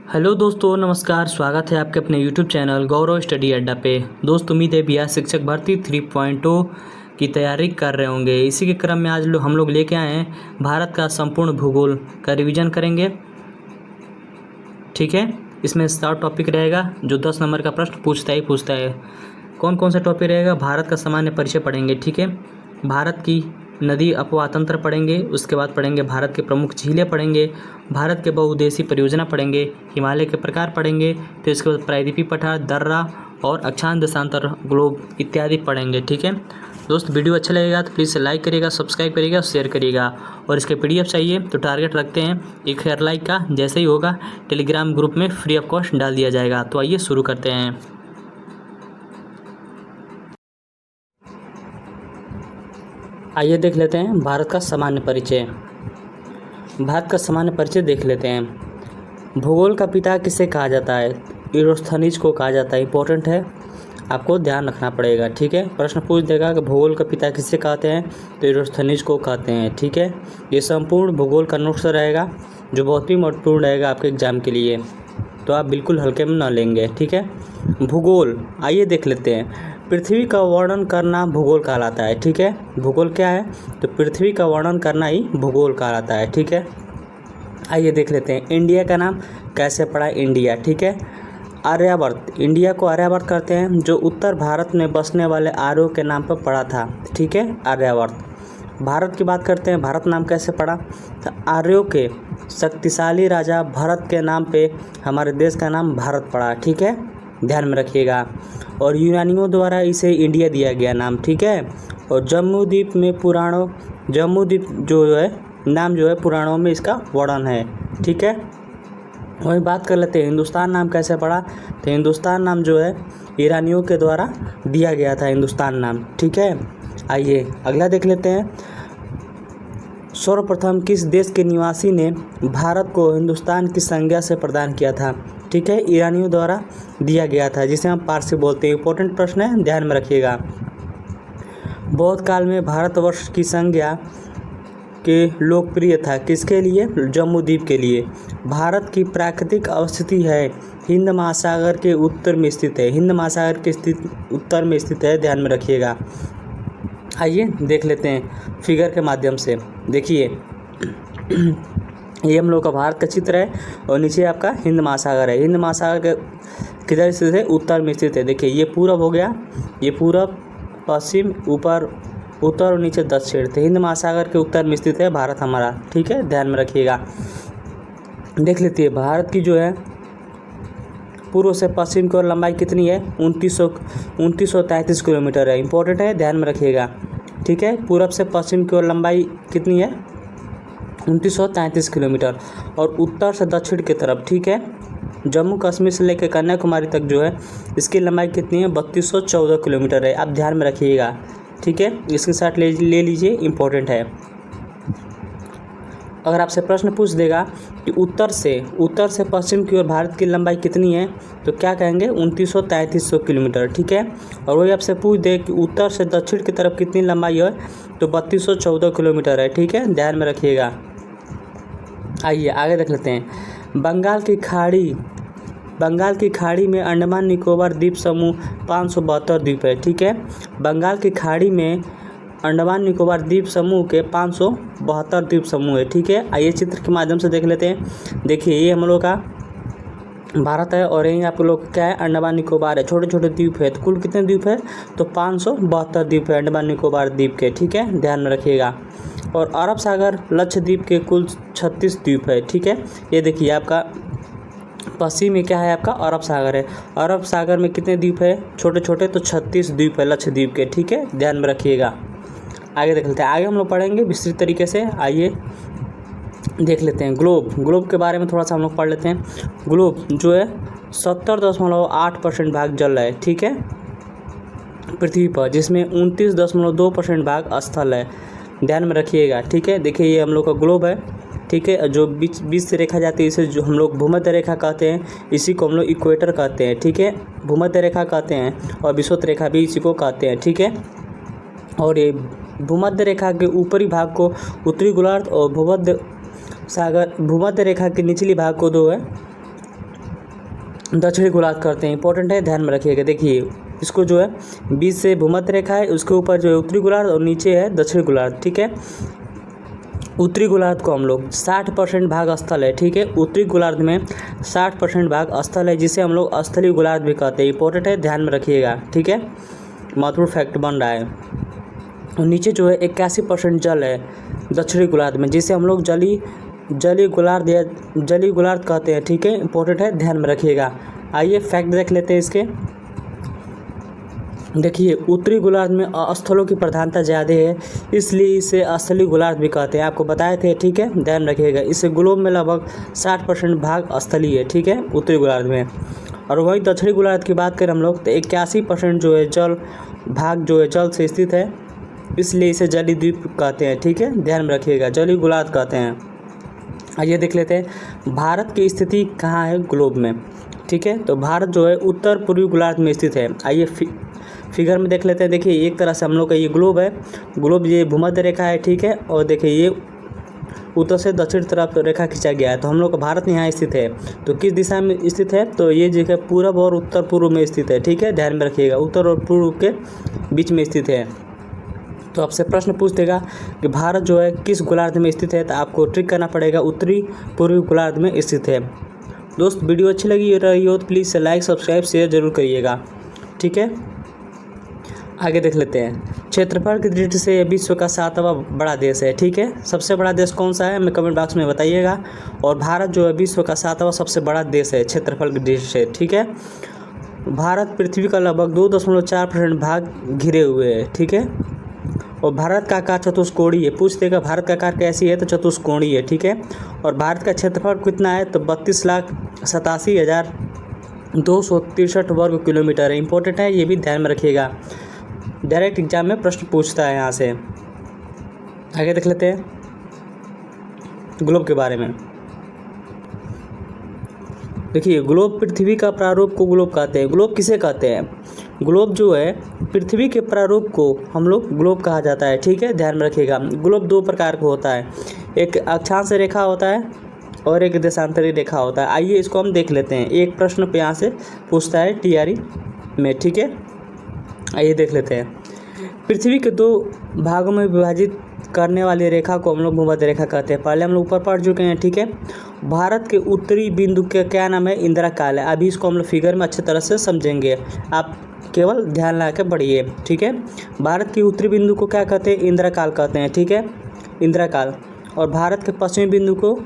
Hello दोस्तों, नमस्कार। स्वागत है आपके अपने यूट्यूब चैनल गौरव स्टडी अड्डा पे। दोस्त, उम्मीद है बिहार शिक्षक भर्ती 3.0 की तैयारी कर रहे होंगे। इसी के क्रम में आज हम लोग लेके आए हैं भारत का संपूर्ण भूगोल का रिवीजन करेंगे। ठीक है, इसमें 7 टॉपिक रहेगा जो 10 नंबर का प्रश्न पूछता है। कौन कौन सा टॉपिक रहेगा? भारत का सामान्य परिचय पढ़ेंगे। ठीक है, भारत की नदी अपवाह तंत्र पढ़ेंगे। उसके बाद पढ़ेंगे भारत के प्रमुख झीलें पढ़ेंगे। भारत के बहुउद्देशीय परियोजना पढ़ेंगे। हिमालय के प्रकार पढ़ेंगे। फिर इसके बाद प्रायद्वीपीय पठार, दर्रा और अक्षांश देशांतर ग्लोब इत्यादि पढ़ेंगे। ठीक है दोस्त, वीडियो अच्छा लगेगा तो प्लीज़ लाइक करिएगा, सब्सक्राइब करिएगा, शेयर करिएगा। और इसके PDF चाहिए तो टारगेट रखते हैं 1000 लाइक का। जैसे ही होगा टेलीग्राम ग्रुप में फ्री ऑफ कॉस्ट डाल दिया जाएगा। तो आइए शुरू करते हैं। आइए देख लेते हैं भारत का सामान्य परिचय। भारत का सामान्य परिचय देख लेते हैं। भूगोल का पिता किसे कहा जाता है? इरोस्थनीज को कहा जाता है। इंपॉर्टेंट है, आपको ध्यान रखना पड़ेगा। ठीक है, प्रश्न पूछ देगा कि भूगोल का पिता किसे कहते हैं, तो इरोस्थनीज को कहते हैं। ठीक है, ये संपूर्ण भूगोल का नोट्स रहेगा जो बहुत ही महत्वपूर्ण रहेगा आपके एग्जाम के लिए, तो आप बिल्कुल हल्के में ना लेंगे। ठीक है, भूगोल आइए देख लेते हैं। पृथ्वी का वर्णन करना भूगोल कहलाता है। ठीक है, भूगोल क्या है? तो पृथ्वी का वर्णन करना ही भूगोल कहलाता है। ठीक है, आइए देख लेते हैं इंडिया का नाम कैसे पड़ा? इंडिया। ठीक है, आर्यावर्त, इंडिया को आर्यावर्त कहते हैं, जो उत्तर भारत में बसने वाले आर्यों के नाम पर पड़ा था। ठीक है, आर्यावर्त। भारत की बात करते हैं, भारत नाम कैसे पड़ा? तो आर्यों के शक्तिशाली राजा भरत के नाम पे हमारे देश का नाम भारत पड़ा। ठीक है, ध्यान में रखिएगा। और यूनानियों द्वारा इसे इंडिया दिया गया नाम। ठीक है, और जम्बूद्वीप में पुराणों, जम्बूद्वीप जो है नाम जो है पुराणों में इसका वर्णन है। ठीक है, वही बात कर लेते हैं हिंदुस्तान नाम कैसे पड़ा? तो हिंदुस्तान नाम जो है ईरानियों के द्वारा दिया गया था, हिंदुस्तान नाम। ठीक है, आइए अगला देख लेते हैं। सर्वप्रथम किस देश के निवासी ने भारत को हिंदुस्तान की संज्ञा से प्रदान किया था? ठीक है, ईरानियों द्वारा दिया गया था, जिसे हम पारसी बोलते हैं। इंपॉर्टेंट प्रश्न है, ध्यान में रखिएगा। बौद्ध काल में भारतवर्ष की संज्ञा के लोकप्रिय था किसके लिए? जम्बूद्वीप के लिए। भारत की प्राकृतिक अवस्थिति है हिंद महासागर के उत्तर में स्थित है। हिंद महासागर के उत्तर में स्थित है, ध्यान में रखिएगा। आइए देख लेते हैं फिगर के माध्यम से। देखिए ये हम लोग का भारत का चित्र है और नीचे आपका हिंद महासागर है। हिंद महासागर के किधर स्थित है? उत्तर में स्थित है। देखिए ये पूरब हो गया, ये पूरब, पश्चिम, ऊपर उत्तर और नीचे दक्षिण। तो हिंद महासागर के उत्तर में स्थित है भारत हमारा। ठीक है, ध्यान में रखिएगा। देख लेते हैं भारत की जो है पूर्व से पश्चिम की ओर लंबाई कितनी है? 2933 किलोमीटर है। इंपॉर्टेंट है, ध्यान में रखिएगा। ठीक है, पूरब से पश्चिम की ओर लंबाई कितनी है? 2933 किलोमीटर। और उत्तर से दक्षिण की तरफ, ठीक है, जम्मू कश्मीर से लेकर कन्याकुमारी तक जो है इसकी लंबाई कितनी है? 3214 किलोमीटर है। आप ध्यान में रखिएगा। ठीक है, इसके साथ ले लीजिए, इंपॉर्टेंट है। अगर आपसे प्रश्न पूछ देगा कि उत्तर से पश्चिम की ओर भारत की लंबाई कितनी है, तो क्या कहेंगे? 2933 किलोमीटर। ठीक है, और वही आपसे पूछ दे कि उत्तर से दक्षिण की तरफ कितनी लंबाई है, तो 3214 किलोमीटर है। ठीक है, ध्यान में रखिएगा। आइए आगे देख लेते हैं। बंगाल की खाड़ी में अंडमान निकोबार द्वीप समूह 572 द्वीप है। ठीक है, बंगाल की खाड़ी में अंडमान निकोबार द्वीप समूह के 572 द्वीप समूह है। ठीक है, आइए चित्र के माध्यम से देख लेते हैं। देखिए ये हम लोग का भारत है और यहीं आप लोग क्या है? अंडमान निकोबार है। छोटे छोटे द्वीप है। तो कुल कितने द्वीप है? तो 572 द्वीप है अंडमान निकोबार द्वीप के। ठीक है, ध्यान में रखिएगा। और अरब सागर लक्षद्वीप के कुल 36 द्वीप है। ठीक है, ये देखिए आपका पश्चिम में क्या है? आपका अरब सागर है। अरब सागर में कितने द्वीप है? छोटे छोटे, तो 36 द्वीप है लक्षद्वीप के। ठीक है, ध्यान में रखिएगा। आगे देख लेते हैं। आगे हम लोग पढ़ेंगे विस्तृत तरीके से। आइए देख लेते हैं ग्लोब के बारे में थोड़ा सा हम लोग पढ़ लेते हैं। ग्लोब जो है 70.8% भाग जल है। ठीक है, पृथ्वी पर, जिसमें 29.2% भाग स्थल है। ध्यान में रखिएगा। ठीक है, देखिए ये हम लोग का ग्लोब है। ठीक है, जो बीच से रेखा जाती है इसे जो हम लोग भूमध्य रेखा कहते हैं, इसी को हम लोग इक्वेटर कहते हैं। ठीक है, भूमध्य रेखा कहते हैं और विषुवत रेखा भी इसी को कहते हैं। ठीक है, और ये भूमध्य रेखा के ऊपरी भाग को उत्तरी गोलार्ध और भूमध्य रेखा के निचली भाग को जो है दक्षिणी गोलार्ध कहते हैं। इंपॉर्टेंट है, ध्यान में रखिएगा। देखिए इसको जो है बीच से भूमध्य रेखा है, उसके ऊपर जो है उत्तरी गोलार्ध और नीचे है दक्षिणी गोलार्ध, ठीक है। उत्तरी गोलार्ध को हम लोग 60% भाग स्थल है, ठीक है। उत्तरी गोलार्ध में 60% भाग स्थल है, जिसे हम लोग स्थलीय गोलार्ध भी कहते हैं। इंपॉर्टेंट है, ध्यान में रखिएगा, ठीक है। महत्वपूर्ण फैक्ट बन रहा है। और नीचे जो है 81% जल है दक्षिणी गोलार्ध में, जिसे हम लोग जलीय गोलार्ध या जलीय गोलार्ध कहते हैं, ठीक है। इंपॉर्टेंट है, ध्यान में रखिएगा। आइए फैक्ट देख लेते हैं इसके। देखिए उत्तरी गोलार्ध में स्थलों की प्रधानता ज़्यादा है, इसलिए इसे स्थलीय गोलार्ध भी कहते हैं। आपको बताए थे, ठीक है, ध्यान रखिएगा। इसे ग्लोब में लगभग 60% भाग स्थलीय है, ठीक है, उत्तरी गोलार्ध में। और वहीं दक्षिणी गोलार्ध की बात करें हम लोग तो 81% जो है जल भाग जो है जल से स्थित है, इसलिए इसे जलीय द्वीप कहते हैं, ठीक है, ध्यान में रखिएगा, जलीय गोलार्ध कहते हैं। आइए देख लेते हैं भारत की स्थिति कहाँ है ग्लोब में, ठीक है। तो भारत जो है उत्तर पूर्वी गोलार्ध में स्थित है। आइए फिगर में देख लेते हैं। देखिए एक तरह से हम लोग का ये ग्लोब है, ग्लोब ये भूमध्य रेखा है, ठीक है। और देखिए ये उत्तर से दक्षिण तरफ रेखा खींचा गया है, तो हम लोग का भारत यहाँ स्थित है। तो किस दिशा में स्थित है, तो ये जगह पूरब और उत्तर पूर्व में स्थित है, ठीक है, ध्यान में रखिएगा, उत्तर और पूर्व के बीच में स्थित है। तो आपसे प्रश्न पूछ देगा कि भारत जो है किस गोलार्ध में स्थित है, तो आपको ट्रिक करना पड़ेगा, उत्तरी पूर्वी गोलार्ध में स्थित है। दोस्त वीडियो अच्छी लगी रही हो तो प्लीज़ लाइक सब्सक्राइब शेयर जरूर करिएगा, ठीक है। आगे देख लेते हैं। क्षेत्रफल की दृष्टि से विश्व का 7वां बड़ा देश है, ठीक है। सबसे बड़ा देश कौन सा है हमें कमेंट बॉक्स में बताइएगा। और भारत जो है विश्व का 7वां सबसे बड़ा देश है क्षेत्रफल की दृष्टि से, ठीक है। भारत पृथ्वी का लगभग 2.4% भाग घिरे हुए है, ठीक है। और भारत का आकार चतुष्कोणीय है, पूछ देगा भारत का आकार कैसी है, तो चतुष्कोणीय है, ठीक है। और भारत का क्षेत्रफल कितना है, तो 32,87,263 वर्ग किलोमीटर है। इंपॉर्टेंट है, ये भी ध्यान में रखिएगा, डायरेक्ट एग्जाम में प्रश्न पूछता है यहाँ से। आगे देख लेते हैं ग्लोब के बारे में। देखिए ग्लोब पृथ्वी का प्रारूप को ग्लोब कहते हैं। ग्लोब किसे कहते हैं, ग्लोब जो है पृथ्वी के प्रारूप को हम लोग ग्लोब कहा जाता है, ठीक है, ध्यान में रखिएगा। ग्लोब दो प्रकार का होता है, एक अक्षांश रेखा होता है और एक देशांतरी रेखा होता है। आइए इसको हम देख लेते हैं, एक प्रश्न पे यहाँ से पूछता है टीआरई में, ठीक है। आइए देख लेते हैं। पृथ्वी के दो भागों में विभाजित करने वाली रेखा को हम लोग भूमध्य रेखा कहते हैं। पहले हम लोग ऊपर पढ़ चुके हैं, ठीक है। भारत के उत्तरी बिंदु का क्या नाम है, इंदिरा काल है। अभी इसको हम लोग फिगर में अच्छी तरह से समझेंगे, आप केवल ध्यान लगा के पढ़िए, ठीक है। भारत की उत्तरी बिंदु को क्या कहते हैं, इंदिरा काल कहते हैं, ठीक है, इंदिरा काल। और भारत के पश्चिमी बिंदु को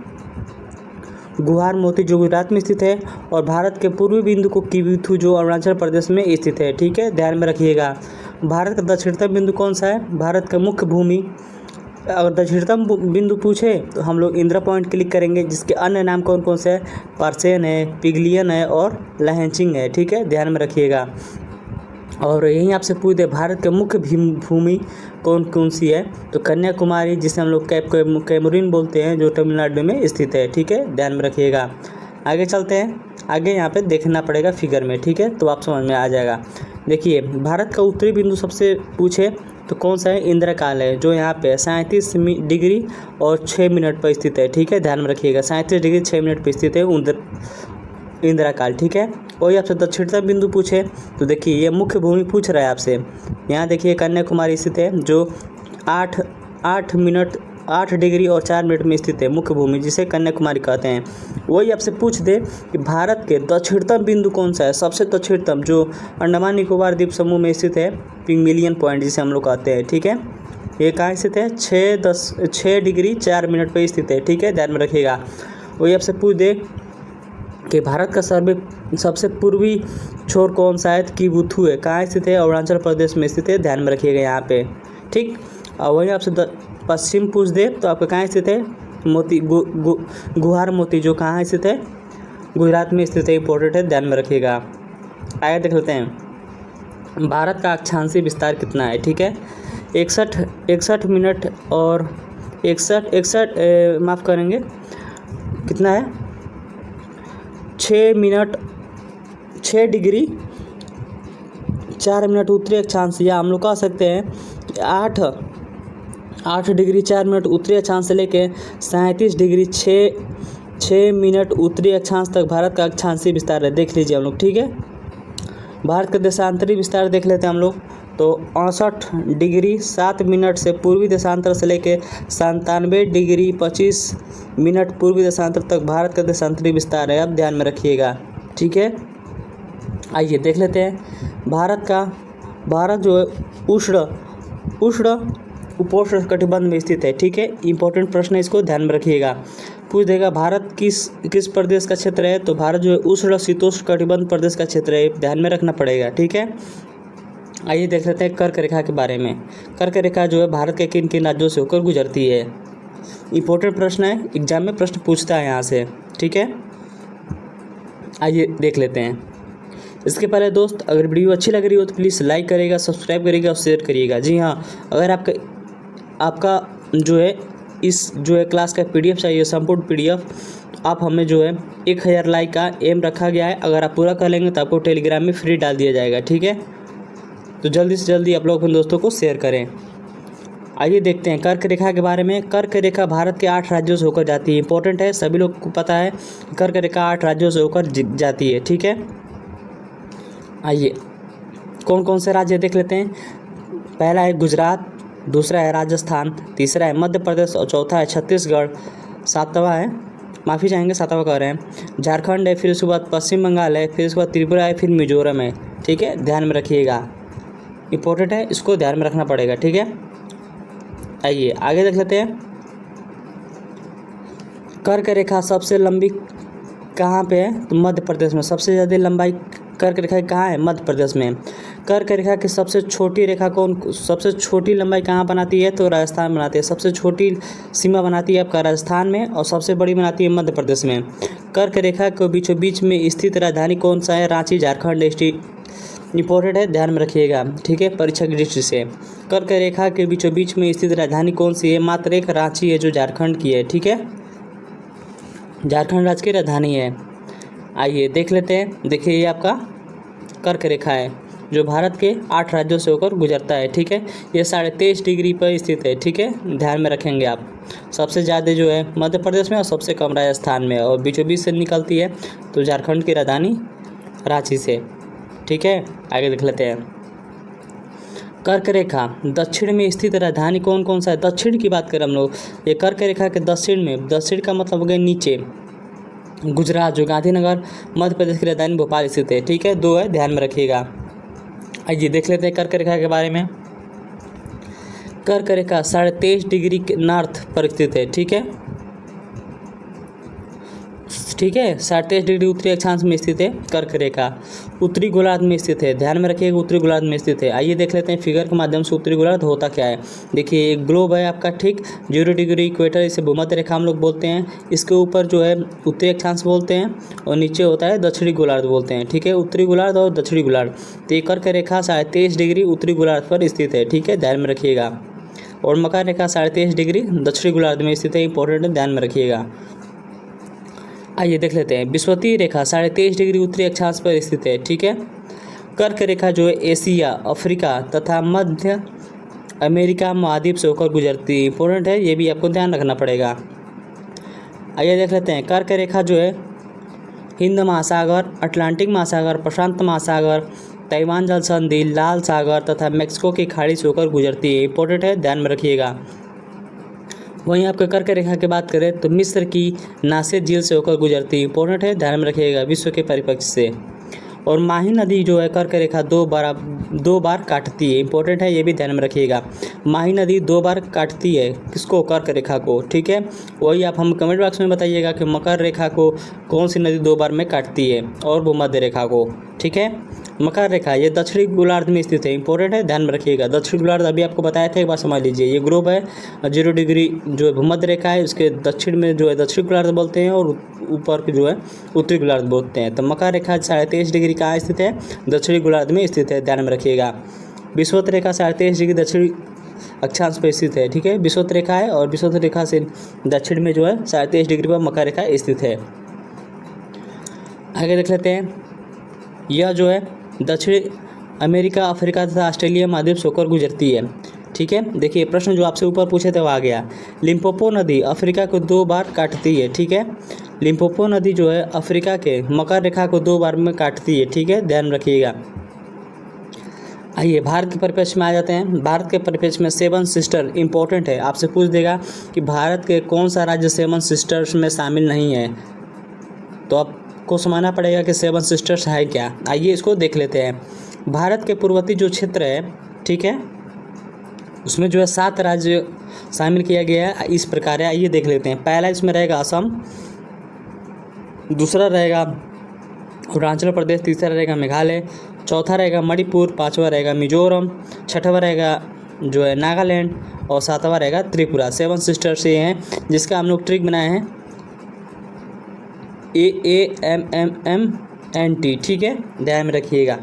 गुहार मोती जो गुजरात में स्थित है, और भारत के पूर्वी बिंदु को किबिथु जो अरुणाचल प्रदेश में स्थित है, ठीक है, ध्यान में रखिएगा। भारत का दक्षिणतम बिंदु कौन सा है, भारत का मुख्य भूमि, अगर दक्षिणतम बिंदु पूछे तो हम लोग इंदिरा पॉइंट क्लिक करेंगे, जिसके अन्य नाम कौन कौन से हैं, पार्सेन है, पिगलियन है और लहेंचिंग है, ठीक है, ध्यान में रखिएगा। और यहीं आपसे पूछ दे भारत के मुख्य भूमि कौन कौन सी है, तो कन्याकुमारी जिसे हम लोग कैमरून बोलते हैं, जो तमिलनाडु में स्थित है, ठीक है, ध्यान में रखिएगा। आगे चलते हैं, आगे यहाँ पे देखना पड़ेगा फिगर में, ठीक है, तो आप समझ में आ जाएगा। देखिए भारत का उत्तरी बिंदु सबसे पूछे तो कौन सा है, इंदिरा काल है, जो यहाँ पे 37 डिग्री और 6 मिनट पर स्थित है, ठीक है, ध्यान में रखिएगा, 37 डिग्री 6 मिनट पर स्थित है इंदिरा काल, ठीक है। वही आपसे दक्षिणतम बिंदु पूछे तो देखिए ये मुख्य भूमि पूछ रहा है आपसे, यहाँ देखिए कन्याकुमारी स्थित है, जो 8 डिग्री और 4 मिनट में स्थित है मुख्य भूमि, जिसे कन्याकुमारी कहते हैं। वही आपसे पूछ दे कि भारत के दक्षिणतम बिंदु कौन सा है, सबसे दक्षिणतम जो अंडमान निकोबार द्वीप समूह में स्थित है, पिगमिलियन पॉइंट जिसे हम लोग कहते हैं, ठीक है। ये कहाँ स्थित है, 6 डिग्री 4 मिनट पर स्थित है, ठीक है, ध्यान में रखिएगा। वही आपसे पूछ दे कि भारत का सबसे पूर्वी छोर कौन सा है, किबुथु है, कहाँ स्थित है, अरुणाचल प्रदेश में स्थित है, ध्यान में रखिएगा यहाँ पे, ठीक। और वही आपसे पश्चिम पूछ दे तो आपका कहाँ स्थित है, मोती गुहार मोती जो कहाँ स्थित है, गुजरात में स्थित है, इंपॉर्टेंट है, ध्यान में रखिएगा। आगे देख लेते हैं भारत का अक्षांशीय विस्तार कितना है, ठीक है, 61 मिनट और 61 माफ़ करेंगे, कितना है, 6 डिग्री 4 मिनट उत्तरी अक्षांश, या हम लोग कह सकते हैं 8 डिग्री 4 मिनट उत्तरी अक्षांश से लेके 37 डिग्री 6 6 मिनट उत्तरी अक्षांश तक भारत का अक्षांशीय विस्तार है। देख लीजिए हम लोग, ठीक है। भारत का देशांतरी विस्तार देख लेते हैं हम लोग। तो 68 डिग्री 7 मिनट से पूर्वी देशांतर से लेकर 97 डिग्री 25 मिनट पूर्वी देशांतर तक भारत का देशांतरी विस्तार है। अब ध्यान में रखिएगा, ठीक है। आइए देख लेते हैं। भारत जो है उष्ण उपोष्ण कटिबंध में स्थित है, ठीक है। इंपॉर्टेंट प्रश्न है, इसको ध्यान में रखिएगा। पूछ देगा भारत किस प्रदेश का क्षेत्र है, तो भारत जो है उष्ण शीतोष्ण कटिबंध प्रदेश का क्षेत्र है। ध्यान में रखना पड़ेगा, ठीक है। आइए देख लेते हैं कर्क रेखा के बारे में। कर्क रेखा जो है भारत के किन किन राज्यों से होकर गुजरती है। इंपॉर्टेंट प्रश्न है, एग्जाम में प्रश्न पूछता है यहाँ से, ठीक है। आइए देख लेते हैं। इसके पहले दोस्त, अगर वीडियो अच्छी लग रही हो तो प्लीज़ लाइक करिएगा, सब्सक्राइब करिएगा और शेयर करिएगा। जी हाँ, अगर आपका जो है इस जो है क्लास का PDF चाहिए, संपूर्ण PDF, आप हमें जो है 1000 लाइक का एम रखा गया है। अगर आप पूरा कर लेंगे तो आपको टेलीग्राम में फ्री डाल दिया जाएगा, ठीक है। तो जल्दी से जल्दी आप लोग अपने दोस्तों को शेयर करें। आइए देखते हैं कर्क रेखा के बारे में। कर्क रेखा भारत के 8 राज्यों से होकर जाती है। इंपॉर्टेंट है, सभी लोग को पता है कर्क रेखा 8 राज्यों से होकर जाती है, ठीक है। आइए कौन कौन से राज्य देख लेते हैं। पहला है गुजरात, दूसरा है राजस्थान, तीसरा है मध्य प्रदेश और चौथा है छत्तीसगढ़। सातवां कह रहे हैं झारखंड है, फिर उसके बाद पश्चिम बंगाल है, फिर उसके बाद त्रिपुरा है, फिर मिजोरम है, ठीक है। ध्यान में रखिएगा, इंपॉर्टेंट है, इसको ध्यान में रखना पड़ेगा, ठीक है। आइए आगे देख लेते हैं। कर्क रेखा सबसे लंबी कहाँ पे है, तो मध्य प्रदेश में। सबसे ज़्यादा लंबाई कर्क रेखा कहाँ है, मध्य प्रदेश में। कर्क रेखा की सबसे छोटी लंबाई कहाँ बनाती है, तो राजस्थान बनाती है। सबसे छोटी सीमा बनाती है आपका राजस्थान में और सबसे बड़ी बनाती है मध्य प्रदेश में। कर्क रेखा के बीचों बीच में स्थित राजधानी कौन सा है, रांची, झारखंड स्टेट। इंपॉर्टेंट है, ध्यान में रखिएगा, ठीक है, परीक्षा की दृष्टि से। कर्क रेखा के बीचों बीच में स्थित राजधानी कौन सी है, मात्र एक रांची है जो झारखंड की है, ठीक है। झारखंड राज्य की राजधानी है। आइए देख लेते हैं। देखिए ये आपका कर्क रेखा है जो भारत के 8 राज्यों से होकर गुजरता है, ठीक है। ये 23.5 डिग्री पर स्थित है, ठीक है, ध्यान में रखेंगे आप। सबसे ज़्यादा जो है मध्य प्रदेश में और सबसे कम राजस्थान में, और बीचों बीच से निकलती है तो झारखंड की राजधानी रांची से, ठीक है। आगे देख लेते हैं। कर्क रेखा दक्षिण में स्थित राजधानी कौन कौन सा है। दक्षिण की बात करें हम लोग, ये कर्क रेखा के दक्षिण में, दक्षिण का मतलब हो गया नीचे, गुजरात जो गांधीनगर, मध्य प्रदेश की राजधानी भोपाल स्थित है, ठीक है। 2 है, ध्यान में रखिएगा। आइए देख लेते हैं कर्क रेखा के बारे में। कर्क रेखा 23.5 डिग्री के नॉर्थ पर स्थित है, ठीक है, 23.5 डिग्री उत्तरी अक्षांश में स्थित है कर्क रेखा। उत्तरी गोलार्ध में स्थित है, ध्यान में रखिएगा, उत्तरी गोलार्ध में स्थित है। आइए देख लेते हैं फिगर के माध्यम से उत्तरी गोलार्ध होता क्या है। देखिए एक ग्लोब है आपका, ठीक, 0 डिग्री इक्वेटर, इसे भूमध्य रेखा हम लोग बोलते हैं। इसके ऊपर जो है उत्तरी अक्षांश बोलते हैं और नीचे होता है दक्षिणी गोलार्ध बोलते हैं, ठीक है। उत्तरी गोलार्ध और दक्षिणी गोलार्ध, तो ये कर्क रेखा 23.5 डिग्री उत्तरी गोलार्ध पर स्थित है, ठीक है, ध्यान में रखिएगा। और मकर रेखा 23.5 डिग्री दक्षिणी गोलार्ध में स्थित है, इंपॉर्टेंट है, ध्यान में रखिएगा। आइए देख लेते हैं। विषुवतीय रेखा 23.5 डिग्री उत्तरी अक्षांश पर स्थित है, ठीक है। कर्क रेखा जो है एशिया, अफ्रीका तथा मध्य अमेरिका महाद्वीप से होकर गुजरती है, इंपॉर्टेंट है, ये भी आपको ध्यान रखना पड़ेगा। आइए देख लेते हैं। कर्क रेखा जो है हिंद महासागर, अटलांटिक महासागर, प्रशांत महासागर, ताइवान जल संधि, लाल सागर तथा मैक्सिको की खाड़ी से होकर गुजरती है, इंपॉर्टेंट है, ध्यान में रखिएगा। वहीं आपके कर्क रेखा की बात करें तो मिस्र की नासिर झील से होकर गुजरती है, इंपॉर्टेंट है, ध्यान में रखिएगा, विश्व के परिप्रेक्ष्य से। और माही नदी जो है कर्क रेखा 2 बार काटती है, इंपॉर्टेंट है, ये भी ध्यान में रखिएगा। माही नदी 2 बार काटती है किसको, कर्क रेखा को, ठीक है। वही आप हम कमेंट बॉक्स में बताइएगा कि मकर रेखा को कौन सी नदी 2 बार में काटती है, और भूमध्य रेखा को, ठीक है। मकर रेखा ये दक्षिणी गोलार्ध में स्थित है, इंपॉर्टेंट है, ध्यान में रखिएगा। दक्षिणी गोलार्ध अभी आपको बताया था, एक बार समझ लीजिए। ये ग्लोब है, 0 डिग्री जो है भूमध्य रेखा है, उसके दक्षिण में जो है दक्षिणी गोलार्ध बोलते हैं और ऊपर के जो है उत्तरी गोलार्ध बोलते हैं। तो मकर रेखा 23.5 डिग्री कहाँ स्थित है, दक्षिणी गोलार्ध में स्थित है, ध्यान में रखिएगा। विषुवत रेखा 23.5 डिग्री दक्षिणी अक्षांश पर स्थित है, ठीक है, विषुवत रेखा है और विषुवत रेखा से दक्षिण में जो है 23.5 डिग्री पर मकर रेखा स्थित है। आगे देख लेते हैं। यह जो है दक्षिण अमेरिका, अफ्रीका तथा ऑस्ट्रेलिया महाद्वीप से होकर गुजरती है, ठीक है। देखिए प्रश्न जो आपसे ऊपर पूछे थे वो आ गया। लिम्पोपो नदी अफ्रीका को 2 बार काटती है, ठीक है। लिम्पोपो नदी जो है अफ्रीका के मकर रेखा को 2 बार में काटती है, ठीक है, ध्यान रखिएगा। आइए भारत के परिप्रेक्ष्य में आ जाते हैं। भारत के परिप्रेक्ष्य में 7 सिस्टर इंपॉर्टेंट है, आपसे पूछ देगा कि भारत के कौन सा राज्य 7 सिस्टर्स में शामिल नहीं है, तो आपको समझना पड़ेगा कि 7 सिस्टर्स है क्या। आइए इसको देख लेते हैं। भारत के पूर्ववर्ती जो क्षेत्र है, ठीक है, उसमें जो है 7 राज्य शामिल किया गया है, इस प्रकार है। आइए देख लेते हैं। पहला इसमें रहेगा असम, दूसरा रहेगा अरुणाचल प्रदेश, तीसरा रहेगा मेघालय, चौथा रहेगा मणिपुर, पांचवा रहेगा मिजोरम, छठवा रहेगा जो है नागालैंड और सातवां रहेगा त्रिपुरा। 7 सिस्टर्स ये हैं जिसका हम लोग ट्रिक बनाए हैं AAMMMNT, ठीक है, ध्यान में रखिएगा।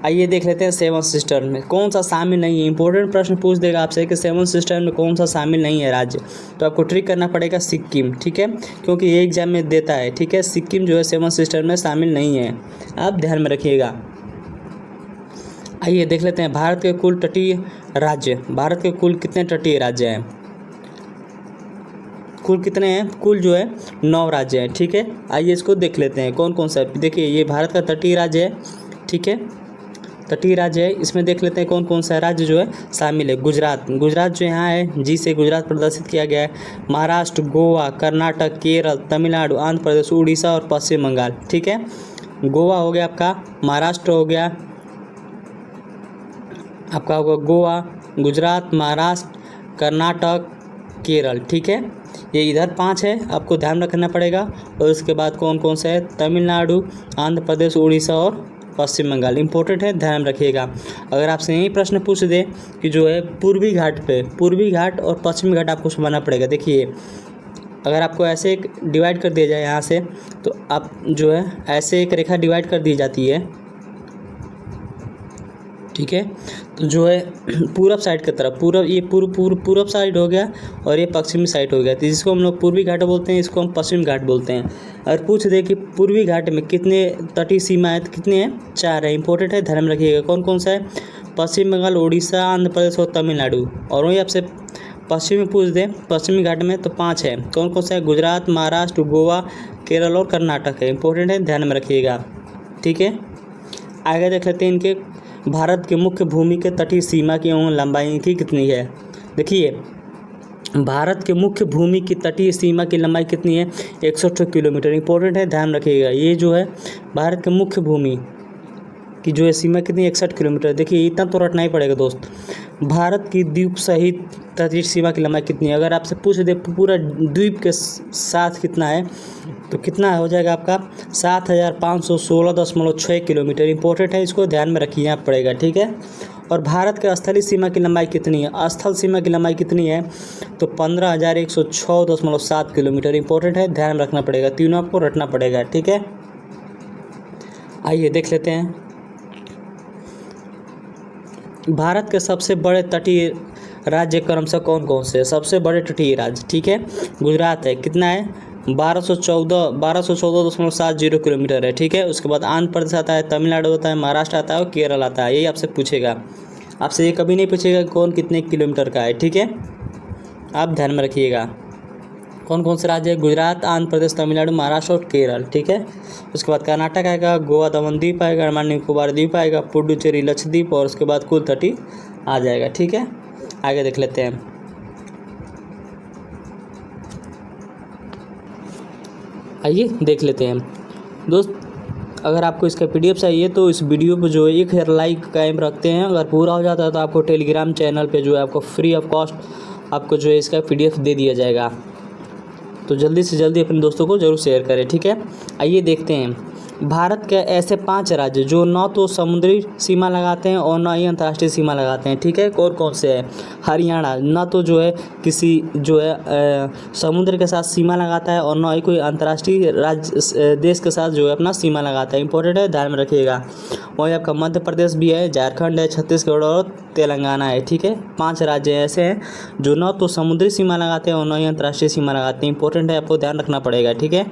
आइए देख लेते हैं 7 सिस्टर में कौन सा शामिल नहीं है। इंपॉर्टेंट प्रश्न पूछ देगा आपसे कि 7 सिस्टर में कौन सा शामिल नहीं है राज्य, तो आपको ट्रिक करना पड़ेगा सिक्किम, ठीक है, क्योंकि ये एग्जाम में देता है, ठीक है। सिक्किम जो है 7 सिस्टर में शामिल नहीं है, आप ध्यान में रखिएगा। आइए देख लेते हैं भारत के कुल तटीय राज्य। भारत के कुल कितने तटीय राज्य हैं, कुल कितने हैं, कुल जो है 9 राज्य हैं, ठीक है। आइए इसको देख लेते हैं कौन कौन सा है। देखिए ये भारत का तटीय राज्य है, ठीक है, तटीय राज्य है। इसमें देख लेते हैं कौन कौन सा राज्य जो है शामिल है। गुजरात, गुजरात जो यहाँ है जी से गुजरात प्रदर्शित किया गया है। महाराष्ट्र, गोवा, कर्नाटक, केरल, तमिलनाडु, आंध्र प्रदेश, उड़ीसा और पश्चिम बंगाल, ठीक है। गोवा हो गया आपका, महाराष्ट्र हो गया आपका होगा गोवा, गुजरात, महाराष्ट्र, कर्नाटक, केरल, ठीक है। ये इधर 5 है, आपको ध्यान रखना पड़ेगा। और उसके बाद कौन कौन सा है, तमिलनाडु, आंध्र प्रदेश, उड़ीसा और पश्चिम बंगाल। इंपॉर्टेंट है, ध्यान रखिएगा। अगर आपसे यही प्रश्न पूछ दे कि जो है पूर्वी घाट पे, पूर्वी घाट और पश्चिमी घाट आपको समझना पड़ेगा। देखिए अगर आपको ऐसे एक डिवाइड कर दिया जाए यहाँ से, तो आप जो है ऐसे एक रेखा डिवाइड कर दी जाती है, ठीक है, तो जो है पूरब साइड की तरफ, पूरब, ये पूरब साइड हो गया और ये पश्चिमी साइड हो गया, तो जिसको हम लोग पूर्वी घाट बोलते हैं, इसको हम पश्चिमी घाट बोलते हैं। अगर पूछ दे कि पूर्वी घाट में कितने तटीय सीमा है, तो कितने हैं, 4 है। इंपॉर्टेंट है, ध्यान में रखिएगा। कौन कौन सा है, पश्चिम बंगाल, उड़ीसा, आंध्र प्रदेश और तमिलनाडु। और वही आपसे पश्चिमी पूछ दे, पश्चिमी घाट में, तो 5 है। कौन कौन सा है, गुजरात, महाराष्ट्र, गोवा, केरल और कर्नाटक है। इंपॉर्टेंट है, ध्यान में रखिएगा, ठीक है। आगे देख लेते हैं इनके भारत के मुख्य भूमि के तटीय सीमा की एवं लंबाई की कितनी है। देखिए भारत के मुख्य भूमि की तटीय सीमा की लंबाई कितनी है, 108 किलोमीटर। इंपॉर्टेंट है, ध्यान रखिएगा। ये जो है भारत के मुख्य भूमि की जो है सीमा कितनी, 61 किलोमीटर। देखिए इतना तो रटना ही पड़ेगा दोस्त। भारत की द्वीप सहित तटीय सीमा की लंबाई कितनी है। अगर आपसे पूछ दे पूरा द्वीप के साथ कितना है, तो कितना हो जाएगा आपका 7516.6 किलोमीटर। इंपॉर्टेंट है, इसको ध्यान में रखिए आप पड़ेगा, ठीक है। और भारत के स्थलीय सीमा की लंबाई कितनी है, स्थल सीमा की लंबाई कितनी है, तो 15,106.7 किलोमीटर। इंपॉर्टेंट है, ध्यान रखना पड़ेगा, तीनों आपको रटना पड़ेगा, ठीक है। आइए देख लेते हैं भारत के सबसे बड़े तटीय राज्य क्रमशः कौन कौन से हैं। सबसे बड़े तटीय राज्य, ठीक है, गुजरात है, कितना है, 1214.70 किलोमीटर है, ठीक है। उसके बाद आंध्र प्रदेश आता है, तमिलनाडु आता है, महाराष्ट्र आता है और केरल आता है। यही आपसे पूछेगा, आपसे ये कभी नहीं पूछेगा कौन कितने किलोमीटर का है, ठीक है, आप ध्यान में रखिएगा। कौन कौन से राज्य है, गुजरात, आंध्र प्रदेश, तमिलनाडु, महाराष्ट्र और केरल, ठीक है। उसके बाद कर्नाटक आएगा, गोवा दमन द्वीप आएगा, अंडमान निकोबार द्वीप आएगा, पुडुचेरी लक्षद्वीप और उसके बाद कुल 30 आ जाएगा, ठीक है। आगे देख लेते हैं। आइए देख लेते हैं दोस्त, अगर आपको इसका PDF चाहिए तो इस वीडियो पर जो है 1000 लाइक कायम रखते हैं। अगर पूरा हो जाता है तो आपको टेलीग्राम चैनल पे जो है आपको फ्री ऑफ कॉस्ट आपको जो है इसका PDF दे दिया जाएगा। तो जल्दी से जल्दी अपने दोस्तों को ज़रूर शेयर करें, ठीक है। आइए देखते हैं भारत के ऐसे 5 राज्य जो न तो समुद्री सीमा लगाते हैं और न ही अंतर्राष्ट्रीय सीमा लगाते हैं, ठीक है। कौन कौन से हैं, हरियाणा न तो जो है किसी जो है समुद्र के साथ सीमा लगाता है और न ही कोई अंतर्राष्ट्रीय राज्य देश के साथ जो है अपना सीमा लगाता है। इंपॉर्टेंट है, ध्यान में रखिएगा। वहीं आपका मध्य प्रदेश भी है, झारखंड है, छत्तीसगढ़ और तेलंगाना है, ठीक है। 5 राज्य ऐसे हैं जो न तो समुद्री सीमा लगाते हैं और न ही अंतर्राष्ट्रीय सीमा लगाते हैं। इंपॉर्टेंट है, आपको ध्यान रखना पड़ेगा, ठीक है।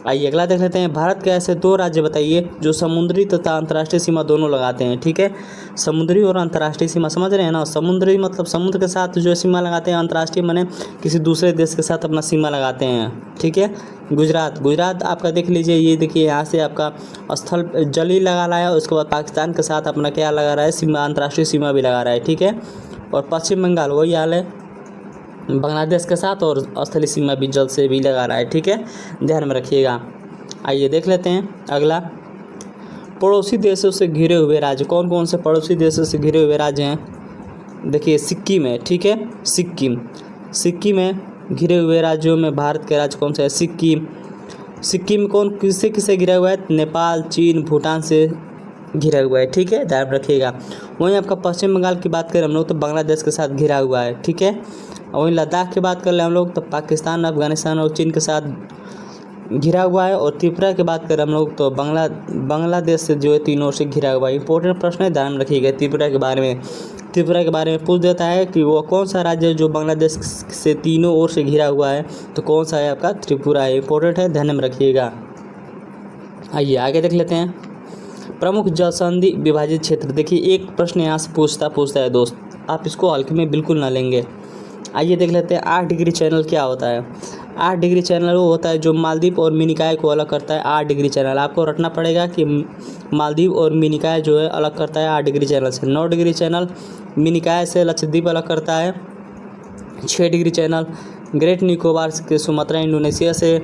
आइए अगला देख लेते हैं। भारत के ऐसे 2 राज्य बताइए जो समुद्री तथा अंतर्राष्ट्रीय सीमा दोनों लगाते हैं, ठीक है। समुद्री और अंतर्राष्ट्रीय सीमा समझ रहे हैं ना। समुद्री मतलब समुद्र के साथ जो सीमा लगाते हैं, अंतर्राष्ट्रीय माने किसी दूसरे देश के साथ अपना सीमा लगाते हैं, ठीक है। गुजरात, गुजरात आपका देख लीजिए, ये देखिए यहाँ से आपका स्थल जल ही लगा रहा है, उसके बाद पाकिस्तान के साथ अपना क्या लगा रहा है, सीमा, अंतर्राष्ट्रीय सीमा भी लगा रहा है, ठीक है। और पश्चिम बंगाल वही हाल है, बांग्लादेश के साथ और स्थलीय सीमा भी जल से भी लगा रहा है, ठीक है, ध्यान में रखिएगा। आइए देख लेते हैं अगला, पड़ोसी देशों से घिरे हुए राज्य, कौन कौन से पड़ोसी देशों से घिरे हुए राज्य हैं। देखिए सिक्किम है, ठीक है, सिक्किम, सिक्किम है। घिरे हुए राज्यों में भारत के राज्य कौन सा है, सिक्किम। सिक्किम कौन किससे किससे घिरा हुआ है, नेपाल, चीन, भूटान से घिरा हुआ है, ठीक है, ध्यान रखिएगा। वहीं आपका पश्चिम बंगाल की बात करें हम लोग तो बांग्लादेश के साथ घिरा हुआ है, ठीक है। वहीं लद्दाख की बात कर ले हम लोग तो पाकिस्तान, अफगानिस्तान और चीन के साथ घिरा हुआ है। और त्रिपुरा की बात करें हम लोग तो बांग्लादेश से जो है तीनों ओर से घिरा हुआ है। इंपॉर्टेंट प्रश्न है, ध्यान रखिएगा त्रिपुरा के बारे में। त्रिपुरा के बारे में पूछ देता है कि वो कौन सा राज्य है जो बांग्लादेश से तीनों ओर से घिरा हुआ है, तो कौन सा है आपका, त्रिपुरा है। इंपॉर्टेंट है, ध्यान में रखिएगा। आइए आगे देख लेते हैं, प्रमुख जलसंधि विभाजित क्षेत्र। देखिए एक प्रश्न यहाँ से पूछता है दोस्त, आप इसको हल्के में बिल्कुल ना लेंगे। आइए देख लेते हैं 8 डिग्री चैनल क्या होता है। 8 डिग्री चैनल वो होता है जो मालदीव और मिनिकॉय को अलग करता है। 8 डिग्री चैनल आपको रटना पड़ेगा कि मालदीव और मिनिकॉय जो है अलग करता है 8 डिग्री चैनल से। 9 डिग्री चैनल मिनिकॉय से लक्षद्वीप अलग करता है। 6 डिग्री चैनल ग्रेट निकोबार के सुमात्रा इंडोनेशिया से।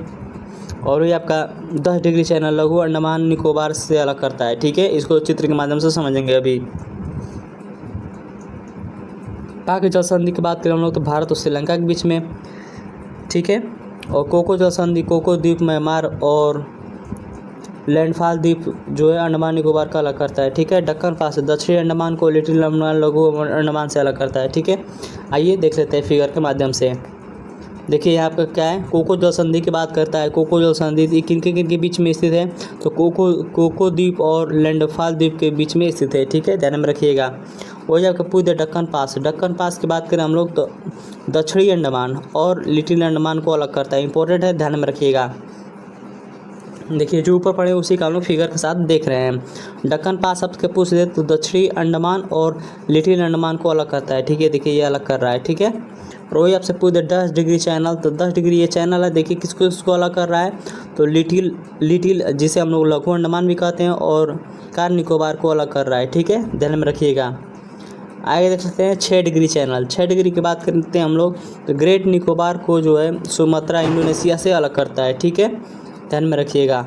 और ये आपका 10 डिग्री चैनल लघु अंडमान निकोबार से अलग करता है, ठीक है। इसको चित्र के माध्यम से समझेंगे अभी। पाक जल संधि की बात करें हम लोग तो भारत और श्रीलंका के बीच में, ठीक है। और कोको जल संधि कोको द्वीप, म्यांमार और लैंडफॉल द्वीप जो है अंडमान निकोबार का अलग करता है, ठीक है। दक्कन पास दक्षिणी अंडमान को लिटिल अंडमान, लघु अंडमान से अलग करता है, ठीक है। आइए देख लेते हैं फिगर के माध्यम से। देखिए यहाँ पर क्या है, कोको जल संधि की बात करता है। कोको जल संधि किन के बीच में स्थित है, तो कोको द्वीप और लैंडफॉल द्वीप के बीच में स्थित है, ठीक है, ध्यान में रखिएगा। वही आपका पूछे दक्कन पास। दक्कन पास की बात करें हम लोग तो दक्षिणी अंडमान और लिटिल अंडमान को अलग करता है। इंपॉर्टेंट है, ध्यान में रखिएगा। देखिए जो ऊपर पड़े उसी का हम लोग फिगर के साथ देख रहे हैं। दक्कन पास आपके पूछ दे तो दक्षिणी अंडमान और लिटिल अंडमान को अलग करता है, ठीक है। देखिए ये अलग कर रहा है, ठीक है। और वही आपसे पूछ दे 10 डिग्री चैनल, तो 10 डिग्री ये चैनल है। देखिए किसको अलग कर रहा है, तो लिटिल जिसे हम लोग लघु अंडमान भी कहते हैं और कार निकोबार को अलग कर रहा है, ठीक है, ध्यान में रखिएगा। आगे देख सकते हैं 6 डिग्री चैनल। 6 डिग्री की बात करते हैं हम लोग तो ग्रेट निकोबार को जो है सुमात्रा इंडोनेशिया से अलग करता है, ठीक है, ध्यान में रखिएगा।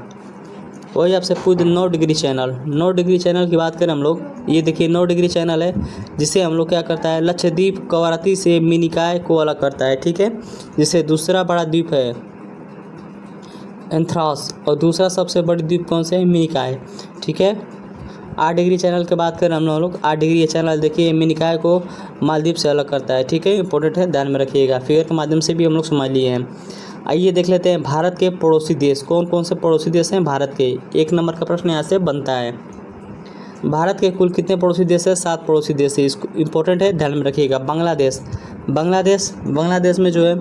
वही आपसे पूछ 9 डिग्री चैनल। 9 डिग्री चैनल की बात करें हम लोग, ये देखिए 9 डिग्री चैनल है जिसे हम लोग क्या करता है, लक्षद्वीप कवरती से मिनिकॉय को अलग करता है, ठीक है। जिसे दूसरा बड़ा द्वीप है एंथ्रास और दूसरा सबसे बड़ी द्वीप कौन से है, मिनिकॉय, ठीक है। 8 डिग्री चैनल की बात करें हम लोग, 8 डिग्री ये चैनल देखिए मिनिकॉय को मालदीव से अलग करता है, ठीक है, इंपॉर्टेंट है, ध्यान में रखिएगा। फिगर के माध्यम से भी हम लोग समझ लिए हैं। आइए देख लेते हैं भारत के पड़ोसी देश, कौन कौन से पड़ोसी देश हैं भारत के। 1 नंबर का प्रश्न यहाँ से बनता है। भारत के कुल कितने पड़ोसी देश है, 7 पड़ोसी देश है। इसको इंपॉर्टेंट है, ध्यान में रखिएगा। बांग्लादेश में जो है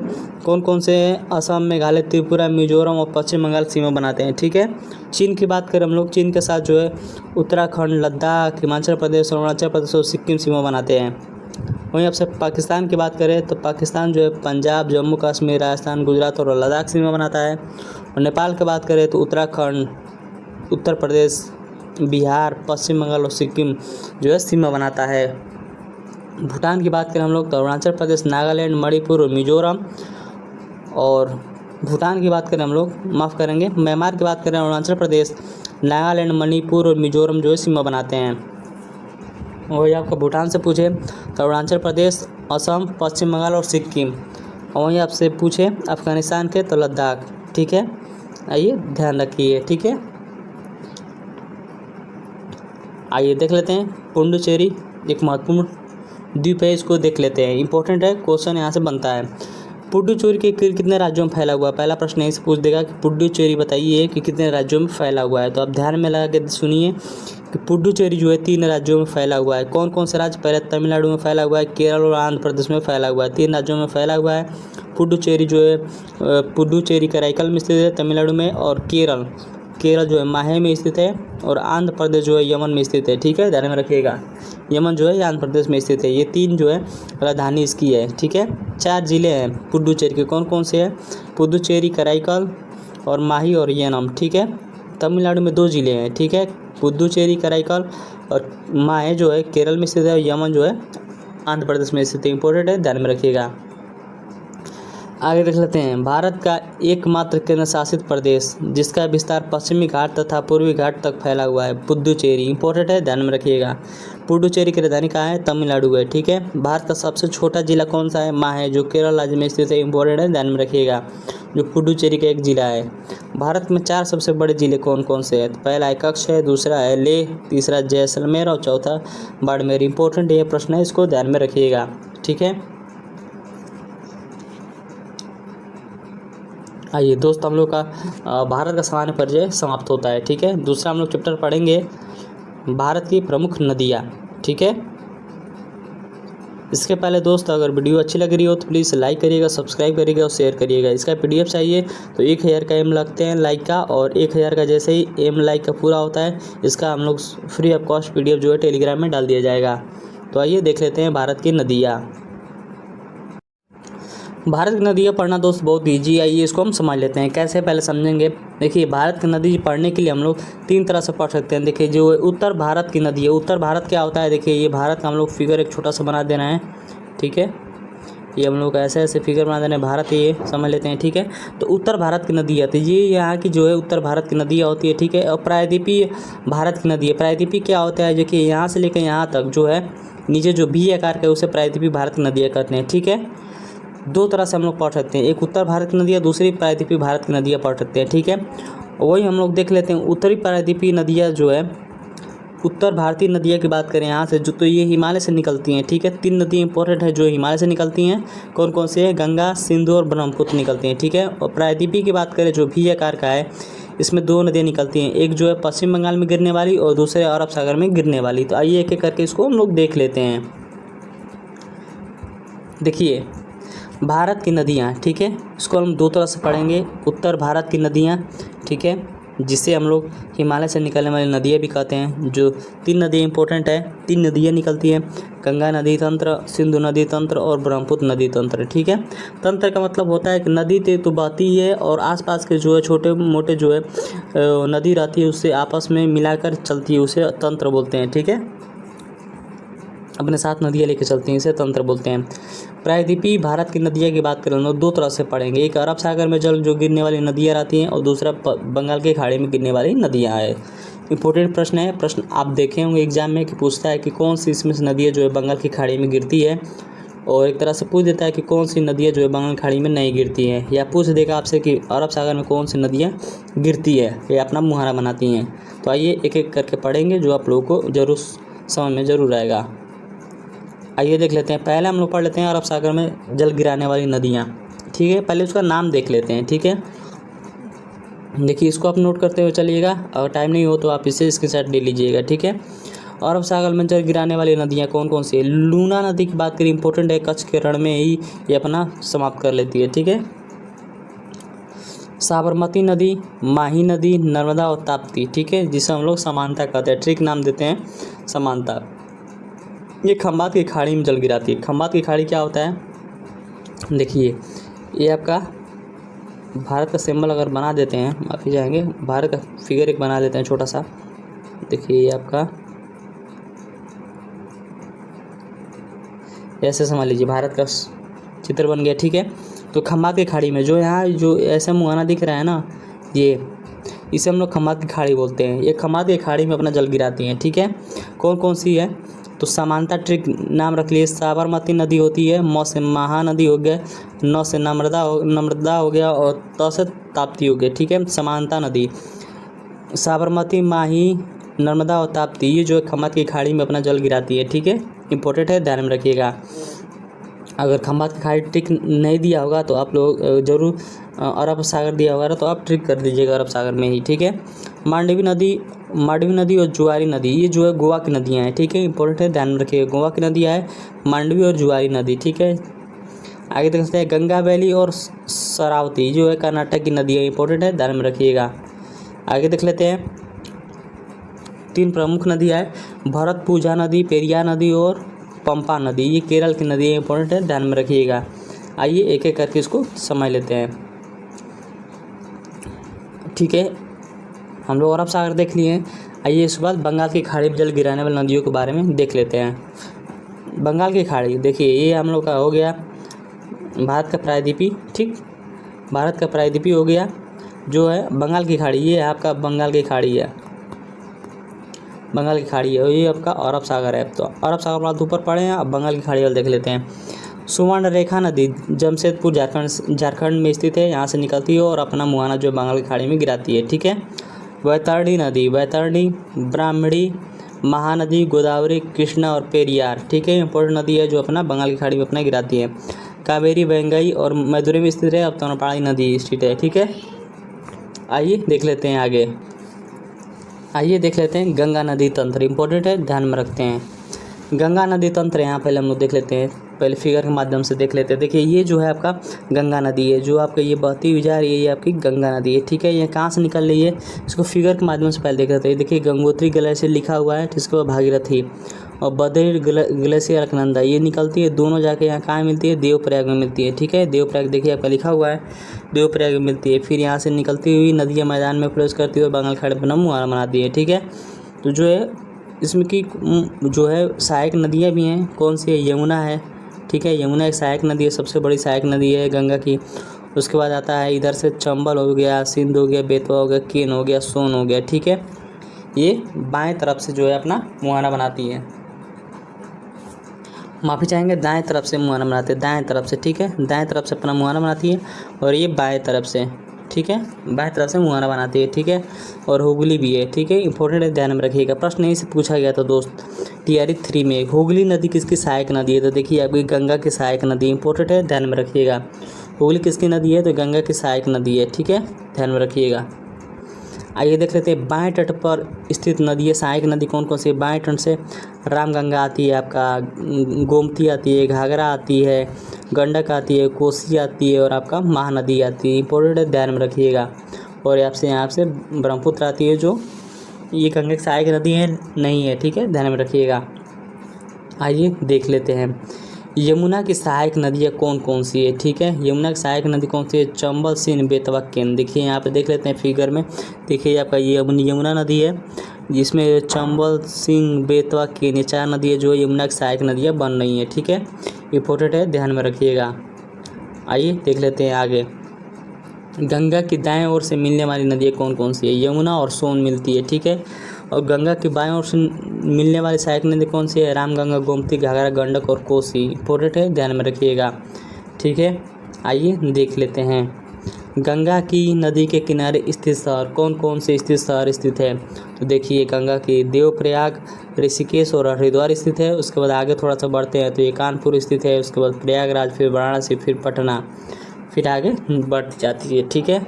कौन कौन से हैं, असम, मेघालय, त्रिपुरा, मिजोरम और पश्चिम बंगाल सीमा बनाते हैं, ठीक है। चीन की बात करें हम लोग, चीन के साथ जो है उत्तराखंड, लद्दाख, हिमाचल प्रदेश, अरुणाचल प्रदेश और सिक्किम सीमा बनाते हैं। वहीं आपसे पाकिस्तान की बात करें तो पाकिस्तान जो है पंजाब, जम्मू कश्मीर, राजस्थान, गुजरात और लद्दाख सीमा बनाता है। और नेपाल की बात करें तो उत्तराखंड, उत्तर प्रदेश, बिहार, पश्चिम बंगाल और सिक्किम जो है सीमा बनाता है। भूटान की बात करें हम लोग तो अरुणाचल प्रदेश, नागालैंड, मणिपुर और मिजोरम। और भूटान की बात करें हम लोग, माफ़ करेंगे, म्यांमार की बात करें अरुणाचल प्रदेश, नागालैंड, मणिपुर और मिजोरम जो है सीमा बनाते हैं। वही आपका भूटान से पूछे तो अरुणाचल प्रदेश, असम, पश्चिम बंगाल और सिक्किम। और वहीं आपसे पूछे अफगानिस्तान के तो लद्दाख, ठीक है। आइए ध्यान रखिए, ठीक है। आइए देख लेते हैं पुडुचेरी, एक महत्वपूर्ण द्वीप है, इसको देख लेते हैं। इंपॉर्टेंट है, क्वेश्चन यहाँ से बनता है। पुडुचेरी के कितने राज्यों में फैला हुआ है, पहला प्रश्न यहीं से पूछ देगा कि पुडुचेरी बताइए कि कितने राज्यों में फैला हुआ है। तो आप ध्यान में लगा के सुनिए कि पुडुचेरी जो है 3 राज्यों में फैला हुआ है। कौन कौन से राज्य, पहले तमिलनाडु में फैला हुआ है, केरल और आंध्र प्रदेश में फैला हुआ है। 3 राज्यों में फैला हुआ है। पुडुचेरी जो है पुडुचेरी कराईकल में स्थित है तमिलनाडु में, और केरल जो है माहे में स्थित है, और आंध्र प्रदेश जो है यमन में स्थित है, ठीक है, ध्यान में रखिएगा। यमन जो है आंध्र प्रदेश में स्थित है। ये 3 जो है राजधानी इसकी है, ठीक है। 4 जिले हैं पुडुचेरी के, कौन कौन से हैं, पुडुचेरी, कराईकल और माही और येनम, ठीक है। तमिलनाडु में 2 ज़िले हैं, ठीक है, पुदुचेरी कराईकल, और माहे जो है केरल में स्थित है, और यमन जो है आंध्र प्रदेश में स्थित है। इंपॉर्टेंट है, ध्यान में रखिएगा। आगे देख लेते हैं, भारत का एकमात्र केंद्र शासित प्रदेश जिसका विस्तार पश्चिमी घाट तथा पूर्वी घाट तक फैला हुआ है, पुदुचेरी। इंपॉर्टेंट है, ध्यान में रखिएगा। पुडुचेरी की राजधानी कहाँ है? तमिलनाडु है, ठीक है। भारत का सबसे छोटा जिला कौन सा है? माहे, जो केरल राज्य में स्थित है। इंपॉर्टेंट है, ध्यान में रखिएगा, जो पुडुचेरी का एक जिला है। भारत में 4 सबसे बड़े जिले कौन कौन से हैं? पहला है कच्छ है, दूसरा है लेह, तीसरा जैसलमेर और चौथा बाड़मेर। इंपॉर्टेंट ये प्रश्न है, इसको ध्यान में रखिएगा, ठीक है। आइए दोस्त, हम लोग का भारत का सामान्य परिचय समाप्त होता है, ठीक है। दूसरा हम लोग चैप्टर पढ़ेंगे भारत की प्रमुख नदियाँ, ठीक है। इसके पहले दोस्त, अगर वीडियो अच्छी लग रही हो तो प्लीज़ लाइक करिएगा, सब्सक्राइब करिएगा और शेयर करिएगा। इसका PDF चाहिए तो 1000 का एम लगते हैं लाइक का, और 1000 का जैसे ही एम लाइक का पूरा होता है, इसका हम लोग फ्री ऑफ कॉस्ट PDF जो है टेलीग्राम में डाल दिया जाएगा। तो आइए देख लेते हैं भारत की नदियाँ। भारत की नदियाँ पढ़ना दोस्त बहुत ईजी है, ये इसको हम समझ लेते हैं। कैसे, पहले समझेंगे। देखिए, भारत की नदी पढ़ने के लिए हम लोग 3 तरह से पढ़ सकते हैं। देखिए, जो उत्तर भारत की नदी है, उत्तर भारत क्या होता है? देखिए, ये भारत का हम लोग फिगर एक छोटा सा बना देना है, ठीक है। ये हम लोग ऐसे ऐसे फिगर बना देना है, भारत ये समझ लेते हैं, ठीक है। तो उत्तर भारत की नदी आती है, ये यहाँ की जो है उत्तर भारत की नदियाँ होती है, ठीक है। और प्रायद्वीपीय भारत की नदी है। प्रायद्वीपीय क्या होता है? देखिए, यहाँ से लेकर यहाँ तक जो है नीचे जो V आकार का है उसे प्रायद्वीपीय भारत की नदियाँ कहते हैं, ठीक है। 2 तरह से हम लोग पढ़ सकते हैं, एक उत्तर भारत की नदियाँ, दूसरी प्रायद्वीपीय भारत की नदियाँ पढ़ सकते हैं, ठीक है। वही हम लोग देख लेते हैं, उत्तरी प्रायद्वीपीय नदियाँ जो है, उत्तर भारतीय नदियाँ की बात करें यहाँ से जो, तो ये हिमालय से निकलती हैं, ठीक है। 3 नदियाँ इंपॉर्टेंट है जो हिमालय से निकलती हैं। कौन कौन से हैं? गंगा, सिंधु और ब्रह्मपुत्र निकलती हैं, ठीक है। और प्रायद्वीपीय की बात करें जो V आकार का है, इसमें 2 नदियाँ निकलती हैं, एक जो है पश्चिम बंगाल में गिरने वाली और दूसरे अरब सागर में गिरने वाली। तो आइए एक एक करके इसको हम लोग देख लेते हैं। देखिए, भारत की नदियाँ, ठीक है, इसको हम 2 तरह से पढ़ेंगे। उत्तर भारत की नदियाँ, ठीक है, जिसे हम लोग हिमालय से निकलने वाली नदियाँ भी कहते हैं। जो 3 नदियाँ इंपॉर्टेंट है, 3 नदियाँ निकलती हैं, गंगा नदी तंत्र, सिंधु नदी तंत्र और ब्रह्मपुत्र नदी तंत्र, ठीक है। तंत्र का मतलब होता है कि नदी तो बहती है और आसपास के जो है छोटे मोटे जो है नदी रहती है उससे आपस में मिलाकर चलती है, उसे तंत्र बोलते हैं, ठीक है। अपने साथ नदियाँ लेके चलती हैं, इसे तंत्र बोलते हैं। प्रायद्वीपीय भारत की नदियाँ की बात करें तो 2 तरह से पढ़ेंगे, एक अरब सागर में जल जो गिरने वाली नदियाँ रहती हैं और दूसरा बंगाल के खाड़ी में गिरने वाली नदियाँ है। इंपॉर्टेंट प्रश्न है, प्रश्न आप देखे होंगे एग्जाम में कि पूछता है कि कौन सी इसमें से नदियाँ जो है बंगाल की खाड़ी में गिरती है, और एक तरह से पूछ देता है कि कौन सी नदियाँ जो है बंगाल खाड़ी में नहीं गिरती हैं, या पूछ देगा आपसे कि अरब सागर में कौन सी नदियाँ गिरती है, या अपना मुहारा बनाती हैं। तो आइए एक एक करके पढ़ेंगे, जो आप लोगों को जरूर समझ में जरूर आएगा। आइए देख लेते हैं। पहले हम लोग पढ़ लेते हैं अरब सागर में जल गिराने वाली नदियाँ, ठीक है। पहले उसका नाम देख लेते हैं, ठीक है। देखिए, इसको आप नोट करते हुए चलिएगा, अगर टाइम नहीं हो तो आप इसे स्क्रीनशॉट ले लीजिएगा, ठीक है। अरब सागर में जल गिराने वाली नदियाँ कौन कौन सी है? लूना नदी की बात करें, इंपॉर्टेंट है, कच्छ के रण में ही ये अपना समाप्त कर लेती है, ठीक है। साबरमती नदी, माही नदी, नर्मदा और ताप्ती, ठीक है, जिसे हम लोग समानता कहते हैं, ट्रिक नाम देते हैं समानता। ये खंबात की खाड़ी में जल गिराती है। खंबात की खाड़ी क्या होता है? देखिए, ये आपका भारत का सिंबल अगर बना देते हैं, माफ़ी जाएंगे, भारत का फिगर एक बना देते हैं छोटा सा। देखिए, ये आपका ऐसे समझ लीजिए, भारत का चित्र बन गया, ठीक है। तो खंबात की खाड़ी में जो यहाँ जो ऐसे मुहाना दिख रहा है ना, ये इसे हम लोग खंबात की खाड़ी बोलते हैं। ये खंबात की खाड़ी में अपना जल गिराती हैं, ठीक है। कौन कौन सी है? तो समानता ट्रिक नाम रख लिए। साबरमती नदी होती है, म से महानदी हो गया, न से नर्मदा हो गया, और त से ताप्ती हो गया, ठीक है। समानता नदी, साबरमती, माही, नर्मदा और ताप्ती, ये जो है खंबात की खाड़ी में अपना जल गिराती है, ठीक है। इंपॉर्टेंट है, ध्यान में रखिएगा। अगर खंबात की खाड़ी ट्रिक नहीं दिया होगा तो आप लोग जरूर अरब सागर दिया होगा तो आप ट्रिक कर दीजिएगा अरब सागर में ही, ठीक है। मांडवी नदी और जुआरी नदी, ये जो है गोवा की नदियाँ हैं, ठीक है। इंपॉर्टेंट है, ध्यान में रखिएगा, गोवा की नदियाँ है मांडवी और जुआरी नदी, ठीक है। आगे देख सकते हैं गंगा वैली और शरावती, जो है कर्नाटक की नदी है, इंपॉर्टेंट है, ध्यान में रखिएगा। आगे देख लेते हैं 3 प्रमुख नदियाँ है, भरतपुझा नदी, पेरियार नदी और पंपा नदी, ये केरल की नदी है, इंपॉर्टेंट है, ध्यान में रखिएगा। आइए एक एक करके इसको समझ लेते हैं। ठीक है, हम लोग अरब सागर देख लिए। आइए इसके बाद बंगाल की खाड़ी में जल गिराने वाली नदियों के बारे में देख लेते हैं। बंगाल की खाड़ी देखिए, ये हम लोग का हो गया भारत का प्रायद्वीपी, ठीक, भारत का प्रायद्वीपी हो गया जो है बंगाल की खाड़ी, ये आपका बंगाल की खाड़ी है, बंगाल की खाड़ी है, और ये आपका अरब सागर है। तो अरब सागर वाला ऊपर पड़े हैं, अब बंगाल की खाड़ी वाला देख लेते हैं। सुवर्ण रेखा नदी जमशेदपुर झारखंड में स्थित है, यहाँ से निकलती है और अपना मुहाना जो बंगाल की खाड़ी में गिराती है, ठीक है। वैतरणी नदी, वैतरणी, ब्राह्मणी, महानदी, गोदावरी, कृष्णा और पेरियार, ठीक है, इंपॉर्टेंट नदी है जो अपना बंगाल की खाड़ी में अपना गिराती है। कावेरी, वेंगई और मदुरई में स्थित है, अब तोनापाड़ी नदी स्थित है, ठीक है। आइए देख लेते हैं आगे। आइए देख लेते हैं गंगा नदी तंत्र, इंपॉर्टेंट है, ध्यान में रखते हैं। गंगा नदी तंत्र यहाँ पहले हम लोग देख लेते हैं, पहले फिगर के माध्यम से देख लेते हैं। देखिए ये जो है आपका गंगा नदी है, जो आपका ये बहती हुई जा रही है, ये आपकी गंगा नदी है, ठीक है। ये कहाँ से निकल रही है, इसको फिगर के माध्यम से पहले देख लेते हैं। देखिए गंगोत्री ग्लेशियर लिखा हुआ है, जिसके बाद भागीरथी और बद्री ग्लेशियर अलकनंदा, ये निकलती है, दोनों जाके यहाँ कहाँ मिलती है, देवप्रयाग में मिलती है, ठीक है। देवप्रयाग देखिए आपका लिखा हुआ है, देवप्रयाग में मिलती है। फिर यहाँ से निकलती हुई नदियाँ मैदान में प्रवेश करती है और बंगाल खाड़ी पर मुहाना बनाती है, ठीक है। तो जो है इसमें की जो है सहायक नदियाँ भी हैं, कौन सी है, यमुना है, ठीक है, यमुना एक सहायक नदी है, सबसे बड़ी सहायक नदी है गंगा की। उसके बाद आता है इधर से चंबल हो गया, सिंध हो गया, बेतवा हो गया, केन हो गया, सोन हो गया, ठीक है। ये बाएं तरफ से जो है अपना मुहाना बनाती है, माफ़ी चाहेंगे, दाएं तरफ से मुहाना बनाते हैं, दाएं तरफ से, ठीक है, दाएं तरफ से अपना मुहाना बनाती है, और ये बाएं तरफ से, ठीक है, बाएं तरफ से मुहाना बनाती है, ठीक है। और हुगली भी है, ठीक है, इंपॉर्टेंट है, ध्यान में रखिएगा। प्रश्न यहीं से पूछा गया था दोस्त TRE 3 में। हुगली नदी किसकी सहायक नदी है, तो देखिए आपकी गंगा की सहायक नदी, इंपॉर्टेंट है, ध्यान में रखिएगा। हुगली किसकी नदी है, तो गंगा की सहायक नदी है, ठीक है, ध्यान में रखिएगा। आइए देख लेते हैं बाएं तट पर स्थित नदी है, सहायक नदी कौन कौन सी है। बाएं तट से रामगंगा आती है, आपका गोमती आती है, घाघरा आती है, गंडक आती है, कोसी आती है, और आपका महानदी आती है, इंपॉर्टेंट है, ध्यान में रखिएगा। और आपसे यहाँ से ब्रह्मपुत्र आती है, जो ये गंगा की सहायक नदी है नहीं है, ठीक है, ध्यान में रखिएगा। आइए देख लेते हैं यमुना की सहायक नदियाँ कौन कौन सी है, ठीक है। यमुना की सहायक नदी कौन सी है, चंबल, सिंध, बेतवा, केन। देखिए यहाँ पे देख लेते हैं फिगर में, देखिए आपका ये यमुना नदी है, जिसमें चंबल, सिंध, बेतवा, केन, ये 4 नदी है जो यमुना की सहायक नदियाँ बन रही हैं, ठीक है, इंपॉर्टेंट है, ध्यान में रखिएगा। आइए देख लेते हैं आगे। गंगा की दाएं ओर से मिलने वाली नदियाँ कौन कौन सी है, यमुना और सोन मिलती है, ठीक है। और गंगा की बाएं ओर से मिलने वाली सहायक नदी कौन सी है, रामगंगा, गोमती, घाघरा, गंडक और कोसी, इंपॉर्टेंट है, ध्यान में रखिएगा, ठीक है। आइए देख लेते हैं गंगा की नदी के किनारे स्थित शहर कौन कौन से शहर स्थित है। तो देखिए गंगा की देवप्रयाग, ऋषिकेश और हरिद्वार स्थित है। उसके बाद आगे थोड़ा सा बढ़ते हैं तो ये कानपुर स्थित है, उसके बाद प्रयागराज, फिर वाराणसी, फिर पटना, फिर आगे बढ़ती जाती है, ठीक है,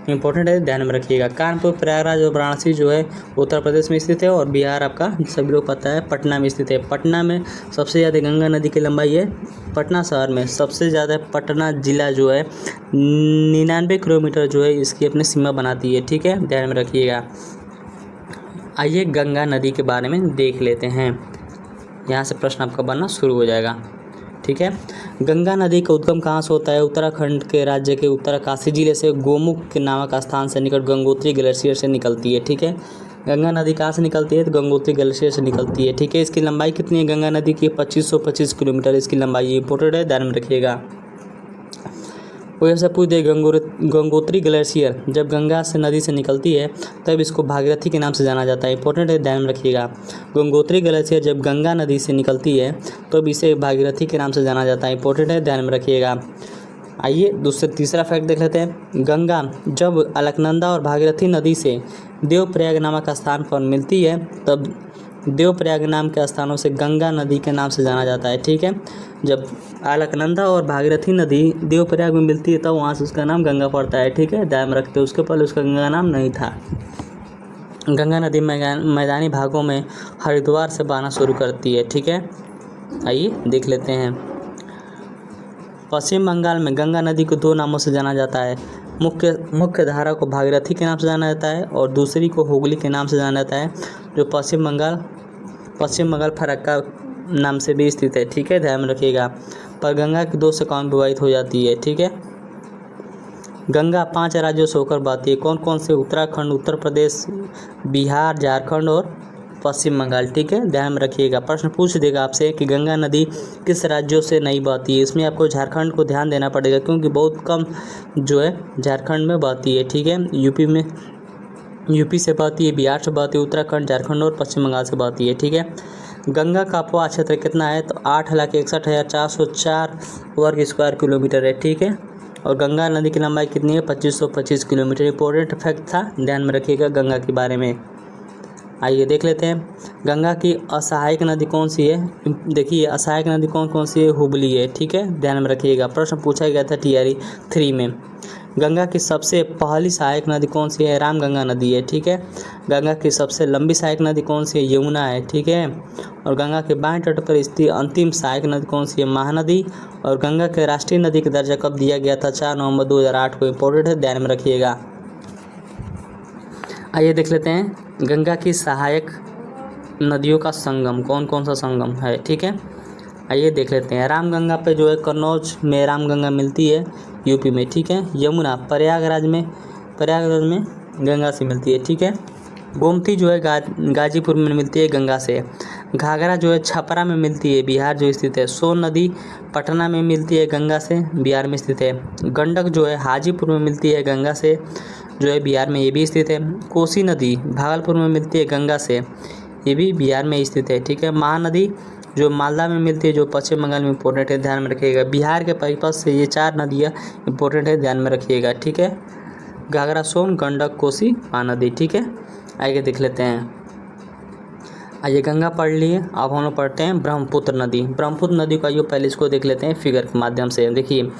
इंपॉर्टेंट है, ध्यान में रखिएगा। कानपुर, प्रयागराज और वाराणसी जो है उत्तर प्रदेश में स्थित है, और बिहार आपका सभी लोग पता है पटना में स्थित है। पटना में सबसे ज़्यादा गंगा नदी की लंबाई है, पटना शहर में सबसे ज़्यादा पटना जिला जो है 99 किलोमीटर जो है इसकी अपनी सीमा बनाती है, ठीक है, ध्यान में रखिएगा। आइए गंगा नदी के बारे में देख लेते हैं, यहाँ से प्रश्न आपका बनना शुरू हो जाएगा, ठीक है। गंगा नदी का उद्गम कहाँ से होता है, उत्तराखंड के राज्य के उत्तरकाशी जिले से गोमुख के नामक स्थान से निकट गंगोत्री ग्लेशियर से निकलती है, ठीक है। गंगा नदी कहाँ से निकलती है, तो गंगोत्री ग्लेशियर से निकलती है, ठीक है। इसकी लंबाई कितनी है गंगा नदी की, 2525 किलोमीटर इसकी लंबाई है, इंपॉर्टेंट है, ध्यान में रखिएगा। वो ऐसा पूछ दे, गंगोत्री ग्लेशियर जब गंगा से नदी से निकलती है तब इसको भागीरथी के नाम से जाना जाता है, इंपॉर्टेंट है, ध्यान में रखिएगा। गंगोत्री ग्लेशियर जब गंगा नदी से निकलती है तब इसे भागीरथी के नाम से जाना जाता है, इंपॉर्टेंट है, ध्यान में रखिएगा। आइए तीसरा फैक्ट देख लेते हैं। गंगा जब अलकनंदा और भागीरथी नदी से देवप्रयाग नामक स्थान पर मिलती है तब देवप्रयाग नाम के स्थानों से गंगा नदी के नाम से जाना जाता है, ठीक है। जब अलकनंदा और भागीरथी नदी देवप्रयाग में मिलती है तब वहाँ से उसका नाम गंगा पड़ता है, ठीक है, ध्यान में रखते हैं। उसके पहले उसका गंगा नाम नहीं था। गंगा नदी मैदानी भागों में हरिद्वार से बहना शुरू करती है, ठीक है। आइए देख लेते हैं। पश्चिम बंगाल में गंगा नदी को 2 नामों से जाना जाता है। मुख्य धारा को भागीरथी के नाम से जाना जाता है और दूसरी को हुगली के नाम से जाना जाता है, जो पश्चिम बंगाल फरक्का नाम से भी स्थित है, ठीक है, ध्यान में रखिएगा। पर गंगा की 2 शाखाओं में विभाजित हो जाती है, ठीक है। गंगा 5 राज्यों से होकर बहती है। कौन कौन से? उत्तराखंड, उत्तर प्रदेश, बिहार, झारखंड और पश्चिम बंगाल। ठीक है, ध्यान में रखिएगा। प्रश्न पूछ देगा आपसे कि गंगा नदी किस राज्यों से नहीं बहती है। इसमें आपको झारखंड को ध्यान देना पड़ेगा क्योंकि बहुत कम जो है झारखंड में बहती है। ठीक है, यूपी से बहती है, बिहार से बहती है, उत्तराखंड, झारखंड और पश्चिम बंगाल से बहती है। ठीक है, गंगा का अपवाह क्षेत्र कितना है? तो 8,61,404 वर्ग स्क्वायर किलोमीटर है। ठीक है, और गंगा नदी की लंबाई कितनी है? 2525 किलोमीटर। इंपॉर्टेंट फैक्ट था, ध्यान में रखिएगा गंगा के बारे में। आइए देख लेते हैं गंगा की असहायक नदी कौन सी है। देखिए असहायक नदी कौन कौन सी है? हुबली है। ठीक है, ध्यान में रखिएगा। प्रश्न पूछा गया था TRE 3 में। गंगा की सबसे पहली सहायक नदी कौन सी है? रामगंगा नदी है। ठीक है, गंगा की सबसे लंबी सहायक नदी कौन सी है? यमुना है। ठीक है, और गंगा के बाएं तट पर स्थित अंतिम सहायक नदी कौन सी है? महानदी। और गंगा के राष्ट्रीय नदी का दर्जा कब दिया गया था? 4 नवंबर 2008 को। इंपॉर्टेंट है, ध्यान में रखिएगा। आइए देख लेते हैं गंगा की सहायक नदियों का संगम कौन कौन सा संगम है। ठीक है, आइए देख लेते हैं। रामगंगा पे जो है कन्नौज में रामगंगा मिलती है, यूपी में। ठीक है, यमुना प्रयागराज में गंगा से मिलती है। ठीक है, गोमती जो है गाजीपुर में मिलती है गंगा से। घाघरा जो है छपरा में मिलती है, बिहार जो स्थित है। सोन नदी पटना में मिलती है गंगा से, बिहार में स्थित है। गंडक जो है हाजीपुर में मिलती है गंगा से, जो है बिहार में ये भी स्थित है। कोसी नदी भागलपुर में मिलती है गंगा से, ये भी बिहार में स्थित है। ठीक है, महानदी जो मालदा में मिलती है, जो पश्चिम बंगाल में इंपॉर्टेंट है, ध्यान में रखिएगा। बिहार के परिपथ से ये 4 नदियाँ इंपॉर्टेंट है, ध्यान में रखिएगा। ठीक है, घाघरा, सोन, गंडक, कोसी, महानदी। ठीक है, आइए देख लेते हैं। आइए गंगा पढ़ लिए, अब हम लोग पढ़ते हैं ब्रह्मपुत्र नदी। ब्रह्मपुत्र नदी का योग पहले इसको देख लेते हैं फिगर के माध्यम से। देखिए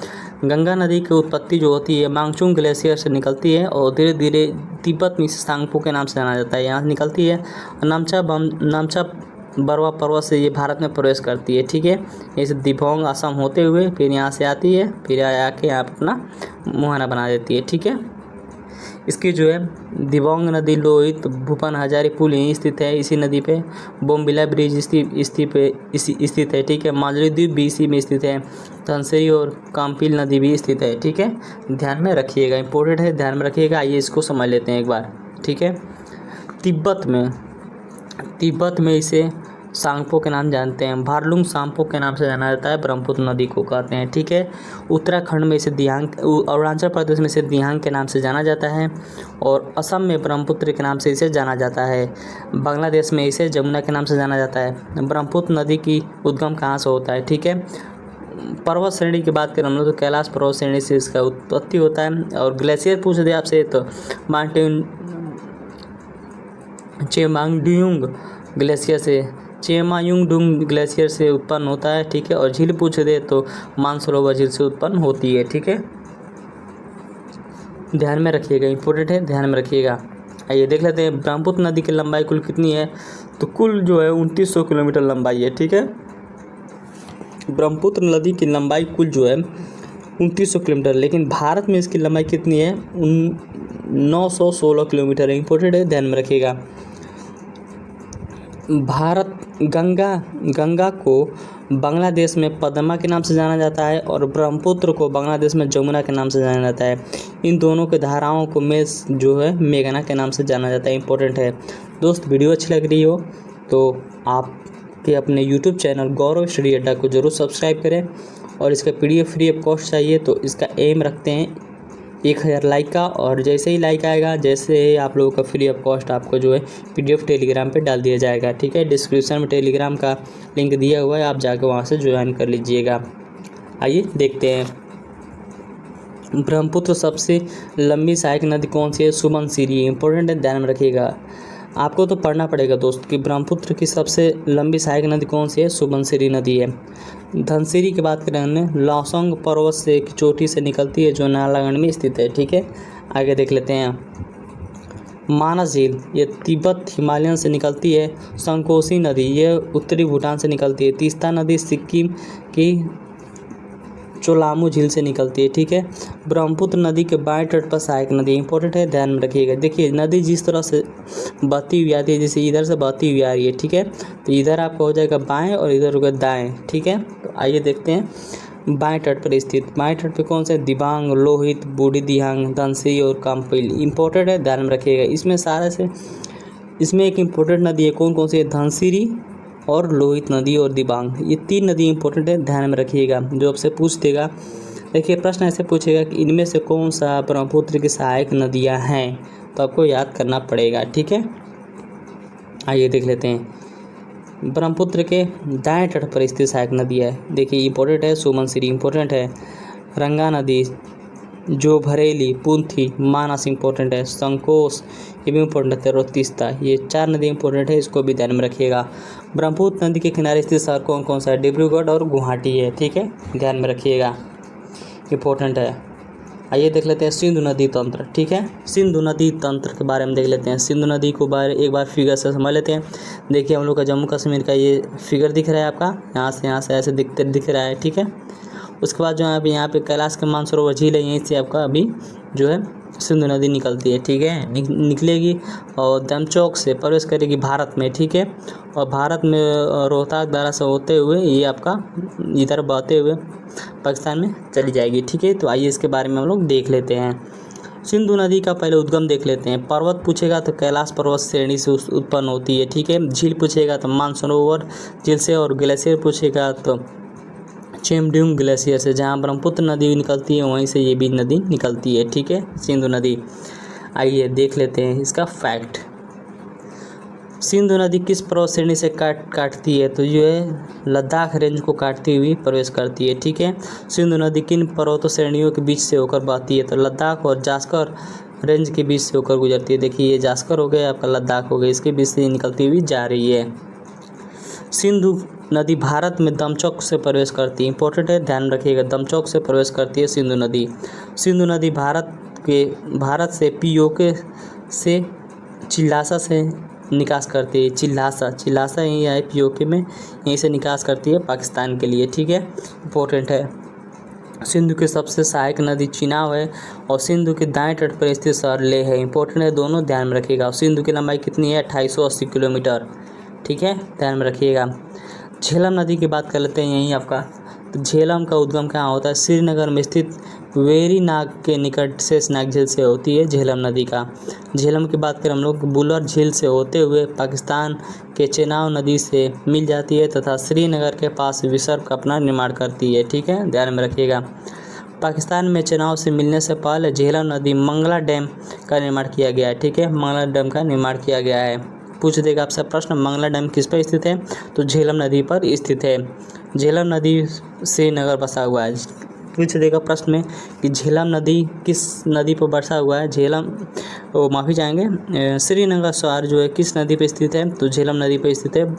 गंगा नदी की उत्पत्ति जो होती है मांगचुंग ग्लेशियर से निकलती है और धीरे धीरे तिब्बत में सांगपो के नाम से जाना जाता है, यहाँ से निकलती है। नामचा बरवा पर्वत से ये भारत में प्रवेश करती है। ठीक है, इस दिबांग असम होते हुए फिर यहाँ से आती है, फिर आके यहाँ अपना मुहाना बना देती है। ठीक है, इसकी जो है दिबांग नदी, लोहित, भूपन हजारी पुल यहीं स्थित है। इसी नदी पे बोमबिला ब्रिज स्थित है। ठीक है, माजुली द्वीप भी इसी में स्थित है। धनसिरी और काम्पिल नदी भी स्थित है। ठीक है, ध्यान में रखिएगा, इंपॉर्टेंट है, ध्यान में रखिएगा। आइए इसको समझ लेते हैं एक बार। ठीक है, तिब्बत में इसे सांगपो के नाम जानते हैं। भारलुंग सांगपो के नाम से जाना जाता है, ब्रह्मपुत्र नदी को कहते हैं। ठीक है, उत्तराखंड में इसे दियांग, अरुणाचल प्रदेश में इसे दियांग के नाम से जाना जाता है और असम में ब्रह्मपुत्र के नाम से इसे जाना जाता है। बांग्लादेश में इसे जमुना के नाम से जाना जाता है। ब्रह्मपुत्र नदी की उद्गम कहाँ से होता है? ठीक है, पर्वत श्रेणी की बात करें हम लोग तो कैलाश पर्वत श्रेणी से इसका उत्पत्ति होता है। और ग्लेशियर पूछ दे आपसे तो चेमायुंगडुंग ग्लेशियर से उत्पन्न होता है। ठीक है, और झील पूछ दे तो मानसरोवर झील से उत्पन्न होती है। ठीक है, ध्यान में रखिएगा, इंपॉर्टेंट है, ध्यान में रखिएगा। आइए देख लेते हैं ब्रह्मपुत्र नदी की लंबाई कुल कितनी है। तो कुल जो है 2900 किलोमीटर लंबाई है। ठीक है, ब्रह्मपुत्र नदी की लंबाई कुल जो है 2900 किलोमीटर, लेकिन भारत में इसकी लंबाई कितनी है? 916 किलोमीटर है। इंपॉर्टेंट है, ध्यान में रखिएगा। गंगा को बांग्लादेश में पद्मा के नाम से जाना जाता है और ब्रह्मपुत्र को बांग्लादेश में जमुना के नाम से जाना जाता है। इन दोनों के धाराओं को जो है मेघना के नाम से जाना जाता है। इंपॉर्टेंट है दोस्त, वीडियो अच्छी लग रही हो तो आप के अपने YouTube चैनल गौरव स्टडी अड्डा को जरूर सब्सक्राइब करें और इसका PDF फ्री ऑफ कॉस्ट चाहिए तो इसका एम रखते हैं 1000 लाइक का। और जैसे ही लाइक आएगा, जैसे ही आप लोगों का फ्री ऑफ कॉस्ट आपको जो है PDF टेलीग्राम पे डाल दिया जाएगा। ठीक है, डिस्क्रिप्शन में टेलीग्राम का लिंक दिया हुआ है, आप जाकर वहाँ से ज्वाइन कर लीजिएगा। आइए देखते हैं ब्रह्मपुत्र सबसे लंबी सहायक नदी कौन सी है? सुबनसिरी। इंपॉर्टेंट है, ध्यान में रखिएगा। आपको तो पढ़ना पड़ेगा दोस्त कि ब्रह्मपुत्र की सबसे लंबी सहायक नदी कौन सी है? सुबनसिरी नदी है। धनसिरी की बात करें हमने, लौसंग पर्वत से एक चोटी से निकलती है जो नालागढ़ में स्थित है। ठीक है, आगे देख लेते हैं। मानस झील ये तिब्बत हिमालयन से निकलती है। संकोसी नदी ये उत्तरी भूटान से निकलती है। तीस्ता नदी सिक्किम की चोलामू झील से निकलती है। ठीक है, ब्रह्मपुत्र नदी के बाएं तट पर सहायक नदी। इंपॉर्टेंट है, ध्यान में रखिएगा। देखिए नदी जिस तरह से बहती हुई आती है, जैसे इधर से बहती हुई आ रही है। ठीक है, तो इधर आपका हो जाएगा बाएं और इधर होगा दाएं। ठीक है, तो आइए देखते हैं बाएं तट पर स्थित। बाएं तट पे कौन से? दिबांग, लोहित, बूढ़ी दिहांग, धनसिरी और कामपिल। इंपॉर्टेंट है, ध्यान में रखिएगा। इसमें सारे से इसमें एक इम्पोर्टेंट नदी है, कौन कौन सी है? धनसिरी और लोहित नदी और दिबांग, ये 3 नदी इंपॉर्टेंट है, ध्यान में रखिएगा। जो आपसे पूछ देगा, देखिए प्रश्न ऐसे पूछेगा कि इनमें से कौन सा ब्रह्मपुत्र की सहायक नदियां हैं, तो आपको याद करना पड़ेगा, ठीक है। आइए देख लेते हैं। ब्रह्मपुत्र के दाएं तट पर स्थित सहायक नदी है, देखिए इंपॉर्टेंट है। सुमनसिरी इंपॉर्टेंट है, रंगा नदी, जो भरेली, पुंथी, मानस इंपॉर्टेंट है, संकोश ये भी इंपॉर्टेंट है, और तीस्ता, ये 4 नदी इंपॉर्टेंट है, इसको भी ध्यान में रखिएगा। ब्रह्मपुत्र नदी के किनारे स्थित शहर कौन कौन सा है? डिब्रूगढ़ और गुवाहाटी है, ठीक है, ध्यान में रखिएगा, इंपॉर्टेंट है। आइए देख लेते हैं सिंधु नदी तंत्र, ठीक है। सिंधु नदी तंत्र के बारे में देख लेते हैं। सिंधु नदी को एक बार फिगर से समझ लेते हैं। देखिए हम लोग का जम्मू कश्मीर का ये फिगर दिख रहा है आपका, यहाँ से ऐसे दिख रहा है, ठीक है। उसके बाद जो है अभी यहाँ पे कैलाश के मानसरोवर झील है, यहीं से आपका अभी जो है सिंधु नदी निकलती है, ठीक है, निकलेगी और दमचौक से प्रवेश करेगी भारत में, ठीक है। और भारत में रोहताक दर्रा से होते हुए ये आपका इधर बहते हुए पाकिस्तान में चली जाएगी, ठीक है। तो आइए इसके बारे में हम लोग देख लेते हैं। सिंधु नदी का पहले उद्गम देख लेते हैं। पर्वत पूछेगा तो कैलाश पर्वत श्रेणी से उत्पन्न होती है, ठीक है। झील पूछेगा तो मानसरोवर झील से, और ग्लेशियर पूछेगा तो चेमड्यूंग ग्लेशियर से। जहाँ ब्रह्मपुत्र नदी निकलती है वहीं से ये भी नदी निकलती है, ठीक है, सिंधु नदी। आइए देख लेते हैं इसका फैक्ट। सिंधु नदी किस पर्वत श्रेणी से काटती है? तो ये लद्दाख रेंज को काटती हुई प्रवेश करती है, ठीक है। सिंधु नदी किन पर्वतों श्रेणियों के बीच से होकर बहती है? तो लद्दाख और जास्कर रेंज के बीच से होकर गुजरती है। देखिए ये जास्कर हो गया, आपका लद्दाख हो गया, इसके बीच से निकलती हुई जा रही है। सिंधु नदी भारत में दमचौक से प्रवेश करती है, इंपॉर्टेंट है, ध्यान रखिएगा, दमचौक से प्रवेश करती है सिंधु नदी। सिंधु नदी भारत से पीओके से चिल्लासा से निकास करती है। चिल्लासा यही है पीओके में, यहीं से निकास करती है पाकिस्तान के लिए, ठीक है, इंपॉर्टेंट है। सिंधु की सबसे सहायक नदी चिनाब है, और सिंधु के दाएं तट पर स्थित शहर लेह है, इंपॉर्टेंट है, दोनों ध्यान में रखिएगा। सिंधु की लंबाई कितनी है? 2880 किलोमीटर, ठीक है, ध्यान में रखिएगा। झेलम नदी की बात कर लेते हैं, यहीं आपका तो झेलम का उद्गम कहाँ होता है? श्रीनगर में स्थित वेरीनाग के निकट शेषनाग झील से होती है झेलम नदी का। झेलम की बात करें हम लोग, बुलर झील से होते हुए पाकिस्तान के चेनाब नदी से मिल जाती है तथा श्रीनगर के पास विसर्ग का अपना निर्माण करती है, ठीक है, ध्यान में रखिएगा। पाकिस्तान में चेनाब से मिलने से पहले झेलम नदी मंगला डैम का निर्माण किया गया है, ठीक है, मंगला डैम का निर्माण किया गया है। पूछ देगा आपसे प्रश्न, मंगला डैम किस पर स्थित है? तो झेलम नदी पर स्थित है। झेलम नदी श्रीनगर बसा हुआ है। पूछ देगा प्रश्न में कि झेलम नदी किस नदी पर बसा हुआ है? श्रीनगर शहर जो है किस नदी पर स्थित है? तो झेलम नदी पर स्थित है,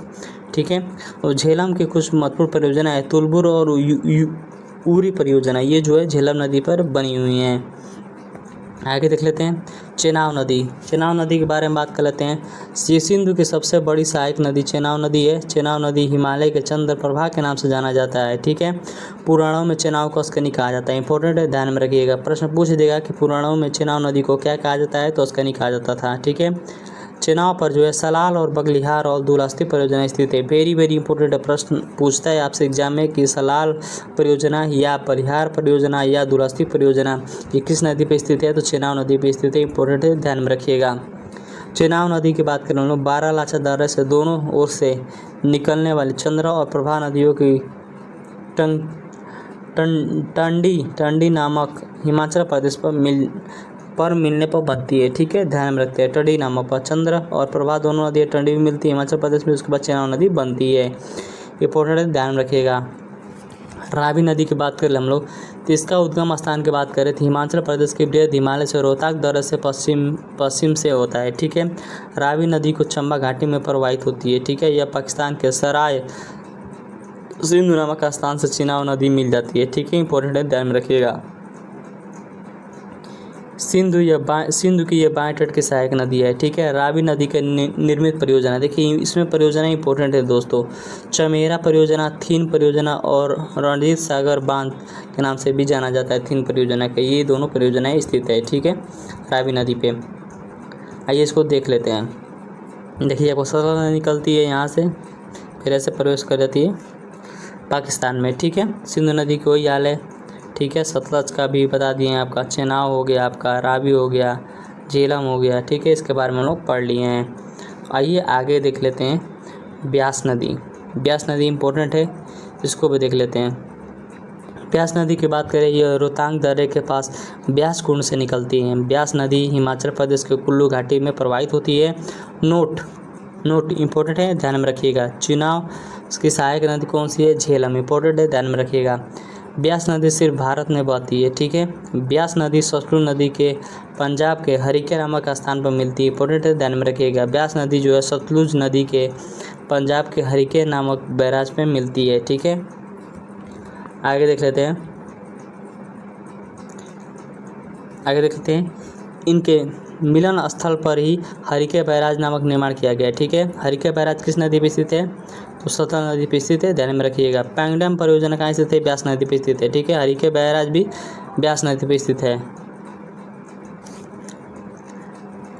ठीक है। और झेलम की कुछ महत्वपूर्ण परियोजना है, तुलबुर और उरी परियोजना, ये जो है झेलम नदी पर बनी हुई हैं। आगे देख लेते हैं चेनाब नदी के बारे में बात कर लेते हैं। ये सिंधु की सबसे बड़ी सहायक नदी चेनाब नदी है। चेनाब नदी हिमालय के चंद्र प्रभा के नाम से जाना जाता है, ठीक है। पुराणों में चेनाब को अस्कनी कहा जाता है, इंपॉर्टेंट है, ध्यान में रखिएगा। प्रश्न पूछ देगा कि पुराणों में चेनाब नदी को क्या कहा जाता है? तो अस्कनी कहा जाता था, ठीक है। चेनाब पर जो है सलाल और बगलिहार और दुलस्ती परियोजना स्थित है। वेरी इंपॉर्टेंट प्रश्न पूछता है आपसे एग्जाम में कि सलाल परियोजना या बलिहार परियोजना या दुलस्ती परियोजना ये किस नदी पर स्थित है? तो चेनाब नदी पर स्थित है, इंपॉर्टेंट है, ध्यान में रखिएगा। चेनाब नदी की बात करें हम लोग, बारालाचा दर्रे से दोनों ओर से निकलने वाली चंद्रा और प्रभा नदियों की टंडी नामक हिमाचल प्रदेश पर मिलने पर बनती है, ठीक है, ध्यान में रखते हैं। टंडी नामक पर चंद्र और प्रभा दोनों नदियाँ टंडी में मिलती है हिमाचल प्रदेश में, उसके बाद चेनाब नदी बनती है, इंपॉर्टेंट है, ध्यान में रखिएगा। रावी नदी की बात करें हम लोग, तो इसका उद्गम स्थान की बात करें तो हिमाचल प्रदेश के बृहद हिमालय से रोहताक दर्रे से पश्चिम से होता है, ठीक है। रावी नदी को चंबा घाटी में प्रवाहित होती है, ठीक है। यह पाकिस्तान के सराय सिंधु नामक स्थान से चेनाब नदी मिल जाती है, ठीक है, इंपॉर्टेंट है, ध्यान में रखिएगा। सिंधु की यह बाएं तट की सहायक नदी है, ठीक है। रावी नदी के निर्मित परियोजना, देखिए इसमें परियोजना इंपॉर्टेंट है दोस्तों, चमेरा परियोजना, थीन परियोजना और रणजीत सागर बांध के नाम से भी जाना जाता है। थीन परियोजना के ये दोनों परियोजनाएं स्थित है, ठीक है, रावी नदी पे। आइए इसको देख लेते हैं। देखिए आपको सरला नदी निकलती है यहाँ से, फिर ऐसे प्रवेश कर जाती है पाकिस्तान में, ठीक है। सिंधु नदी की वही हाल है, ठीक है। सतलज का भी बता दिए हैं, आपका चेनाब हो गया, आपका रावी हो गया, झेलम हो गया, ठीक है। इसके बारे में हम लोग पढ़ लिए हैं। आइए आगे देख लेते हैं ब्यास नदी। ब्यास नदी इम्पोर्टेंट है, इसको भी देख लेते हैं। ब्यास नदी की बात करें, ये रोहतांग दर्रे के पास ब्यास कुंड से निकलती है। ब्यास नदी हिमाचल प्रदेश के कुल्लू घाटी में प्रवाहित होती है। नोट इम्पोर्टेंट है, ध्यान में रखिएगा। चुनाव की सहायक नदी कौन सी है? झेलम, इम्पोर्टेंट है, ध्यान में रखिएगा। ब्यास नदी सिर्फ भारत में बहती है, ठीक है। ब्यास नदी सतलुज नदी के पंजाब के हरिके नामक स्थान पर मिलती है, इम्पोर्टेंट है, ध्यान में रखिएगा। ब्यास नदी जो है सतलुज नदी के पंजाब के हरिके नामक बैराज में मिलती है, ठीक है। आगे देख लेते हैं। इनके मिलन स्थल पर ही हरिके बैराज नामक निर्माण किया गया है, ठीक है। हरिके बैराज किस नदी पर स्थित है? तो सतलज नदी पर स्थित है, ध्यान में रखिएगा। पैंगडम परियोजना कहाँ स्थित है? ब्यास नदी पर स्थित है, ठीक है। हरिके बैराज भी ब्यास नदी पर स्थित है।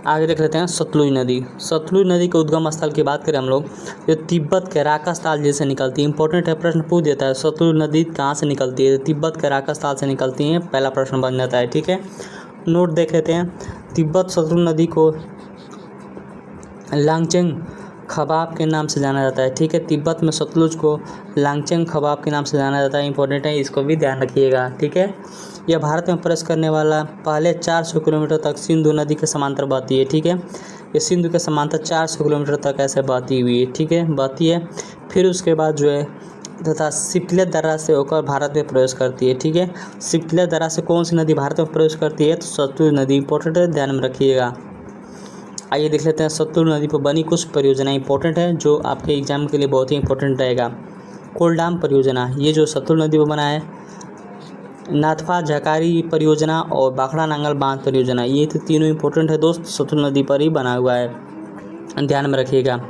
आगे देख लेते हैं सतलुज नदी। सतलुज नदी के उद्गम स्थल की बात करें हम लोग, जो तिब्बत के राकस ताल जिसे निकलती है, इंपॉर्टेंट है, प्रश्न पूछ देता है। सतलुज नदी कहाँ से निकलती है? तिब्बत के राकस ताल से निकलती है, पहला प्रश्न बन जाता है, ठीक है। नोट देख लेते हैं। तिब्बत सतलुज नदी को लांगचेंग खबाब के नाम से जाना जाता है, ठीक है। तिब्बत में सतलुज को लांगचेंग खबाब के नाम से जाना जाता है, इंपॉर्टेंट है, इसको भी ध्यान रखिएगा, ठीक है। यह भारत में प्रवेश करने वाला पहले 400 किलोमीटर तक सिंधु नदी के समांतर बहती है, ठीक है। ये सिंधु के समांतर 400 किलोमीटर तक ऐसे बहती हुई है, ठीक है, बहती है। फिर उसके बाद जो है तथा सिपले दर्रा से होकर भारत में प्रवेश करती है, ठीक है। सिपले दर्रा से कौन सी नदी भारत में प्रवेश करती है? तो सतलुज नदी, इंपॉर्टेंट है, ध्यान में रखिएगा। आइए देख लेते हैं सतलुज नदी पर बनी कुछ परियोजना इंपॉर्टेंट है, जो आपके एग्जाम के लिए बहुत ही इंपॉर्टेंट रहेगा। कोलडाम परियोजना, ये जो सतलुज नदी पर बना है। नाथपा झकारी परियोजना और बाखड़ा नांगल बांध परियोजना, ये तो तीनों इंपॉर्टेंट है दोस्त, सतलुज नदी पर ही बना हुआ है, ध्यान में रखिएगा।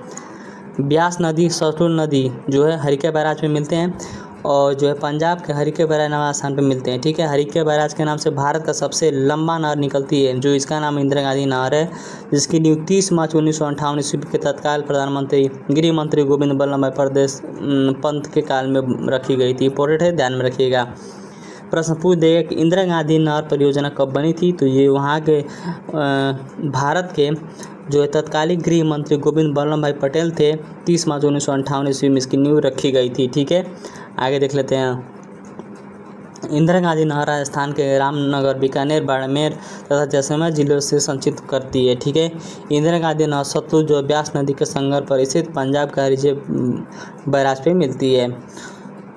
ब्यास नदी सतलुज नदी जो है हरिके बैराज में मिलते हैं, और जो है पंजाब के हरिके बैराज नामक स्थान पर मिलते हैं, ठीक है। हरिके बैराज के नाम से भारत का सबसे लंबा नहर निकलती है, जो इसका नाम इंदिरा गांधी नहर है, जिसकी नींव 30 मार्च 1958 ईस्वी के तत्काल प्रधानमंत्री गृह मंत्री गोविंद बल्लभ भाई प्रदेश पंत के काल में रखी गई थी, इंपॉर्टेंट है, ध्यान में रखिएगा। प्रश्न पूछ देगा कि इंदिरा गांधी नहर परियोजना कब बनी थी? तो ये वहाँ के भारत के जो है तत्कालीन गृह मंत्री गोविंद बल्लभ भाई पटेल थे। 30 मार्च 1958 ईस्वी में इसकी नींव रखी गई थी, ठीक है। आगे देख लेते हैं। इंदिरा गांधी नहर राजस्थान के रामनगर, बीकानेर, बाड़मेर तथा जैसलमेर जिलों से संचित करती है, ठीक है। इंदिरा गांधी नहर सतलुज जो ब्यास नदी के संगम पर स्थित पंजाब के हरिके बैराज पे मिलती है।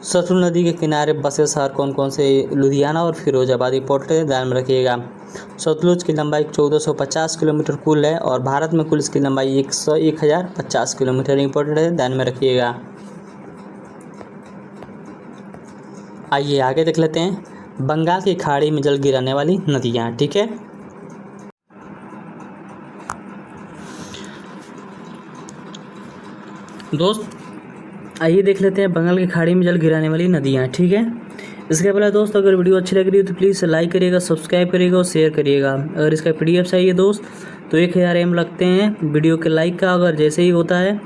सतलुज नदी के किनारे बसे शहर कौन कौन से? लुधियाना और फिरोजाबाद, इंपॉर्टेंट है, ध्यान में रखिएगा। सतलुज की लंबाई 1450 किलोमीटर कुल है, और भारत में कुल इसकी लंबाई 1050 किलोमीटर, इंपॉर्टेंट है, ध्यान में रखिएगा। आइए आगे देख लेते हैं बंगाल की खाड़ी में जल गिराने वाली नदियाँ, ठीक है। दोस्त आइए देख लेते हैं बंगाल की खाड़ी में जल गिराने वाली नदियाँ, ठीक है। इसके पहले दोस्त अगर वीडियो अच्छी लग रही है तो प्लीज़ लाइक करिएगा, सब्सक्राइब करिएगा और शेयर करिएगा। अगर इसका PDF चाहिए दोस्त तो 1000 M लगते हैं वीडियो के लाइक का। अगर जैसे ही होता है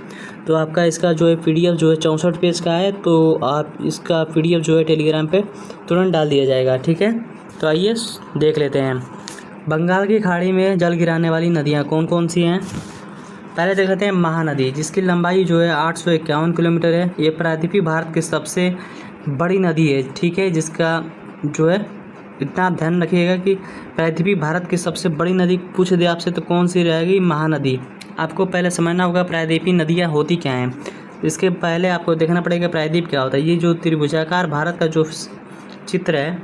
तो आपका इसका जो है PDF जो है 64 पेज का है, तो आप इसका PDF जो है टेलीग्राम पे तुरंत डाल दिया जाएगा, ठीक है। तो आइए देख लेते हैं बंगाल की खाड़ी में जल गिराने वाली नदियाँ कौन कौन सी हैं। पहले देख लेते हैं महानदी, जिसकी लंबाई जो है 851 किलोमीटर है। ये प्रायद्वीपीय भारत की सबसे बड़ी नदी है, ठीक है। जिसका जो है इतना ध्यान रखिएगा कि प्रायद्वीपीय भारत की सबसे बड़ी नदी पूछ दे आपसे तो कौन सी रहेगी? महानदी। आपको पहले समझना होगा प्रायद्वीपीय नदियाँ होती क्या हैं। इसके पहले आपको देखना पड़ेगा प्रायद्वीप क्या होता है। ये जो त्रिभुजाकार भारत का जो चित्र है,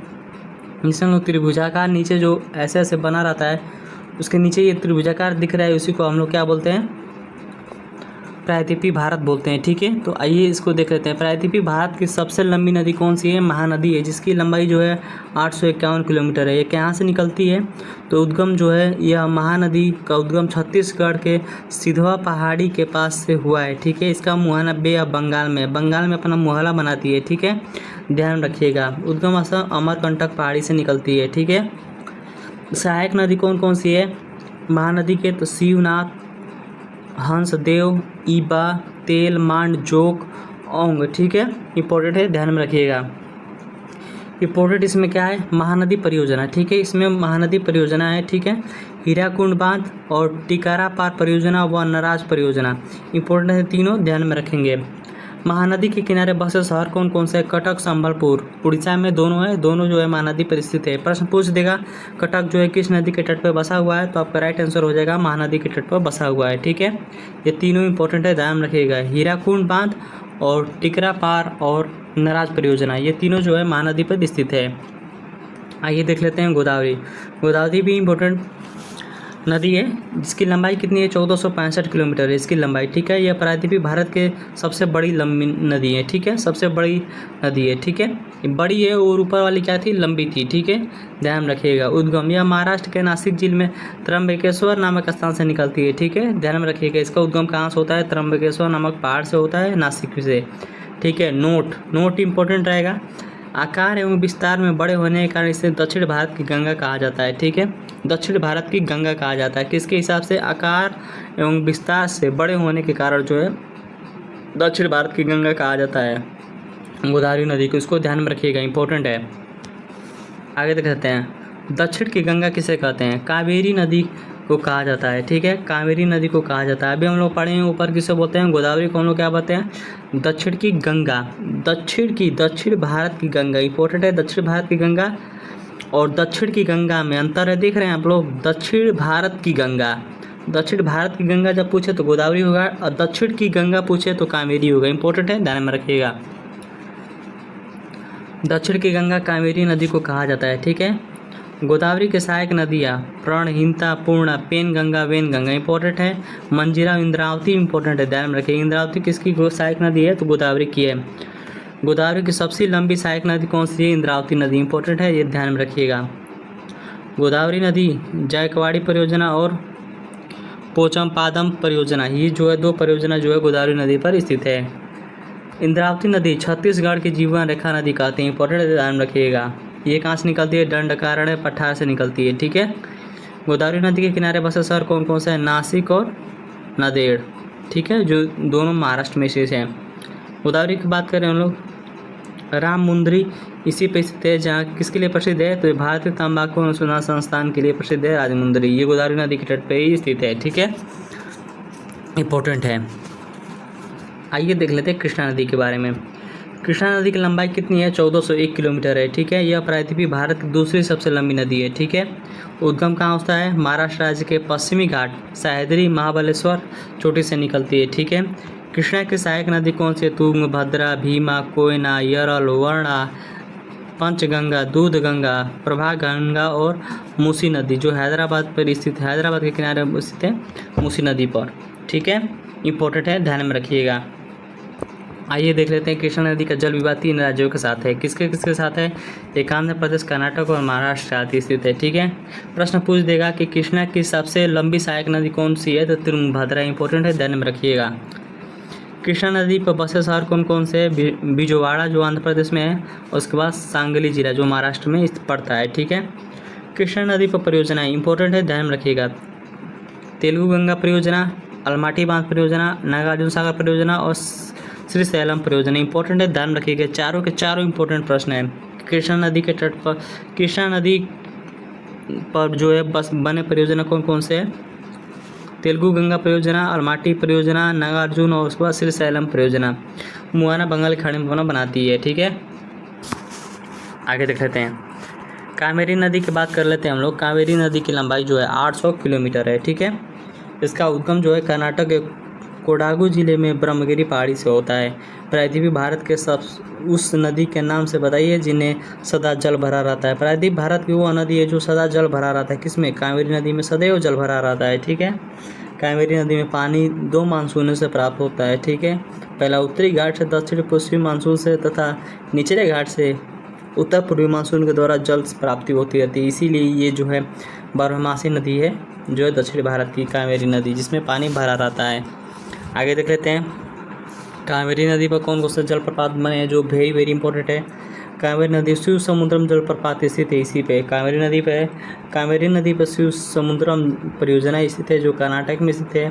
जिसमें हम लोग त्रिभुजाकार नीचे जो ऐसे ऐसे बना रहता है, उसके नीचे ये त्रिभुजाकार दिख रहा है, उसी को हम लोग क्या बोलते हैं? प्रायद्वीपीय भारत बोलते हैं, ठीक है। तो आइए इसको देख लेते हैं। प्रायद्वीपीय भारत की सबसे लंबी नदी कौन सी है? महानदी है, जिसकी लंबाई जो है 851 किलोमीटर है। ये कहाँ से निकलती है? तो उद्गम जो है यह महानदी का उद्गम छत्तीसगढ़ के सिधवा पहाड़ी के पास से हुआ है, ठीक है। इसका मुहाना बे ऑफ बंगाल में अपना मुहाना बनाती है, ठीक है, ध्यान रखिएगा। उद्गम स्थल अमरकंटक पहाड़ी से निकलती है, ठीक है। सहायक नदी कौन कौन सी है महानदी के? तो शिवनाथ, हंसदेव, ईबा, तेल, मांड, जोक ओंग, ठीक है, इंपॉर्टेंट है, ध्यान में रखिएगा। इंपॉर्टेंट इसमें क्या है, महानदी परियोजना, ठीक है, इसमें महानदी परियोजना है, ठीक है, हीराकुंड बांध और टिकारा पार परियोजना व नराज परियोजना इंपॉर्टेंट है, तीनों ध्यान में रखेंगे। महानदी के किनारे बसे शहर कौन कौन से, कटक संबलपुर, उड़ीसा में दोनों है, दोनों जो है महानदी पर स्थित है। प्रश्न पूछ देगा कटक जो है किस नदी के तट पर बसा हुआ है, तो आपका राइट आंसर हो जाएगा महानदी के तट पर बसा हुआ है, ठीक है। ये तीनों इंपॉर्टेंट है, ध्यान रखिएगा, हीराकुंड बांध और टिकरा पार और नराज परियोजना, ये तीनों जो है महानदी पर स्थित है। आइए देख लेते हैं गोदावरी। गोदावरी भी इम्पोर्टेंट नदी है, जिसकी लंबाई कितनी है, 1465 किलोमीटर है इसकी लंबाई, ठीक है। यह प्रायद्वीपीय भारत के सबसे बड़ी लंबी नदी है, ठीक है, सबसे बड़ी नदी है, ठीक है, बड़ी है और ऊपर वाली क्या थी, लंबी थी, ठीक है, ध्यान रखिएगा। उद्गम, यह महाराष्ट्र के नासिक जिले में त्र्यंबकेश्वर नामक स्थान से निकलती है, ठीक है, ध्यान में रखिएगा। इसका उद्गम कहाँ से होता है, त्र्यंबकेश्वर नामक पहाड़ से होता है, नासिक से, ठीक है। नोट इंपॉर्टेंट रहेगा, आकार एवं विस्तार में बड़े होने के कारण इसे दक्षिण भारत की गंगा कहा जाता है, ठीक है, दक्षिण भारत की गंगा कहा जाता है, किसके हिसाब से, आकार एवं विस्तार से बड़े होने के कारण जो है दक्षिण भारत की गंगा कहा जाता है गोदावरी नदी को, इसको ध्यान में रखिएगा, इंपॉर्टेंट है। आगे देख सकते हैं, दक्षिण की गंगा किसे कहते हैं, कावेरी नदी को कहा जाता है, ठीक है, कावेरी नदी को कहा जाता है। अभी हम लोग पढ़े हैं ऊपर किसे बोलते हैं, गोदावरी को हम लोग क्या बोलते हैं, दक्षिण की गंगा, दक्षिण भारत की गंगा, इंपॉर्टेंट है, दक्षिण भारत की गंगा और दक्षिण की गंगा में अंतर है, देख रहे हैं आप लोग, दक्षिण भारत की गंगा जब पूछे तो गोदावरी होगा और दक्षिण की गंगा पूछे तो कावेरी होगा, इंपॉर्टेंट है, ध्यान में रखिएगा। दक्षिण की गंगा कावेरी नदी को कहा जाता है, ठीक है। गोदावरी के सहायक नदियाँ प्रणहिता, पूर्णा, पेनगंगा, वेनगंगा इंपॉर्टेंट है। मंजीरा, इंद्रावती इंपॉर्टेंट है, ध्यान में रखिए। इंद्रावती किसकी सहायक नदी है, तो गोदावरी की है। गोदावरी की सबसे लंबी सहायक नदी कौन सी है, इंद्रावती नदी इंपॉर्टेंट है, ये ध्यान में रखिएगा। गोदावरी नदी जायकवाड़ी परियोजना और पोचमपादम परियोजना, ये जो है दो परियोजना जो है गोदावरी नदी पर स्थित है। इंद्रावती नदी छत्तीसगढ़ की जीवन रेखा नदी कहते हैं, इंपॉर्टेंट है, ध्यान रखिएगा। ये कहाँ से निकलती है, दंडकारण्य पठार से निकलती है, ठीक है। गोदावरी नदी के किनारे बसे शहर कौन कौन से हैं, नासिक और नांदेड़, ठीक है, जो दोनों महाराष्ट्र में स्थित हैं। गोदावरी की बात करें हम लोग, राम मुंदरी इसी पे स्थित है, जहाँ किसके लिए प्रसिद्ध है, तो भारतीय तंबाकू अनुसंधान संस्थान के लिए प्रसिद्ध है राजमुंदरी, ये गोदावरी नदी के तट पर ही स्थित है, ठीक है, इंपॉर्टेंट है। आइए देख लेते हैं कृष्णा नदी के बारे में। कृष्णा नदी की लंबाई कितनी है, 1401 किलोमीटर है, ठीक है। यह प्रायद्वीपीय भारत की दूसरी सबसे लंबी नदी है, ठीक है। उद्गम कहाँ होता है, महाराष्ट्र राज्य के पश्चिमी घाट सह्याद्री महाबलेश्वर चोटी से निकलती है, ठीक है। कृष्णा की सहायक नदी कौन सी है, तुंगभद्रा, भीमा, कोयना, यरल, वर्णा, पंचगंगा, दूधगंगा, प्रभागंगा और मूसी नदी, जो हैदराबाद पर स्थित है, हैदराबाद के किनारे स्थित है मूसी नदी पर, ठीक है, इंपॉर्टेंट है, ध्यान में रखिएगा। आइए देख लेते हैं कृष्णा नदी का जल विवाद 3 राज्यों के साथ है, किसके किसके साथ है, एक आंध्र प्रदेश, कर्नाटक और महाराष्ट्र के साथ स्थित है, ठीक है। प्रश्न पूछ देगा कि कृष्णा की सबसे लंबी सहायक नदी कौन सी है, तो तुंगभद्रा, इंपॉर्टेंट है, ध्यान में रखिएगा। कृष्णा नदी पर बसे शहर कौन कौन से, बिजोवाड़ा जो आंध्र प्रदेश में है, उसके बाद सांगली जिला जो महाराष्ट्र में पड़ता है, ठीक है। कृष्णा नदी पर परियोजना इंपॉर्टेंट है, ध्यान में रखिएगा। तेलुगु गंगा परियोजना, अलमाटी बांध परियोजना, नागार्जुन सागर परियोजना और श्री सैलम परियोजना इंपॉर्टेंट है, ध्यान रखिएगा। चारों के चारों इंपॉर्टेंट प्रश्न हैं। कृष्णा नदी के तट पर, कृष्णा नदी पर जो है बस बने परियोजना कौन कौन से है, तेलुगु गंगा परियोजना, अलमाटी परियोजना, नागार्जुन और उसके बाद श्री सैलम परियोजना। मुआना बंगाल की खाड़ी में बनाती है, ठीक है। आगे देख लेते हैं, कावेरी नदी की बात कर लेते हैं हम लोग। कावेरी नदी की लंबाई जो है 800 किलोमीटर है, ठीक है। इसका उद्गम जो है कर्नाटक के कोडागु जिले में ब्रह्मगिरी पहाड़ी से होता है। प्रायद्वीपीय भारत के सब उस नदी के नाम से बताइए जिन्हें सदा जल भरा रहता है। प्रायद्वीपीय भारत की वो नदी है जो सदा जल भरा रहता है, किसमें, कावेरी नदी में सदैव जल भरा रहता है, ठीक है। कावेरी नदी में पानी 2 मानसूनों से प्राप्त होता है, ठीक है। पहला उत्तरी घाट से दक्षिण पश्चिमी मानसून से तथा निचले घाट से उत्तर पूर्वी मानसून के द्वारा जल प्राप्ति होती रहती है, इसीलिए ये जो है बारहमासी नदी है जो है दक्षिण भारत की कावेरी नदी, जिसमें पानी भरा रहता है। आगे देख लेते हैं, कावेरी नदी पर कौन कौन से जलप्रपात बने हैं जो वेरी इंपॉर्टेंट है। कावेरी नदी शिव समुद्रम जलप्रपात स्थित है इसी पे, कावेरी नदी पर शिव समुद्रम परियोजना स्थित है जो कर्नाटक में स्थित है,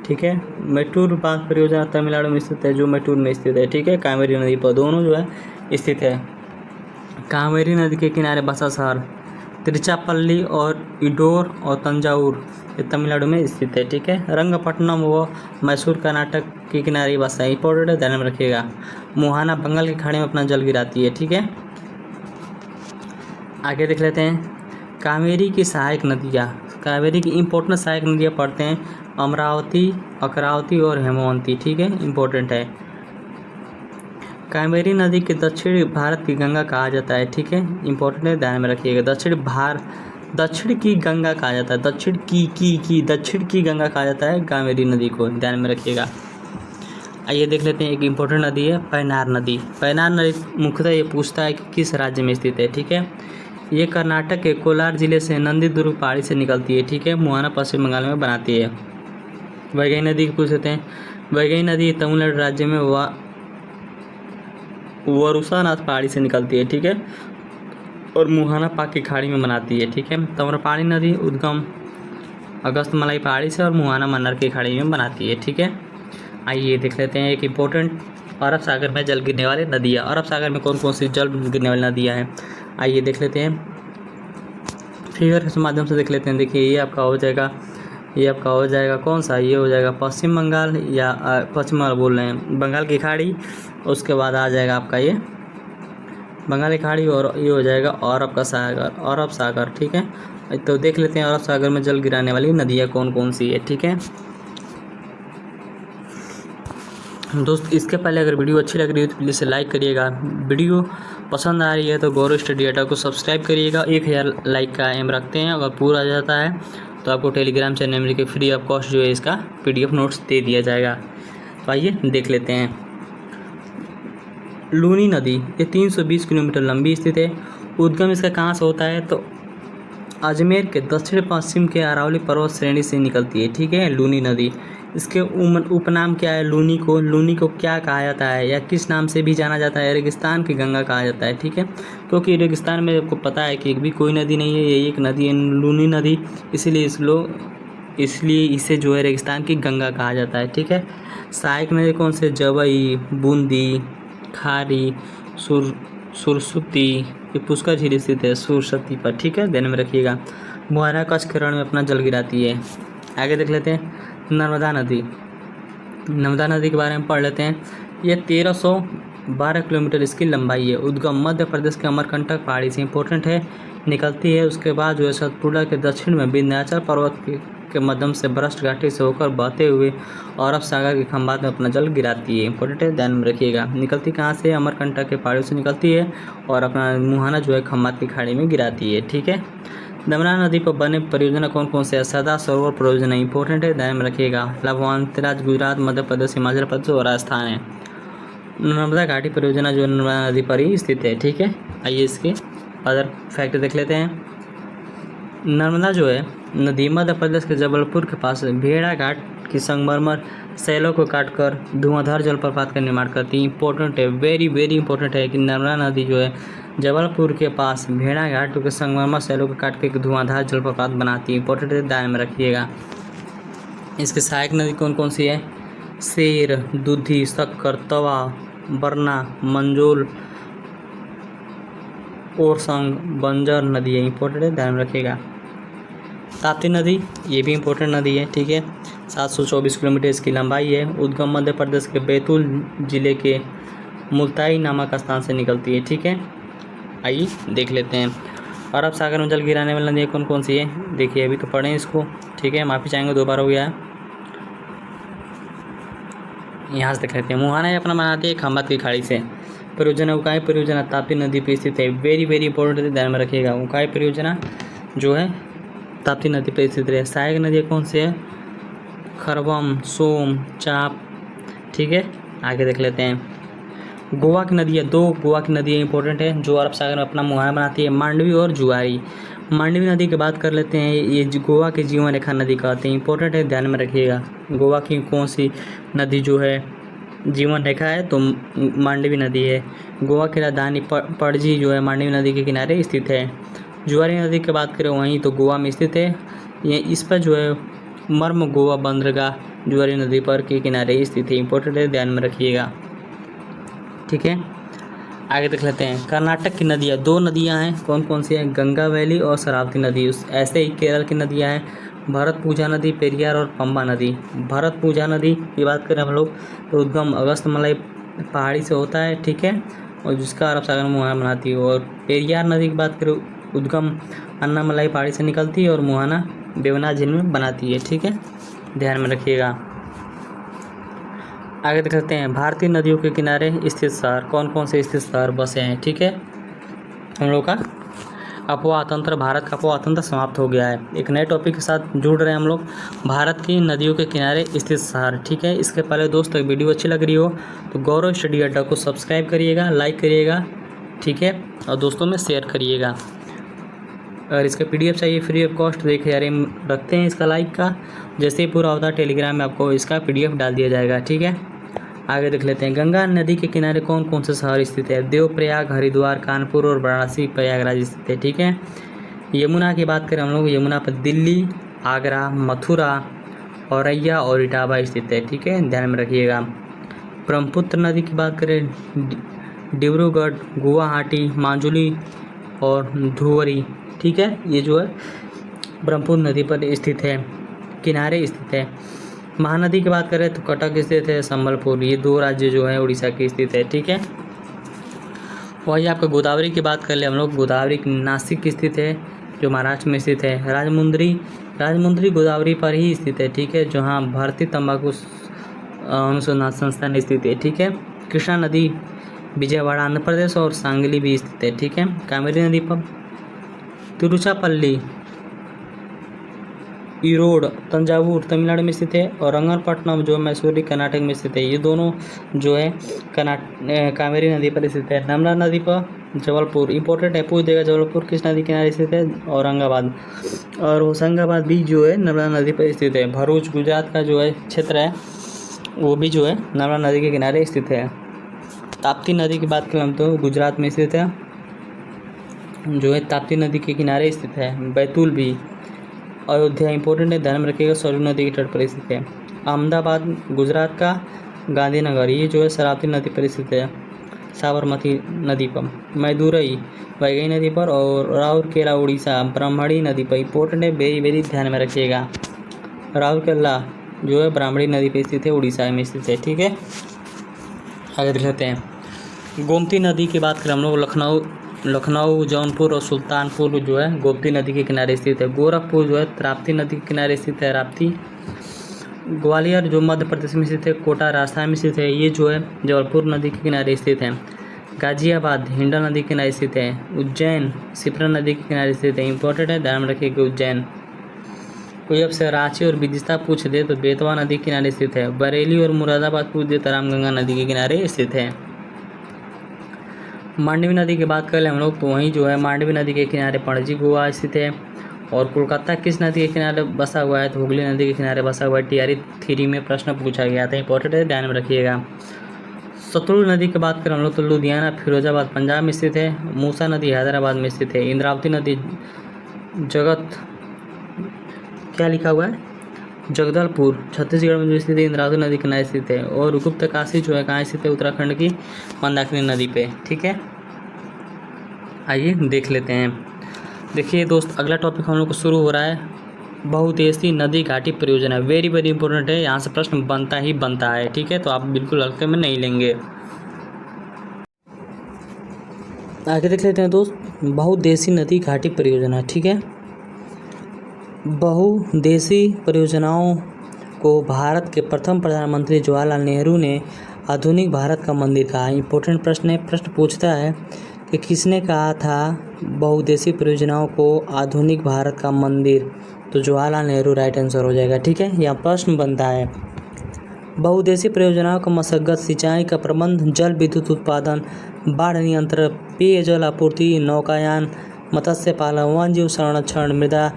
ठीक है। मैटूर बांध परियोजना तमिलनाडु में स्थित है, जो मैटूर में स्थित है, ठीक है। कावेरी नदी पर दोनों जो है स्थित है। कावेरी नदी के किनारे बसा शहर तिरुचिरापल्ली और इडोर और तंजावुर ये तमिलनाडु में स्थित है, ठीक है। रंगपट्टनम व मैसूर कर्नाटक के किनारे बसा है, इंपॉर्टेंट है, ध्यान में रखिएगा। मोहाना बंगाल की खाड़ी में अपना जल गिराती है, ठीक है। आगे देख लेते हैं कावेरी की सहायक नदियाँ। कावेरी की इंपॉर्टेंट सहायक नदियाँ पढ़ते हैं अमरावती, अकरावती और हेमवंती, ठीक है, इंपॉर्टेंट है। कावेरी नदी के दक्षिण भारत की गंगा कहा जाता है, ठीक है, इंपॉर्टेंट है, ध्यान में रखिएगा। दक्षिण की गंगा कहा जाता है, दक्षिण की गंगा कहा जाता है कावेरी नदी को, ध्यान में रखिएगा। आइए देख लेते हैं एक इंपॉर्टेंट नदी है पैनार नदी। पैनार नदी मुख्यतः ये पूछता है कि किस राज्य में स्थित है, ठीक है। ये कर्नाटक के कोलार जिले से नंदीदुर्ग पहाड़ी से निकलती है, ठीक है। मोहाना पश्चिम बंगाल में बनाती है। वैगई नदी पूछ लेते हैं। वैगई नदी तमिलनाडु राज्य में वरुसानाथ पहाड़ी से निकलती है, ठीक है, और मुहाना पाक की खाड़ी में बनाती है, ठीक है। तम्रपाणी नदी उद्गम अगस्तमलाई पहाड़ी से और मुहाना मन्नार की खाड़ी में बनाती है, ठीक है। आइए देख लेते हैं एक इम्पोर्टेंट अरब सागर में जल गिरने वाली नदियाँ। अरब सागर में कौन कौन सी जल गिरने वाली नदियाँ हैं, आइए देख लेते हैं। फिगर के माध्यम से देख लेते हैं। देखिए ये आपका हो जाएगा कौन सा, ये हो जाएगा पश्चिम बंगाल या पश्चिम बंगाल बोल रहे हैं, बंगाल की खाड़ी। उसके बाद आ जाएगा आपका ये बंगाल की खाड़ी और ये हो जाएगा अरब सागर, ठीक है। तो देख लेते हैं अरब सागर में जल गिराने वाली नदियाँ कौन कौन सी है, ठीक है। दोस्त इसके पहले अगर वीडियो अच्छी लग रही है तो प्लीज़ लाइक करिएगा। वीडियो पसंद आ रही है तो गौरव स्टडी अड्डा को सब्सक्राइब करिएगा। 1000 लाइक का एम रखते हैं। अगर पूरा आ जाता है तो आपको टेलीग्राम चैनल में फ्री ऑफ कॉस्ट जो है इसका PDF नोट्स दे दिया जाएगा। तो आइए देख लेते हैं। लूनी नदी ये 320 किलोमीटर लंबी स्थित है। उद्गम इसका कहाँ से होता है तो अजमेर के दक्षिण पश्चिम के अरावली पर्वत श्रेणी से निकलती है, ठीक है, लूनी नदी। इसके उपनाम क्या है, लूनी को क्या कहा जाता है या किस नाम से भी जाना जाता है, रेगिस्तान की गंगा कहा जाता है, ठीक है। क्योंकि रेगिस्तान में आपको पता है कि एक भी कोई नदी नहीं है, ये एक नदी है लूनी नदी, इसलिए इसे जो है रेगिस्तान की गंगा कहा जाता है, ठीक है। सहायक नदी कौन से, जवई, बूंदी, खारी, सुरसती, ये पुष्कर झील स्थित है सुरसती पर, ठीक है, ध्यान में रखिएगा। मुहाना कच्छ के रण में अपना जल गिराती है। आगे देख लेते हैं नर्मदा नदी के बारे में पढ़ लेते हैं। ये 1312 किलोमीटर इसकी लंबाई है। उद्गम मध्य प्रदेश के अमरकंटक पहाड़ी से इंपॉर्टेंट है निकलती है। उसके बाद जो है सतपुड़ा के दक्षिण में विंध्याचल पर्वत के माध्यम से भ्रष्ट घाटी से होकर बहते हुए अरब सागर के खंबात में अपना जल गिराती है, इंपॉर्टेंट है, ध्यान में रखिएगा। निकलती कहाँ से, अमरकंटक के पहाड़ियों से निकलती है और अपना मुहाना जो है खंबात की खाड़ी में गिराती है, ठीक है। नर्मदा नदी पर बने परियोजना कौन कौन से है, सदा सरोवर परियोजना इंपॉर्टेंट है, ध्यान में रखिएगा। लवांतराज गुजरात, मध्य प्रदेश, हिमाचल प्रदेश और राजस्थान है। नर्मदा घाटी परियोजना जो नर्मदा नदी पर ही स्थित है, ठीक है। आइए इसके अदर फैक्ट देख लेते हैं। नर्मदा जो है नदी मध्य प्रदेश के जबलपुर के पास भेड़ा घाट की संगमरमर शैलों को काटकर धुआंधार जलप्रपात का निर्माण करती है, इंपॉर्टेंट है, वेरी वेरी इंपॉर्टेंट है कि नर्मदा नदी जो है जबलपुर के पास भेड़ा घाट के संगमरमर शैलों को काट के धुआंधार जलप्रपात बनाती है, इंपॉर्टेंट है, ध्यान में रखिएगा। इसके सहायक नदी कौन कौन सी है, शेर, दूधी, शक्कर, तवा, बरना, मंजोल और संग बंजर नदी है, इंपॉर्टेंट है, ध्यान में रखिएगा। ताप्ती नदी ये भी इंपॉर्टेंट नदी है, ठीक है, 724 किलोमीटर इसकी लंबाई है। उद्गम मध्य प्रदेश के बैतूल जिले के मुल्ताई नामक स्थान से निकलती है, ठीक है। आइए देख लेते हैं। अरब सागर में जल गिराने वाली नदियाँ कौन कौन सी है, देखिए अभी तो पढ़ें इसको, ठीक है, माफ़ी चाहेंगे 2 बार हो गया है। यहाँ से देख लेते हैं। मुहाना अपना बनाती है खंबात की खाड़ी से। परियोजना उकाई परियोजना ताप्ती नदी पर स्थित है, वेरी वेरी इंपॉर्टेंट है, ध्यान में रखिएगा। उकाई परियोजना जो है ताप्ती नदी पर स्थित है। सहायक नदियाँ कौन सी है, खरवम, सोम, चाप, ठीक है। आगे देख लेते हैं। गोवा की नदी है, 2 गोवा की नदी इंपॉर्टेंट है जो अरब सागर में अपना मुहाना बनाती है, मांडवी और जुआरी। मांडवी नदी की बात कर लेते हैं, ये गोवा के जीवन रेखा नदी कहते हैं, इंपॉर्टेंट है, ध्यान में रखिएगा। गोवा की कौन सी नदी जो है जीवन रेखा है तो मांडवी नदी है। गोवा की राजधानी पणजी जो है मांडवी नदी के किनारे स्थित है। जुआरी नदी की बात करें वहीं तो गोवा में स्थित है। ये इस पर जो है मर्म गोवा बंदरगाह जुआरी नदी पर के किनारे स्थित है। इंपॉर्टेंट है, ध्यान में रखिएगा। ठीक है, आगे देख लेते हैं। कर्नाटक की नदियाँ, 2 नदियाँ हैं, कौन कौन सी हैं? गंगा वैली और शरावती नदी। ऐसे ही केरल की नदियाँ हैं, भरतपुझा नदी, पेरियार और पंबा नदी। भरतपुझा नदी की बात करें हम लोग तो उद्गम अगस्त्यमलाई पहाड़ी से होता है। ठीक है, और जिसका अरब सागर मुहाना बनाती है। और पेरियार नदी की बात करें उद्गम अन्नामलाई पहाड़ी से निकलती है और मुहाना देवनाथ झील में बनाती है। ठीक है, ध्यान में रखिएगा। आगे देख सकते हैं, भारतीय नदियों के किनारे स्थित शहर, कौन कौन से स्थित शहर बसे हैं। ठीक है, हम लोग का अफवाह तंत्र, भारत का अफवाह तंत्र समाप्त हो गया है। एक नए टॉपिक के साथ जुड़ रहे हैं हम लोग, भारत की नदियों के किनारे स्थित शहर। ठीक है, इसके पहले दोस्तों वीडियो अच्छी लग रही हो तो गौरव स्टडी अड्डा को सब्सक्राइब करिएगा, लाइक करिएगा। ठीक है, और दोस्तों में शेयर करिएगा। अगर इसका PDF चाहिए फ्री ऑफ कॉस्ट तो 1000 रखते हैं इसका लाइक का। जैसे ही पूरा होता है टेलीग्राम में आपको इसका PDF डाल दिया जाएगा। ठीक है, आगे देख लेते हैं। गंगा नदी के किनारे कौन कौन से शहर स्थित है? देवप्रयाग, हरिद्वार, कानपुर और वाराणसी प्रयागराज स्थित है। ठीक है, यमुना की बात करें हम लोग, यमुना पर दिल्ली, आगरा, मथुरा, औरैया और इटावा स्थित है। ठीक है, ध्यान में रखिएगा। ब्रह्मपुत्र नदी की बात करें, डिब्रूगढ़, गुवाहाटी, माजुली और धुवरी। ठीक है, ये जो है ब्रह्मपुत्र नदी पर स्थित है, किनारे स्थित है। महानदी की बात करें तो कटक स्थित है, संबलपुर, ये 2 राज्य जो है उड़ीसा के स्थित है। ठीक है, वही आपका गोदावरी की बात कर ले हम लोग, गोदावरी नासिक स्थित है जो महाराष्ट्र में स्थित है। राजमुंद्री गोदावरी पर ही स्थित है। ठीक है, जहाँ भारतीय तंबाकू अनुसंधान संस्थान स्थित है। ठीक है, कृष्णा नदी विजयवाड़ा आंध्र प्रदेश और सांगली भी स्थित है। ठीक है, कावेरी नदी पर तिरुचिरापल्ली, ईरोड तंजावुर तमिलनाडु में स्थित है और रंगनपट्टनम जो मैसूरी कर्नाटक में स्थित है। ये दोनों जो है कावेरी नदी पर स्थित है। नर्मदा नदी पर जबलपुर, इंपॉर्टेंट है, पूछ देगा जबलपुर किस नदी किनारे स्थित है? औरंगाबाद। और होशंगाबाद भी जो है नर्मदा नदी पर स्थित है। भरूच गुजरात का जो है क्षेत्र है वो भी जो है नर्मदा नदी के किनारे स्थित है। ताप्ती नदी की बात करें तो गुजरात में स्थित है, जो है ताप्ती नदी के किनारे स्थित है। बैतूल भी। अयोध्या इंपॉर्टेंट है, ध्यान में रखिएगा, सरयू नदी के तट पर स्थित है। अहमदाबाद गुजरात का, गांधीनगर ये जो है शरावती नदी पर स्थित है, साबरमती नदी पर। मैदुरई वैगई नदी पर और राउरकेला उड़ीसा ब्राह्मणी नदी पर। इंपॉर्टेंट है, वेरी वेरी ध्यान में रखिएगा। राउरकेला जो है ब्राह्मणी नदी पर स्थित है, उड़ीसा में स्थित है। ठीक है, आगे देख लेते हैं। गोमती नदी की बात करें हम लोग, लखनऊ, जौनपुर और सुल्तानपुर जो है गोमती नदी के किनारे स्थित है। गोरखपुर जो है ताप्ती नदी के किनारे स्थित है, राप्ती। ग्वालियर जो मध्य प्रदेश में स्थित है, कोटा राजस्थान में स्थित है, ये जो है जबलपुर नदी के किनारे स्थित है। गाजियाबाद हिंडा नदी के किनारे स्थित है। उज्जैन शिप्रा नदी के किनारे स्थित है। इंपॉर्टेंट है, ध्यान में रखिएगा उज्जैन। कोई आपसे रांची और विदिशा पूछ दे तो बेतवा नदी के किनारे स्थित है। बरेली और मुरादाबाद पूछ दे तो रामगंगा नदी के किनारे स्थित है। मांडवी नदी की बात कर ले हम लोग तो वहीं जो है मांडवी नदी के किनारे पणजी गोवा स्थित है। और कोलकाता किस नदी के किनारे बसा हुआ है? तो हुगली नदी के किनारे बसा हुआ है। TRE 3 में प्रश्न पूछा गया था, इंपॉर्टेंट है, ध्यान में रखिएगा। सतलुज नदी की बात करें हम लोग तो लुधियाना फिरोजाबाद पंजाब में स्थित है। मूसा नदी हैदराबाद में स्थित है। इंद्रावती नदी क्या लिखा हुआ है? जगदलपुर छत्तीसगढ़ में जो स्थित है, इंद्रावती नदी के किनारे स्थित है। और गुप्तकाशी जो है कहाँ स्थित है? उत्तराखंड की मंदाकिनी नदी पे। ठीक है, आइए देख लेते हैं। देखिए दोस्त, अगला टॉपिक हम लोग को शुरू हो रहा है, बहुउद्देशीय नदी घाटी परियोजना। वेरी वेरी इंपॉर्टेंट है, यहाँ से प्रश्न बनता ही बनता है। ठीक है, तो आप बिल्कुल हल्के में नहीं लेंगे। आगे देख लेते हैं दोस्त, बहुउद्देशीय नदी घाटी परियोजना। ठीक है, बहुउद्देशीय परियोजनाओं को भारत के प्रथम प्रधानमंत्री जवाहरलाल नेहरू ने आधुनिक भारत का मंदिर कहा। इंपॉर्टेंट प्रश्न है, प्रश्न पूछता है कि किसने कहा था बहुउद्देशीय परियोजनाओं को आधुनिक भारत का मंदिर? तो जवाहरलाल नेहरू राइट आंसर हो जाएगा। ठीक है, यहाँ प्रश्न बनता है, बहुउद्देशीय परियोजनाओं का मशक्कत सिंचाई का प्रबंध, जल विद्युत उत्पादन, बाढ़ नियंत्रण, पेयजल आपूर्ति, नौकायान, मत्स्य पालन, वन्यजीव संरक्षण, मृदा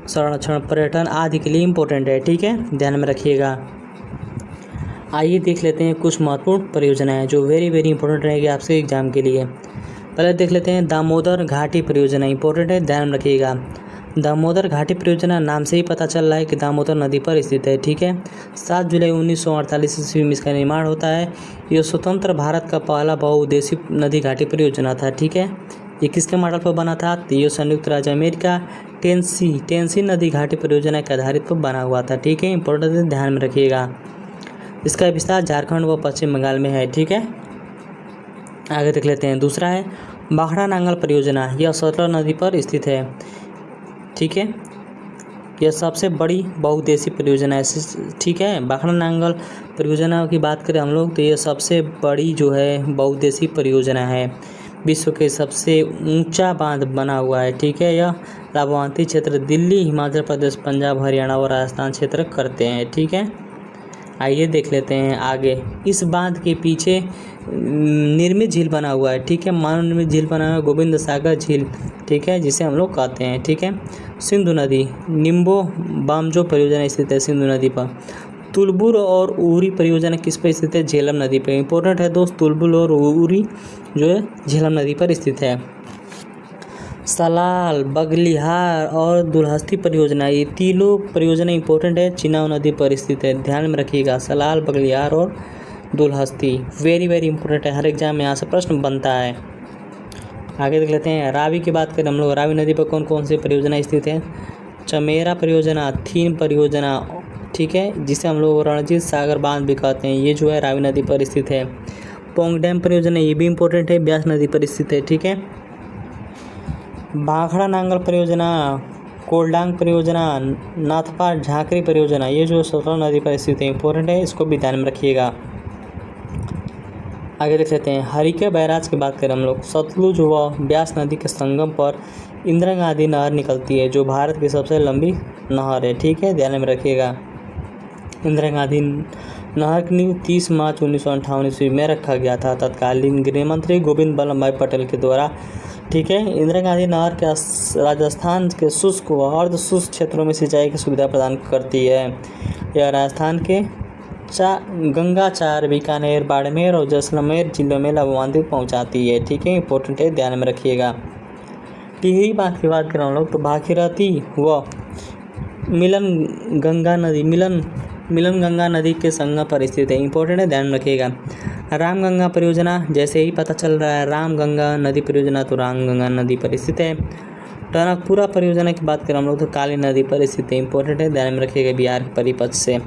संरक्षण, पर्यटन आदि के लिए इम्पोर्टेंट है। ठीक है, ध्यान में रखिएगा। आइए देख लेते हैं कुछ महत्वपूर्ण परियोजनाएं जो वेरी वेरी इंपॉर्टेंट रहेगी आपसे एग्जाम के लिए। पहले देख लेते हैं दामोदर घाटी परियोजना, इंपॉर्टेंट है, ध्यान में रखिएगा। दामोदर घाटी परियोजना नाम से ही पता चल रहा है कि दामोदर नदी पर स्थित है। ठीक है, 7 जुलाई 1948 ईस्वी में इसका निर्माण होता है। यह स्वतंत्र भारत का पहला बहुउद्देशीय नदी घाटी परियोजना था। ठीक है, ये किसके मॉडल पर बना था? तो ये संयुक्त राज्य अमेरिका टेनेसी नदी घाटी परियोजना के आधारित पर बना हुआ था। ठीक है, इंपॉर्टेंट ध्यान में रखिएगा। इसका विस्तार झारखंड व पश्चिम बंगाल में है। ठीक है, आगे देख लेते हैं। दूसरा है बाखड़ा नांगल परियोजना। यह सतलज नदी पर स्थित है। ठीक है, यह सबसे बड़ी बहुउद्देशीय परियोजना है। ठीक है, बाखड़ा नांगल परियोजना की बात करें हम लोग तो यह सबसे बड़ी जो है बहुउद्देशीय परियोजना है। विश्व के सबसे ऊंचा बांध बना हुआ है। ठीक है, यह लाभांती क्षेत्र दिल्ली, हिमाचल प्रदेश, पंजाब, हरियाणा और राजस्थान क्षेत्र करते हैं। ठीक है, आइए देख लेते हैं आगे। इस बांध के पीछे निर्मित झील बना हुआ है। ठीक है, मानव निर्मित झील बना हुआ है गोविंद सागर झील। ठीक है, जिसे हम लोग कहते हैं। ठीक है, सिंधु नदी निम्बो बामजो परियोजना स्थित है सिंधु नदी पर। तुलबुल और उरी परियोजना किस पर स्थित है? झेलम नदी पर। इंपॉर्टेंट है दोस्त, तुलबुल और उरी जो है झेलम नदी पर स्थित है। सलाल, बगलिहार और दुलहस्ती परियोजना, ये तीनों परियोजना इंपॉर्टेंट है, चिनाब नदी पर स्थित है। ध्यान में रखिएगा, सलाल, बगलिहार और दुलहस्ती वेरी वेरी इंपॉर्टेंट है, हर एग्जाम में यहाँ से प्रश्न बनता है। आगे देख लेते हैं। रावी की बात करें हम लोग, रावी नदी पर कौन कौन सी परियोजना स्थित है? चमेरा परियोजना, थीन परियोजना, ठीक है, जिसे हम लोग रणजीत सागर बांध भी कहते हैं, ये जो है रावी नदी पर स्थित है। पोंग डैम परियोजना, ये भी इंपॉर्टेंट है, ब्यास नदी पर स्थित है। ठीक है, बाखड़ा नांगल परियोजना, कोलडांग परियोजना, नाथपा झांकरी परियोजना, ये जो सतलज नदी पर स्थित है, इंपॉर्टेंट है, इसको भी ध्यान में रखिएगा। आगे देख लेते हैं। हरिके बैराज की बात करें हम लोग, सतलुज व ब्यास नदी के संगम पर इंदिरा गांधी नहर निकलती है, जो भारत की सबसे लंबी नहर है। ठीक है, ध्यान में रखिएगा। इंदिरा गांधी नहर की नींव 30 मार्च 1958 ईस्वी में रखा गया था, तत्कालीन गृह मंत्री गोविंद बल्लभ भाई पटेल के द्वारा। ठीक है, इंदिरा गांधी नहर के राजस्थान के शुष्क व अर्ध शुष्क क्षेत्रों में सिंचाई की सुविधा प्रदान करती है। यह राजस्थान के गंगाचार, बीकानेर, बाड़मेर और जैसलमेर जिलों में लाभान्वित पहुंचाती है। ठीक है, इंपॉर्टेंट है, ध्यान में रखिएगा। टिहरी बांध की बात करें हम लोग तो भागीरथी व मिलन गंगा नदी के संगम पर स्थित है, इंपॉर्टेंट है, ध्यान रखिएगा। रामगंगा परियोजना, जैसे ही पता चल रहा है रामगंगा नदी परियोजना, तो रामगंगा नदी पर स्थित है। टनकपुरा परियोजना की बात करें हम लोग तो काली नदी पर स्थित है, इंपॉर्टेंट है, ध्यान में रखिएगा बिहार के परिपथ से।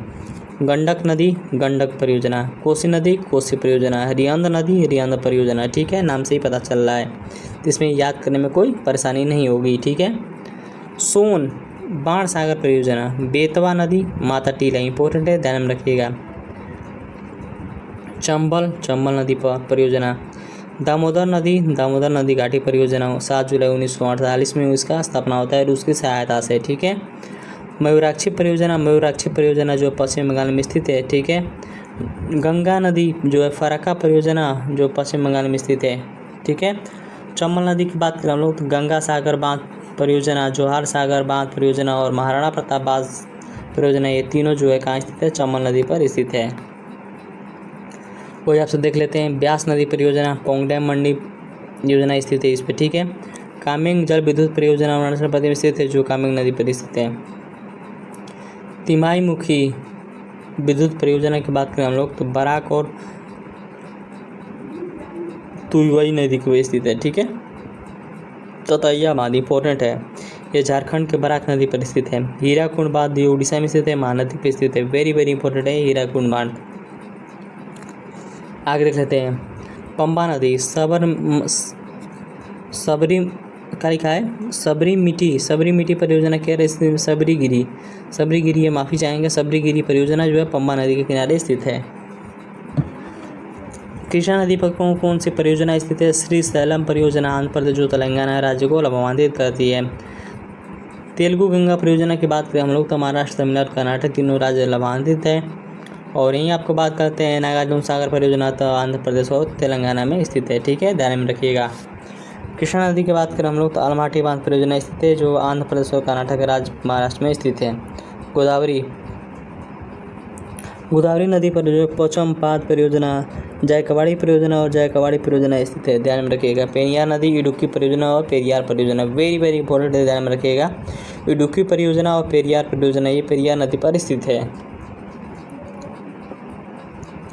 गंडक नदी, गंडक परियोजना। कोसी नदी, कोसी परियोजना। रियांद नदी, रियांद परियोजना। ठीक है, नाम से ही पता चल रहा है, इसमें याद करने में कोई परेशानी नहीं होगी। ठीक है, सोन बाण सागर परियोजना। बेतवा नदी, माता टीला, इंपॉर्टेंट है, ध्यान में रखिएगा। चंबल नदी पर परियोजना। दामोदर नदी घाटी परियोजना 7 जुलाई 1948 में इसका स्थापना होता है रूस की सहायता से। ठीक है, मयूराक्षी परियोजना जो पश्चिम बंगाल में स्थित है। ठीक है, गंगा नदी जो है फरक्का परियोजना जो पश्चिम बंगाल में स्थित है। ठीक है, चंबल नदी की बात करें हम लोग तो गंगा सागर बांध परियोजना, जोहार सागर बांध परियोजना और महाराणा प्रताप बांध परियोजना, ये तीनों जो है कहाँ स्थित है? चंबल नदी पर स्थित है। वही आपसे देख लेते हैं। ब्यास नदी परियोजना, पोंग डैम मंडी योजना स्थित है इस पर। ठीक है, कामेंग जल विद्युत परियोजना अरुणाचल प्रदेश में स्थित है, जो कामेंग नदी पर स्थित है। तिमाही मुखी विद्युत परियोजना की बात करें हम लोग तो बराक और तुईवई नदी की स्थित है। ठीक है, ततैया बांध इंपॉर्टेंट है, यह झारखंड के बराक नदी पर स्थित है। हीराकुंड बांध ये उड़ीसा में स्थित है, महानदी पर स्थित है, वेरी वेरी इंपॉर्टेंट है हीराकुंड बांध। आगे देख लेते हैं। पंबा नदी, सबरीमिटी परियोजना कह रहे सबरीगिरी ये माफ़ी चाहेंगे, सबरीगिरी परियोजना जो है पंबा नदी के किनारे स्थित है। कृष्णा नदी पर कौन कौन सी परियोजना स्थित है? श्री सैलम परियोजना आंध्र प्रदेश जो तेलंगाना राज्य को लाभान्वित करती है। तेलुगु गंगा परियोजना की बात करें हम लोग तो महाराष्ट्र, तमिलनाडु, कर्नाटक तीनों राज्य लाभान्वित है। और यहीं आपको बात करते हैं नागार्जुन सागर परियोजना, तो आंध्र प्रदेश और तेलंगाना में स्थित है। ठीक है, ध्यान में रखिएगा। कृष्णा नदी की बात करें हम लोग तो अलमाटी बांध परियोजना स्थित है, जो आंध्र प्रदेश और कर्नाटक राज्य महाराष्ट्र में स्थित है। गोदावरी नदी पर जो पोचमपाद परियोजना, जायकवाड़ी परियोजना और जायकवाड़ी परियोजना स्थित है, ध्यान में रखिएगा। पेरियार नदी, इडुक्की परियोजना और पेरियार परियोजना, वेरी वेरी इंपॉर्टेंट है, ध्यान में रखिएगा। इडुक्की परियोजना और पेरियार परियोजना, ये पेरियार नदी पर स्थित है।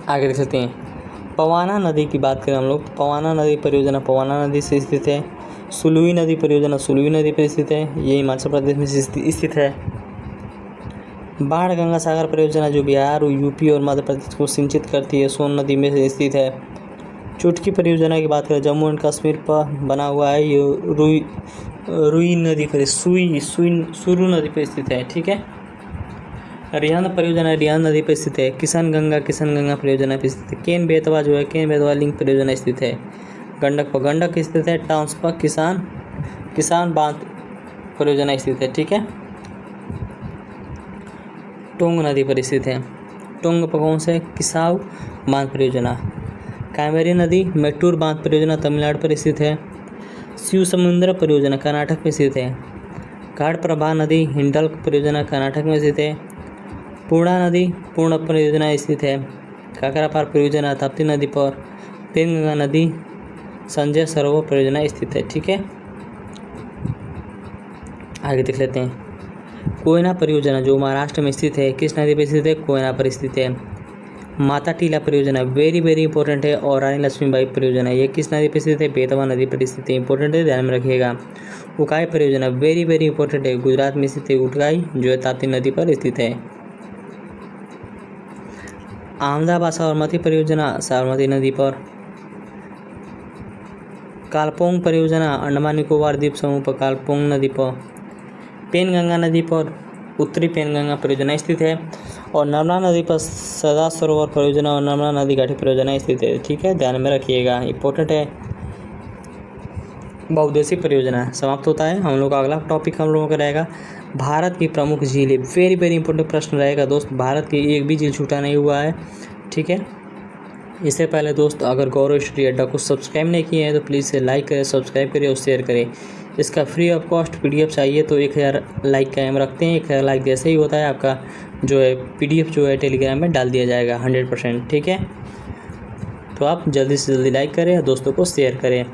आगे देख सकते हैं पवाना नदी की बात करें हम लोग, पवाना नदी परियोजना पवाना नदी से स्थित है। सुलुई नदी परियोजना सुलुई नदी पर स्थित है, ये हिमाचल प्रदेश में स्थित है। बाण गंगा सागर परियोजना जो बिहार, यूपी और मध्य प्रदेश को सिंचित करती है, सोन नदी में स्थित है। चुटकी परियोजना की बात करें जम्मू एंड कश्मीर पर बना हुआ है, ये रुई नदी पर सुरु नदी पर स्थित है। ठीक है। रिहांद परियोजना रिहांद नदी पर स्थित है। किशन गंगा परियोजना पर स्थित है। केन बेतवा जो है केन बेतवा लिंक परियोजना स्थित है। गंडक पर गंडक स्थित है। टाउन्स पर किसान बांध परियोजना स्थित है। ठीक है। टोंग नदी पर स्थित है। टोंग पर कौन से किसाऊ बांध परियोजना। कावेरी नदी मेट्टूर बांध परियोजना तमिलनाडु पर स्थित है। शिव समुद्र परियोजना कर्नाटक में स्थित है। घाट प्रभा नदी हिंडल्क परियोजना कर्नाटक में स्थित है। पूर्णा नदी पूर्ण परियोजना स्थित है। काकरापार परियोजना ताप्ती नदी पर। पेनगंगा नदी संजय सरोवर परियोजना स्थित है। ठीक है। आगे देख लेते हैं कोयना परियोजना जो महाराष्ट्र में स्थित है, किस नदी पर स्थित है, कोयना पर स्थित है। माता टीला परियोजना वेरी इंपॉर्टेंट है। और रानी लक्ष्मीबाई परियोजना ये किस नदी पर स्थित है, बेतवा नदी पर स्थित है। इंपॉर्टेंट है, ध्यान में रखिएगा। उकाई परियोजना वेरी इंपॉर्टेंट है, गुजरात में स्थित है। उकाई जो है ताप्ती नदी पर स्थित है। अहमदाबाद साबरमती परियोजना साबरमती नदी पर। कालपोंग परियोजना अंडमान निकोबार द्वीप समूह पर कालपोंग नदी पर। पेनगंगा नदी पर उत्तरी पेनगंगा परियोजना स्थित है। और नर्मदा नदी पर सदा सरोवर परियोजना और नर्मदा नदी घाटी परियोजना स्थित है। ठीक है, ध्यान में रखिएगा, इंपॉर्टेंट है। बहुउद्देशीय परियोजना समाप्त होता है। हम लोग का अगला टॉपिक हम लोगों का रहेगा भारत की प्रमुख झीलें। वेरी इंपॉर्टेंट प्रश्न रहेगा दोस्त, भारत की एक भी झील छूटा नहीं हुआ है। ठीक है। इससे पहले दोस्त अगर गौरव स्टडी अड्डा को सब्सक्राइब नहीं किए हैं तो प्लीज़ इसे लाइक करें, सब्सक्राइब करें और शेयर करें। इसका फ्री ऑफ कॉस्ट PDF चाहिए तो 1000 लाइक का एम रखते हैं। 1000 लाइक जैसे ही होता है आपका जो है PDF जो है टेलीग्राम में डाल दिया जाएगा 100%। ठीक है, तो आप जल्दी से जल्दी लाइक करें और दोस्तों को शेयर करें।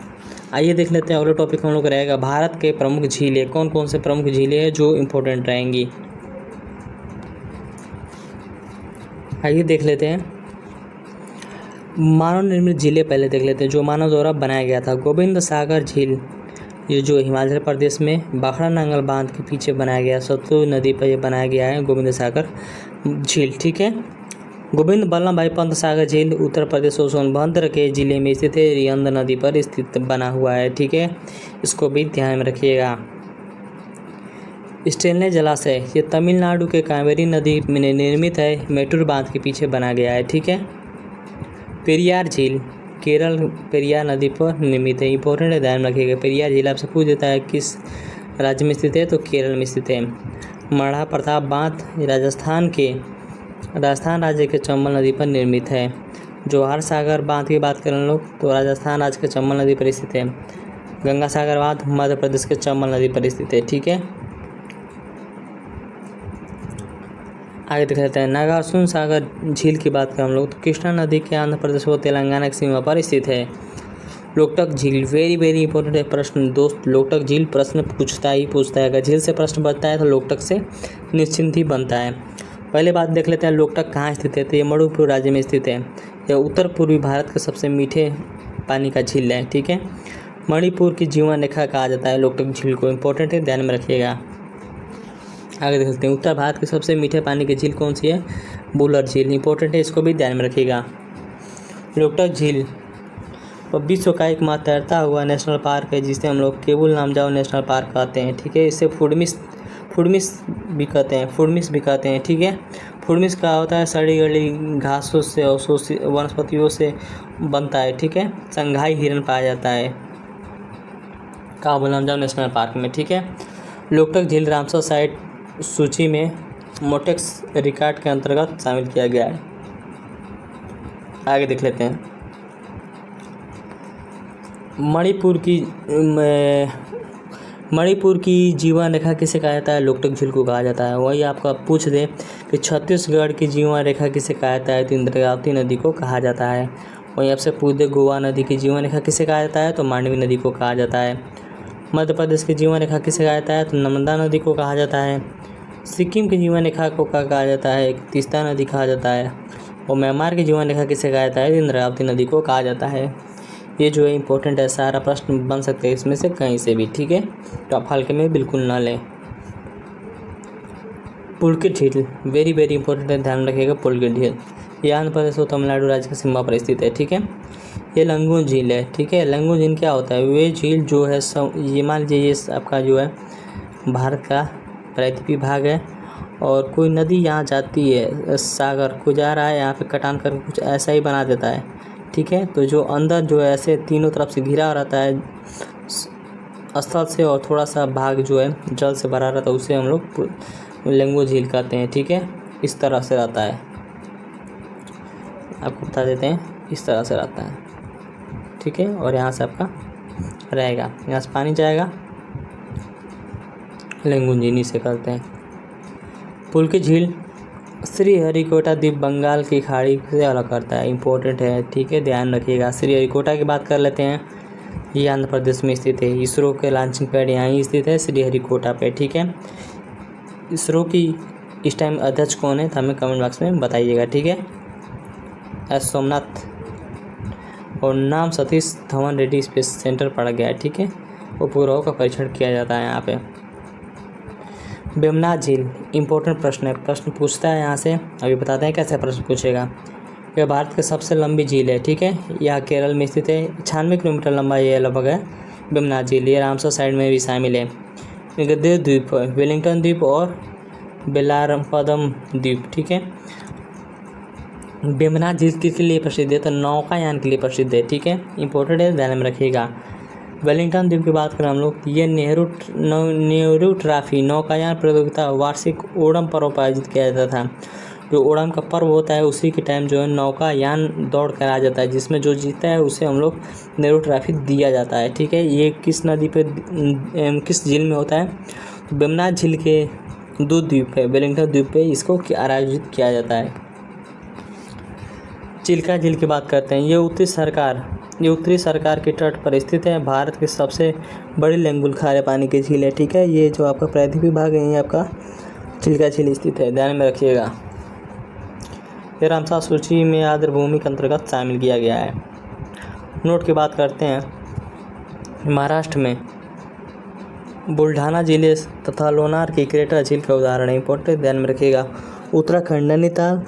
आइए देख लेते हैं अगला टॉपिक हम लोग का रहेगा भारत के प्रमुख झीलें। कौन कौन से प्रमुख झीलें हैं जो इम्पोर्टेंट रहेंगी, आइए देख लेते हैं। मानव निर्मित झीलें पहले देख लेते हैं जो मानव द्वारा बनाया गया था। गोविंद सागर झील ये जो हिमाचल प्रदेश में बाखड़ा नांगल बांध के पीछे बनाया गया, सतलुज नदी पर यह बनाया गया है गोविंद सागर झील। ठीक है। गोविंद बल्लभ भाई पंत सागर झील उत्तर प्रदेश और सोनभद्र के जिले में स्थित है, रिहंद नदी पर स्थित बना हुआ है। ठीक है, इसको भी ध्यान में रखिएगा। स्टेनले जलाशय ये तमिलनाडु के कावेरी नदी में निर्मित है, मेट्टूर बांध के पीछे बना गया है। ठीक है। पेरियार झील केरल पेरियार नदी पर निर्मित है, इंपॉर्टेंट है, ध्यान रखिएगा। पेरियार झील आपसे पूछ देता है किस राज्य में स्थित है तो केरल में स्थित है। मढ़ा प्रताप बांध राजस्थान राज्य के चंबल नदी पर निर्मित है। जवाहर सागर बांध की बात करें लोग तो राजस्थान राज्य के चंबल नदी पर स्थित है। गंगा सागर बांध मध्य प्रदेश के चंबल नदी पर स्थित है। ठीक है। आगे देख लेते हैं नागार्जुन सागर झील की बात करें हम लोग तो कृष्णा नदी के आंध्र प्रदेश व तेलंगाना की सीमा पर स्थित है। लोकटक झील वेरी इंपॉर्टेंट है प्रश्न दोस्त। लोकटक झील प्रश्न पूछता है। अगर झील से प्रश्न बनता है तो लोकटक से निश्चिंत ही बनता है। पहले बात देख लेते हैं लोकटक कहाँ स्थित है तो ये मणिपुर राज्य में स्थित है। यह उत्तर पूर्वी भारत का सबसे मीठे पानी का झील है। ठीक है। मणिपुर की जीवन रेखा कहा जाता है लोकटक झील को, इंपॉर्टेंट है, ध्यान में रखिएगा। आगे देख सकते हैं उत्तर भारत के सबसे मीठे पानी की झील कौन सी है, बुलर झील, इंपॉर्टेंट है, इसको भी ध्यान में रखिएगा। लोकटक झील और विश्व का एकमात्र तैरता हुआ नेशनल पार्क है जिसे हम लोग केबुल लामजाओ नेशनल पार्क कहते हैं। ठीक है। इसे फुडमिस भी कहते हैं। ठीक है। फुडमिस का होता है सड़ी गली घासों से और वनस्पतियों से बनता है। ठीक है। संघाई हिरन पाया जाता है केबुल लामजाओ नेशनल पार्क में। ठीक है। लोकटक झील रामसर साइट सूची में मोटेक्स रिकॉर्ड के अंतर्गत शामिल किया गया है। आगे देख लेते हैं मणिपुर की जीवन रेखा किसे कहा जाता है, लोकटक झील को कहा जाता है। वही आपका पूछ दे कि छत्तीसगढ़ की जीवन रेखा किसे कहा जाता है तो इंद्रावती नदी को कहा जाता है। वही आपसे पूछ दे गोवा नदी की जीवन रेखा किसे कहा जाता है तो मांडवी नदी को कहा जाता है। मध्य प्रदेश की जीवन रेखा किसे कहा जाता है? तो नर्मदा नदी को कहा जाता है। सिक्किम की जीवन रेखा को कहा जाता है? तीस्ता नदी कहा जाता है। और म्यांमार की जीवन रेखा किसे कहा जाता है? इंद्रावती नदी को कहा जाता है। ये जो है इंपॉर्टेंट है, सारा प्रश्न बन सकते हैं इसमें से कहीं से भी, ठीक है, तो आप हल्के में बिल्कुल ना लें। पुलकित झील वेरी वेरी इंपॉर्टेंट है, ध्यान रखिएगा। पुलकित झील ये आंध्र प्रदेश और तमिलनाडु राज्य की सीमा पर स्थित है, ठीक है। ये लंगून झील है, ठीक है। लंगून झील क्या होता है? वे झील जो है ये मान लीजिए ये आपका जो है भारत का प्रायद्वीपीय भाग है, और कोई नदी यहाँ जाती है, सागर को जा रहा है, यहाँ पे कटान कर कुछ ऐसा ही बना देता है, ठीक है। तो जो अंदर जो है ऐसे तीनों तरफ से घिरा रहता है स्थल से, और थोड़ा सा भाग जो है जल से भरा रहता है, उसे हम लोग लंगून झील कहते हैं, ठीक है। इस तरह से रहता है, आपको बता देते हैं, इस तरह से रहता है, ठीक है। और यहाँ से आपका रहेगा, यहाँ से पानी जाएगा, लंगून झील से करते हैं। पुलकित झील श्रीहरिकोटा द्वीप बंगाल की खाड़ी से अलग करता है, इंपॉर्टेंट है, ठीक है, ध्यान रखिएगा। श्रीहरिकोटा की बात कर लेते हैं, ये आंध्र प्रदेश में स्थित है। इसरो के लॉन्चिंग पैड यहाँ ही स्थित है, श्रीहरिकोटा पे, ठीक है। इसरो की इस टाइम अध्यक्ष कौन है? तो हमें कमेंट बॉक्स में बताइएगा, ठीक है। एस सोमनाथ, और नाम सतीश धवन रेड्डी स्पेस सेंटर पड़ा गया है, ठीक है। उपग्रहों का परीक्षण किया जाता है यहाँ पे। वेमनाथ झील इंपॉर्टेंट प्रश्न है, प्रश्न पूछता है यहाँ से, अभी बताते हैं कैसे प्रश्न पूछेगा। यह भारत की सबसे लंबी झील है, ठीक है। यह केरल में स्थित है, 96 किलोमीटर लंबा ये लगभग है वेमनाथ झील। ये रामसर साइड में भी शामिल है। गद्देव द्वीप, वेलिंगटन द्वीप और बेलारपदम द्वीप, ठीक है। वेमनाथ झील किसके लिए प्रसिद्ध है? तो नौकायान के लिए प्रसिद्ध है, ठीक है, इंपॉर्टेंट है, ध्यान में रखिएगा। वेलिंगटन द्वीप की बात करें हम लोग, ये नेहरू ट्रॉफी नौकायान प्रतियोगिता वार्षिक ओणम पर्व पर आयोजित किया जाता था। जो ओणम का पर्व होता है उसी के टाइम जो है नौकायान दौड़ कराया जाता है, जिसमें जो जीतता है उसे हम लोग नेहरू ट्रॉफी दिया जाता है, ठीक है। ये किस नदी पे, किस झील में होता है? तो वेमनाथ झील के 2 द्वीप है, वेलिंगटन द्वीप पे इसको आयोजित किया जाता है। चिल्का झील की बात करते हैं, ये उत्तरी सरकार के तट पर स्थित है। भारत की सबसे बड़ी लंगूल खारे पानी की झील है, ठीक है। ये जो आपका प्रायद्वीपीय भाग है, ये आपका चिल्का झील स्थित है, ध्यान में रखिएगा। ये रामसर सूची में आर्द्रभूमि के अंतर्गत शामिल किया गया है। नोट की बात करते हैं, महाराष्ट्र में बुल्ढाना जिले तथा लोनार की क्रेटर झील का उदाहरण है, इंपॉर्टेंट, ध्यान में रखिएगा। उत्तराखंड नैनीताल,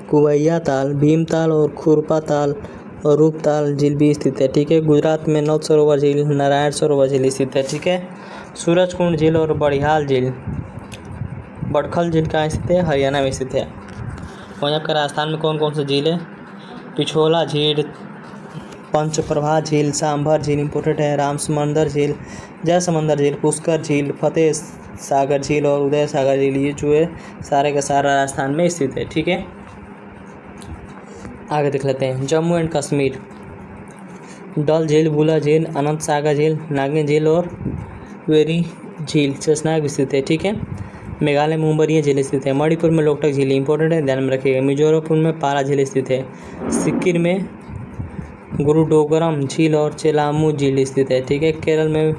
कुवैया ताल, भीमताल और खुरपा ताल और रूपताल झील भी स्थित है, ठीक है। गुजरात में नौत सरोवर झील, नारायण सरोवर झील स्थित है, ठीक है। सूरजकुंड झील और बड़ियाल झील, बड़खल झील कहाँ स्थित है? हरियाणा में स्थित है। वहीं आपका राजस्थान में कौन कौन सा झील है? पिछोला झील, पंचप्रभा झील, सांभर झील इंपॉर्टेंट है, रामसमुंदर झील, जयसमुंदर झील, पुष्कर झील, फतेह सागर झील और उदय सागर झील, ये जो है सारे का सारा राजस्थान में स्थित है, ठीक है। आगे देख लेते हैं, जम्मू एंड कश्मीर, डल झील, बुला झील, अनंत सागर झील, नागिन झील और वेरी झील शेषनाग स्थित है, ठीक है। मेघालय में उमरिया झील स्थित है। मणिपुर में लोकटक झील इंपॉर्टेंट है, ध्यान में रखिएगा। मिजोरम में पारा झील स्थित है। सिक्किम में गुरुडोगरम झील और चेलामू झील स्थित है, ठीक है। केरल में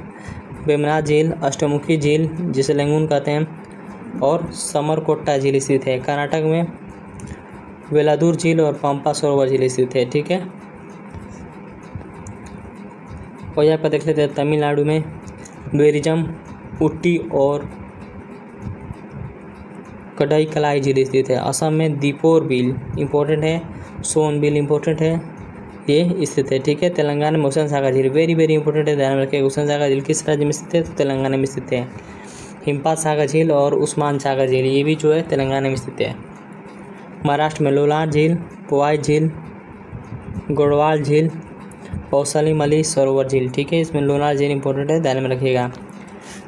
वेमनाथ झील, अष्टमुखी झील जिसे लंगून कहते हैं, और समरकोट्टा झील स्थित है। कर्नाटक में वेलादूर झील और पंपा सरोवर झील स्थित है, ठीक है। और यहाँ पर देख लेते हैं, तमिलनाडु में बेरिजम, उट्टी और कड़ई कलाई झील स्थित है। असम में दीपोर बिल इंपॉर्टेंट है, सोन बिल इंपॉर्टेंट है, ये स्थित है, ठीक है। तेलंगाना में हुसैन सागर झील वेरी वेरी इंपॉर्टेंट है, ध्यान में रखिएगा। हुसैन सागर झील किस राज्य में स्थित है? तो तेलंगाना में स्थित है। हिमपात सागर झील और उस्मान सागर झील, ये भी जो है तेलंगाना में स्थित है। महाराष्ट्र में लोलार झील, पोवाई झील, गोड़वाल झील और सलीम अली सरोवर झील, ठीक है। इसमें लोलार झील इंपॉर्टेंट है, ध्यान में रखिएगा।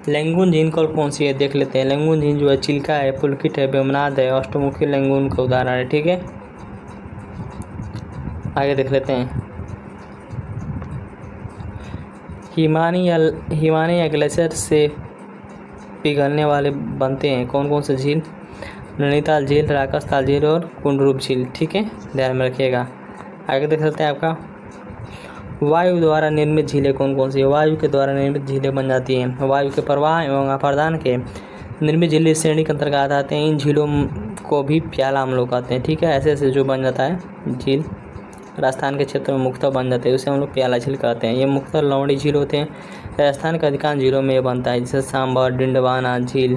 लंगून झील कौन सी है देख लेते हैं। लंगून झील जो है चिल्का है, पुलकित है, वेमनाथ है, अष्टमुखी लंगून का उदाहरण है, ठीक है। आगे देख लेते हैं, हिमानी ग्लेशियर से पिघलने वाले बनते हैं कौन कौन से झील? नैनीताल झील, राकसताल झील और कुंडरूप झील, ठीक है, ध्यान में रखिएगा। आगे देख लेते हैं आपका वायु द्वारा निर्मित झीलें कौन कौन सी है? वायु के द्वारा निर्मित झीलें बन जाती हैं। वायु के प्रवाह एवं अपर्दान के निर्मित झीलें इस श्रेणी के अंतर्गत आते हैं। इन झीलों को भी प्याला हम लोग कहते हैं, ठीक है। ऐसे ऐसे जो बन जाता है झील राजस्थान के क्षेत्र में मुख्यतः बन जाते हैं, उसे हम लोग प्याला झील कहते हैं। ये मुख्यतः लवणी झील होते हैं। राजस्थान के अधिकांश झीलों में ये बनता है, जैसे सांबर, डिंडवाना झील,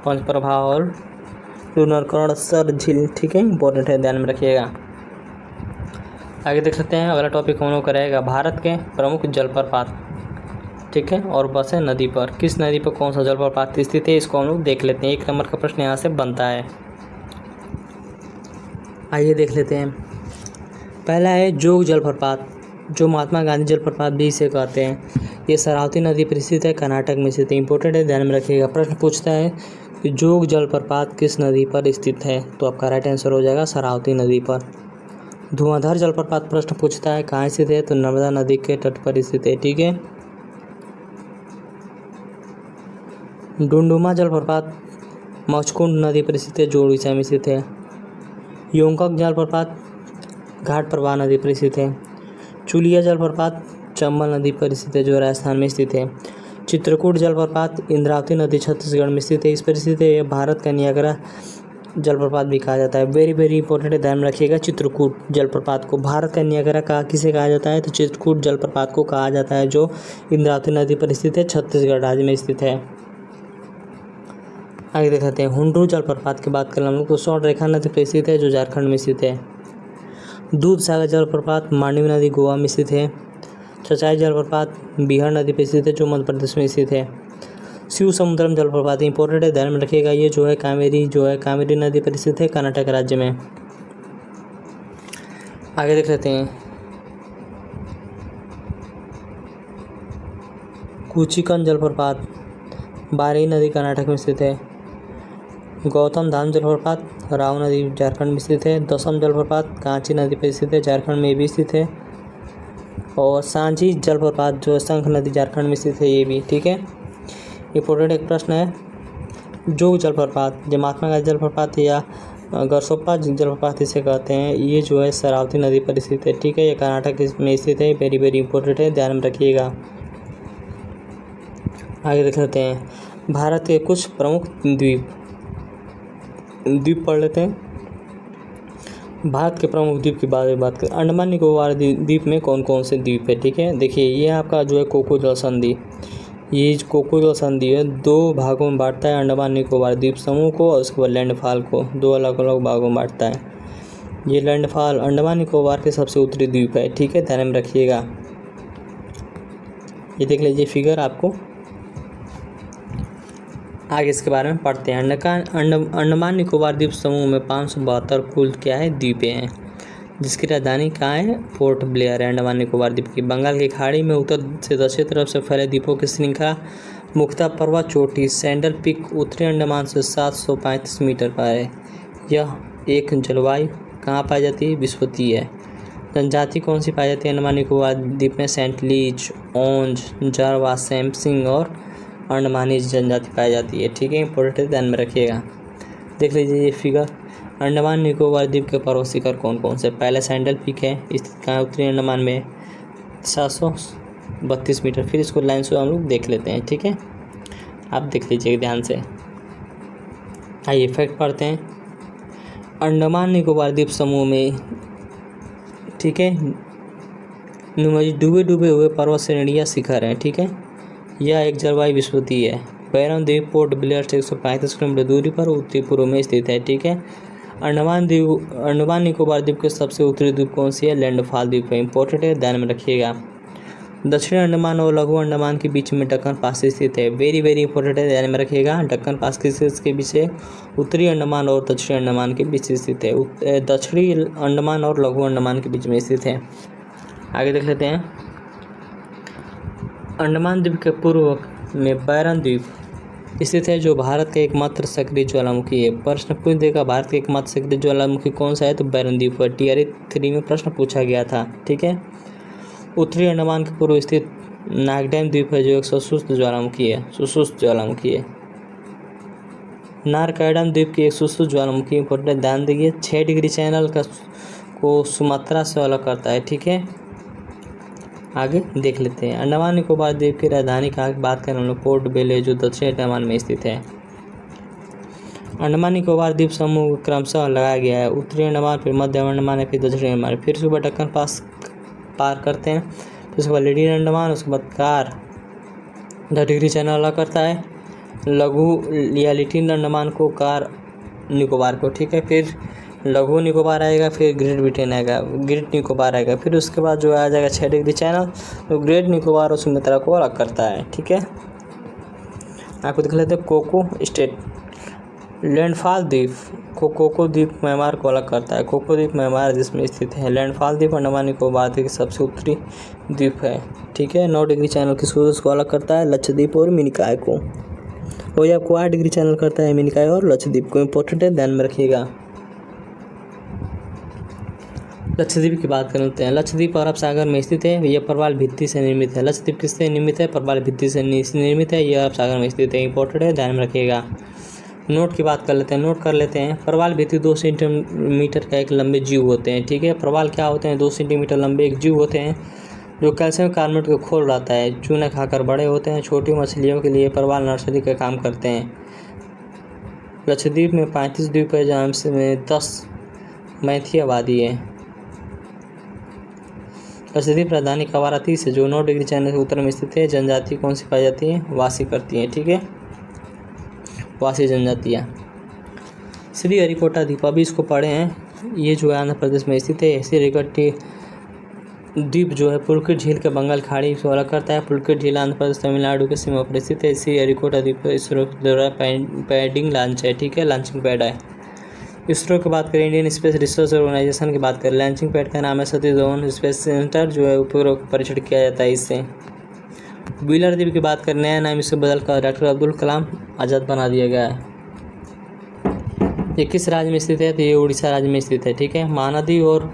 पंचप्रभा और लूनरकरण झील, ठीक है। इंपॉर्टेंट है, ध्यान में रखिएगा। आगे देख सकते हैं, अगला टॉपिक हम लोग का रहेगा भारत के प्रमुख जलप्रपात, ठीक है। और बस है नदी पर, किस नदी पर कौन सा जलप्रपात स्थित है, इसको हम लोग देख लेते हैं। 1 नंबर का प्रश्न यहाँ से बनता है। आइए देख लेते हैं। पहला है जोग जलप्रपात, जो महात्मा गांधी जलप्रपात भी इसे कहते हैं। ये शरावती नदी पर स्थित है, कर्नाटक में स्थित है। इंपॉर्टेंट है, ध्यान में रखिएगा। प्रश्न पूछता है कि जोग जलप्रपात किस नदी पर स्थित है, तो आपका राइट आंसर हो जाएगा शरावती नदी पर। धुआंधार जलप्रपात प्रश्न पूछता है कहाँ स्थित है, तो नर्मदा नदी के तट पर स्थित है, ठीक है। डुमडुमा जलप्रपात मचकुंड नदी पर स्थित है, जो उड़ीसा में स्थित है। योंकक जलप्रपात घाट प्रवाह नदी पर स्थित है। चुलिया जलप्रपात चंबल नदी पर स्थित है, जो राजस्थान में स्थित है। चित्रकूट जलप्रपात इंद्रावती नदी छत्तीसगढ़ में स्थित है, इस पर स्थित है। यह भारत का नियाग्रा जलप्रपात भी कहा जाता है। वेरी वेरी इंपॉर्टेंट है, ध्यान में रखिएगा। चित्रकूट जलप्रपात को भारत का नियाग्रा किसे कहा जाता है, तो चित्रकूट जलप्रपात को कहा जाता है, जो इंद्रावती नदी पर स्थित है, छत्तीसगढ़ राज्य में स्थित है। आगे देखते हैं हुंड्रू जलप्रपात की बात करें हम लोग, तो स्वर्ण रेखा नदी पर स्थित है, जो झारखंड में स्थित है। दूध सागर जलप्रपात मांडवी नदी गोवा में स्थित है। चचाई जलप्रपात बिहार नदी पर स्थित है, जो मध्य प्रदेश में स्थित है। शिव समुद्रम जलप्रपात इंपॉर्टेंट है, ध्यान में रखिएगा। ये जो है कावेरी नदी पर स्थित है, कर्नाटक राज्य में। आगे देख लेते हैं कुचिकन जलप्रपात बारही नदी कर्नाटक में स्थित है। गौतम धाम जलप्रपात राव नदी झारखंड में स्थित है। दसम जलप्रपात कांची नदी पर स्थित है, झारखंड में भी स्थित है। और सांझी जलप्रपात जो शंख नदी झारखंड में स्थित है, ये भी, ठीक है। इंपॉर्टेंट एक प्रश्न है जोग जलप्रपात, जो महात्मा गांधी जलप्रपात या गरसोप्पा जलप्रपात इसे कहते हैं, ये जो है शरावती नदी पर स्थित है, ठीक है। ये कर्नाटक में स्थित है। वेरी वेरी इंपॉर्टेंट है, ध्यान में रखिएगा। आगे देख लेते हैं भारत के कुछ प्रमुख द्वीप पढ़ लेते हैं। भारत के प्रमुख द्वीप की बात करें, अंडमान निकोबार द्वीप में कौन कौन से द्वीप है, ठीक है। देखिए, ये आपका जो है कोकोजल संधि, ये कोकोजल संधि है, 2 भागों में बांटता है अंडमान निकोबार द्वीप समूह को, और उसके बाद लैंडफॉल को 2 अलग अलग भागों में बांटता है। ये लैंडफॉल अंडमान निकोबार के सबसे उत्तरी द्वीप है, ठीक है, ध्यान में रखिएगा। ये देख लीजिए फिगर आपको। आगे इसके बारे में पढ़ते हैं। अंडमान निकोबार द्वीप समूह में 572 कुल क्या है द्वीपें हैं, जिसकी राजधानी कहाँ है, पोर्ट ब्लेयर है अंडमान निकोबार द्वीप की। बंगाल की खाड़ी में उत्तर से दक्षिण तरफ से फैले द्वीपों की श्रृंखला मुख्यतः पर्वत चोटी सैंडल पीक उत्तरी अंडमान से 735 मीटर पर है। यह एक जलवायु कहाँ पाई जाती है, विषुवतीय है। जनजाति कौन सी पाई जाती है अंडमान निकोबार द्वीप में, सेंटलीज, ओंज, जारवा, सैमसिंग और अंडमानी जनजाति पाई जाती है, ठीक है। इंपॉर्टेंट ध्यान में रखिएगा। देख लीजिए ये फिगर। अंडमान निकोबार द्वीप के पर्वत शिखर कौन कौन से, पहले सैंडल पीक है, स्थित कहाँ उत्तरी अंडमान में 732 मीटर। फिर इसको लाइन से हम लोग देख लेते हैं, ठीक है, आप देख लीजिए ध्यान से। आइए फैक्ट पढ़ते हैं। अंडमान निकोबार द्वीप समूह में, ठीक है, डूबे हुए पर्वत श्रेणियाँ शिखर हैं, ठीक है। यह एक जलवायु विषुवतीय है। बैरम द्वीप पोर्ट ब्लेयर से 135 किलोमीटर दूरी पर उत्तरी पूर्व में स्थित है, ठीक है। अंडमान निकोबार द्वीप के सबसे उत्तरी द्वीप कौन सी है, लैंडफॉल द्वीप है। इंपॉर्टेंट है, ध्यान में रखिएगा। दक्षिण अंडमान और लघु अंडमान के बीच में दक्कन पास स्थित है। वेरी वेरी इंपॉर्टेंट है, ध्यान में रखिएगा। दक्कन पास के बीच है, उत्तरी अंडमान और दक्षिणी अंडमान के बीच स्थित है। दक्षिणी अंडमान और लघु अंडमान के बीच में स्थित है। आगे देख लेते हैं। अंडमान द्वीप के पूर्व में बैरम द्वीप स्थित है, जो भारत का एकमात्र सक्रिय ज्वालामुखी है। प्रश्न पूछ देगा भारत का एकमात्र सक्रिय ज्वालामुखी कौन सा है, तो बैरम द्वीप पर टीआरई 3 में प्रश्न पूछा गया था, ठीक है। उत्तरी अंडमान के पूर्व स्थित नागडैम द्वीप है, जो एक सुस्त ज्वालामुखी है। नारकैडम द्वीप की एक सुस्त ज्वालामुखी इंपॉर्टेंट, ध्यान दीजिए। 6 डिग्री चैनल को सुमात्रा से अलग करता है, ठीक है। आगे देख लेते हैं। अंडमान निकोबार द्वीप की राजधानी का बात करें हम लोग पोर्ट बेले, जो दक्षिण अंडमान में स्थित है। अंडमान निकोबार द्वीप समूह क्रमशः लगाया गया है उत्तरी अंडमान, फिर मध्य अंडमान है, फिर दक्षिणी अंडमान, फिर उसके बाद दक्कन पास पार करते हैं, फिर उसके बाद लेडी अंडमान, उसके बाद कार 10 डिग्री चैनल अलग करता है लघु या लिटिल अंडमान को, कार निकोबार को, ठीक है। फिर लघु निकोबार आएगा, फिर ग्रेट ब्रिटेन आएगा, ग्रेट निकोबार आएगा, फिर उसके बाद जो आ जाएगा 6 डिग्री चैनल, तो ग्रेट निकोबार और सुमात्रा को अलग करता है, ठीक है। आपको देख लेते हैं कोको स्टेट लैंडफॉल द्वीप, कोको द्वीप म्यांमार को अलग करता है। कोको द्वीप म्यांमार जिसमें स्थित है। लैंडफॉल द्वीप अंडमान निकोबार द्वीप की सबसे उत्तरी द्वीप है, ठीक है। 9 डिग्री चैनल की सूरज को अलग करता है लक्षद्वीप और मिनिकॉय को। और ये आपको 8 डिग्री चैनल करता है मिनिकॉय और लक्षद्वीप को। इंपॉर्टेंट है, ध्यान में रखिएगा। लक्षद्वीप की बात करते हैं। लक्षद्वीप अरब सागर में स्थित है। यह प्रवाल भित्ति से निर्मित है। लक्षद्वीप किससे निर्मित है? प्रवाल भित्ति से निर्मित है। यह अरब सागर में स्थित है। इंपॉर्टेंट है, ध्यान में रखिएगा। नोट की बात कर लेते हैं, नोट कर लेते हैं। प्रवाल भित्ति 2 सेंटीमीटर का एक लंबे जीव होते हैं, ठीक है। प्रवाल क्या होते हैं? 2 सेंटीमीटर लंबे एक जीव होते हैं जो कैल्शियम कार्बोनेट को खोल रहता है। चूना खाकर बड़े होते हैं। छोटी मछलियों के लिए प्रवाल नर्सरी का काम करते हैं। लक्षद्वीप में 35 द्वीप है, जहाँ में 10 मैथी आबादी है। लक्षद्वीप राजधानी कवारत्ती है, जो 9 डिग्री चैनल के उत्तर में स्थित है। जनजाति कौन सी पाई जाती है? वासी करती है, ठीक है, वासी जनजातियाँ। श्रीहरिकोटा द्वीप, अभी इसको पढ़े हैं, ये जो है आंध्र प्रदेश में स्थित है। श्रीहरिकोटा द्वीप जो है पुलकित झील के बंगाल खाड़ी से अलग करता है। पुलकित झील आंध्र प्रदेश तमिलनाडु के सीमा पर स्थित है। श्रीहरिकोटा द्वीप इसरो द्वारा पैडिंग लॉन्च है, ठीक है, लॉन्चिंग पैड है। इसरो की बात करें, इंडियन स्पेस रिसर्च ऑर्गेनाइजेशन की बात करें, लॉन्चिंग पैड का नाम है सतीश धवन स्पेस सेंटर, जो है उपग्रह परीक्षण किया जाता है इससे। व्हीलर द्वीप की बात करें, नया नाम इसे बदलकर डॉक्टर अब्दुल कलाम आज़ाद बना दिया गया है। ये किस राज्य में स्थित है? तो ये उड़ीसा राज्य में स्थित है, ठीक है। महानदी और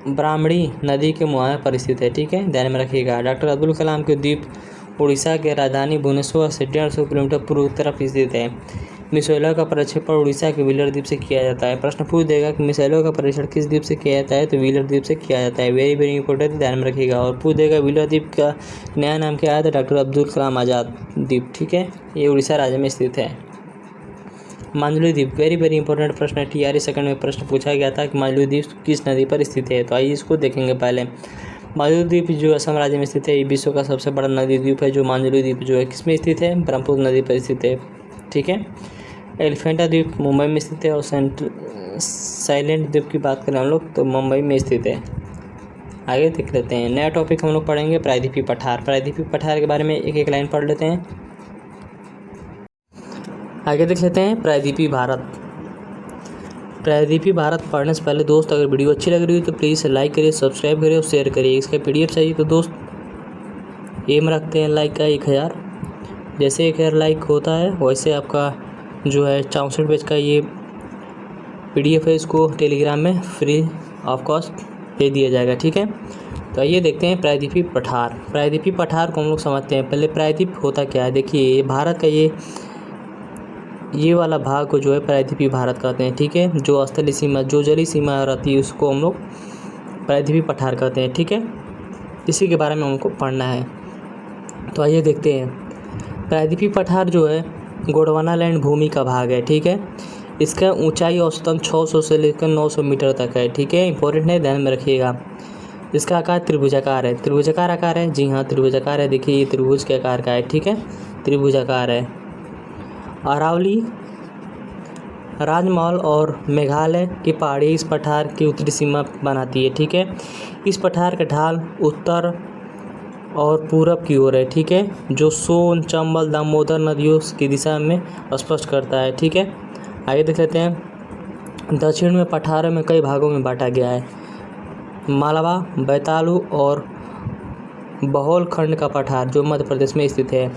ब्राह्मणी नदी के मुहाने पर स्थित है, ठीक है, ध्यान में रखिएगा। डॉक्टर अब्दुल कलाम के द्वीप उड़ीसा के राजधानी भुवनेश्वर से 150 किलोमीटर पूर्व तरफ स्थित है। मिसाइलों का प्रक्षेपण उड़ीसा के व्हीलर द्वीप से किया जाता है। प्रश्न पूछ देगा कि मिसाइलों का परीक्षण किस द्वीप से किया जाता है? तो व्हीलर द्वीप से किया जाता है। वेरी वेरी इंपॉर्टेंट, ध्यान में रखिएगा। और पूछ देगा व्हीलर द्वीप का नया नाम क्या है? तो डॉक्टर अब्दुल कलाम आज़ाद द्वीप, ठीक है, ये उड़ीसा राज्य में स्थित है। माजुली द्वीप, वेरी वेरी इंपॉर्टेंट प्रश्न है। TRE सेकंड में प्रश्न पूछा गया था कि माजुली द्वीप किस नदी पर स्थित है, तो आइए इसको देखेंगे पहले। माजुली द्वीप जो असम राज्य में स्थित है, ये विश्व का सबसे बड़ा नदी द्वीप है। जो माजुली द्वीप जो है किस में स्थित है? ब्रह्मपुत्र नदी पर स्थित है, ठीक है। एलिफेंटा द्वीप मुंबई में स्थित है। और साइलेंट द्वीप की बात करें हम लोग तो मुंबई में स्थित है। आगे देख लेते हैं, नया टॉपिक हम लोग पढ़ेंगे प्रायद्वीपीय पठार। प्रायद्वीपीय पठार के बारे में एक एक लाइन पढ़ लेते हैं। आगे देख लेते हैं प्रायद्वीपीय भारत। प्रायद्वीपीय भारत पढ़ने से पहले दोस्त, अगर वीडियो अच्छी लग रही हो तो प्लीज़ लाइक करिए, सब्सक्राइब करिए और शेयर करिए। इसका PDF चाहिए तो दोस्त एम रखते हैं लाइक का 1000। जैसे 1000 लाइक होता है वैसे आपका जो है 64 पेज का ये PDF है, इसको टेलीग्राम में फ्री ऑफ कॉस्ट दे दिया जाएगा, ठीक है। तो आइए देखते हैं प्रायद्वीपीय पठार। प्रायद्वीपीय पठार को हम लोग समझते हैं। पहले प्रायद्वीप होता क्या है? देखिए, भारत का ये वाला भाग को जो है प्रायद्वीपीय भारत कहते हैं, ठीक है। जो स्थलीय सीमा, जो जलीय सीमा रहती है उसको हम लोग प्रायद्वीपीय पठार कहते हैं, ठीक है। इसी के बारे में हमको पढ़ना है। तो आइए देखते हैं। प्रायद्वीपीय पठार जो है गोंडवाना भूमि का भाग है, ठीक है। इसका ऊंचाई औसतन 600 से लेकर 900 मीटर तक है, ठीक है, इंपॉर्टेंट है, ध्यान में रखिएगा। इसका आकार त्रिभुजाकार है। त्रिभुजाकार आकार है, जी हाँ, त्रिभुजाकार है। देखिए, ये त्रिभुज के आकार का है, ठीक है, त्रिभुजाकार है। अरावली, राजमहल और मेघालय की पहाड़ी इस पठार की उत्तरी सीमा बनाती है, ठीक है। इस पठार का ढाल उत्तर और पूरब की ओर है, ठीक है, जो सोन, चंबल, दामोदर नदियों की दिशा में स्पष्ट करता है, ठीक है। आगे देख लेते हैं। दक्षिण में पठार में कई भागों में बांटा गया है। मालवा, बैतालू और बहौल खंड का पठार जो मध्य प्रदेश में स्थित है।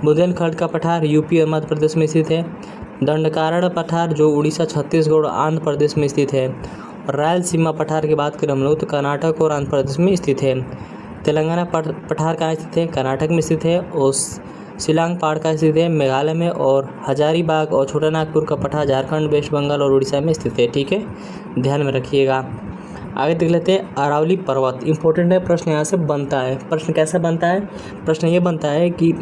बुंदेलखंड का पठार यूपी और मध्य प्रदेश में स्थित है। दंडकारण्य पठार जो उड़ीसा, छत्तीसगढ़ और आंध्र प्रदेश में स्थित है। रायलसीमा पठार की बात करें हम लोग तो कर्नाटक और आंध्र प्रदेश में स्थित है। तेलंगाना पठार कहाँ स्थित है? कर्नाटक में स्थित है। और शिलांग पहाड़ का स्थित है मेघालय में। और हजारीबाग और छोटा नागपुर का पठार झारखंड, वेस्ट बंगाल और उड़ीसा में स्थित है, ठीक है, ध्यान में रखिएगा। आगे देख लेते हैं अरावली पर्वत। इंपॉर्टेंट है, प्रश्न यहाँ से बनता है। प्रश्न कैसा बनता है? प्रश्न ये बनता है कि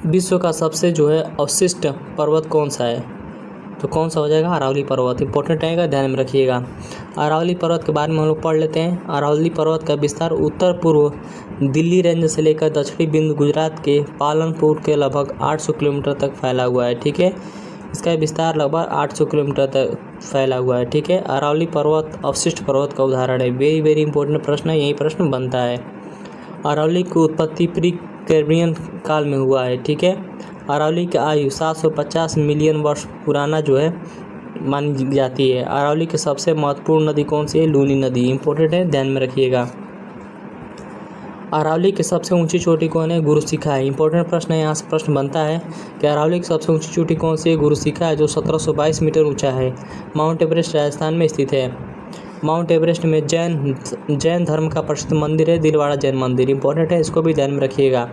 विश्व का सबसे जो है अवशिष्ट पर्वत कौन सा है? तो कौन सा हो जाएगा? अरावली पर्वत। इंपॉर्टेंट रहेगा, ध्यान में रखिएगा। अरावली पर्वत के बारे में हम लोग पढ़ लेते हैं। अरावली पर्वत का विस्तार उत्तर पूर्व दिल्ली रेंज से लेकर दक्षिणी बिंदु गुजरात के पालनपुर के लगभग 800 किलोमीटर तक फैला हुआ है। ठीक है, इसका विस्तार लगभग 800 किलोमीटर तक फैला हुआ है। ठीक है, अरावली पर्वत अवशिष्ट पर्वत का उदाहरण है। वेरी वेरी इंपॉर्टेंट प्रश्न है, यही प्रश्न बनता है। अरावली की उत्पत्ति प्री कैम्ब्रियन काल में हुआ है। ठीक है, अरावली की आयु 750 मिलियन वर्ष पुराना जो है मानी जाती है। अरावली की सबसे महत्वपूर्ण नदी कौन सी है? लूनी नदी। इंपॉर्टेंट है, ध्यान में रखिएगा। अरावली की सबसे ऊंची चोटी कौन है? गुरु शिखा है। इंपॉर्टेंट प्रश्न है, यहाँ से प्रश्न बनता है कि अरावली की सबसे ऊंची चोटी कौन सी है? गुरु शिखा है, जो 1722 मीटर ऊंचा है। माउंट एवरेस्ट राजस्थान में स्थित है। माउंट एवरेस्ट में जैन धर्म का प्रसिद्ध मंदिर है, दिलवाड़ा जैन मंदिर। इंपॉर्टेंट है, इसको भी ध्यान में रखिएगा।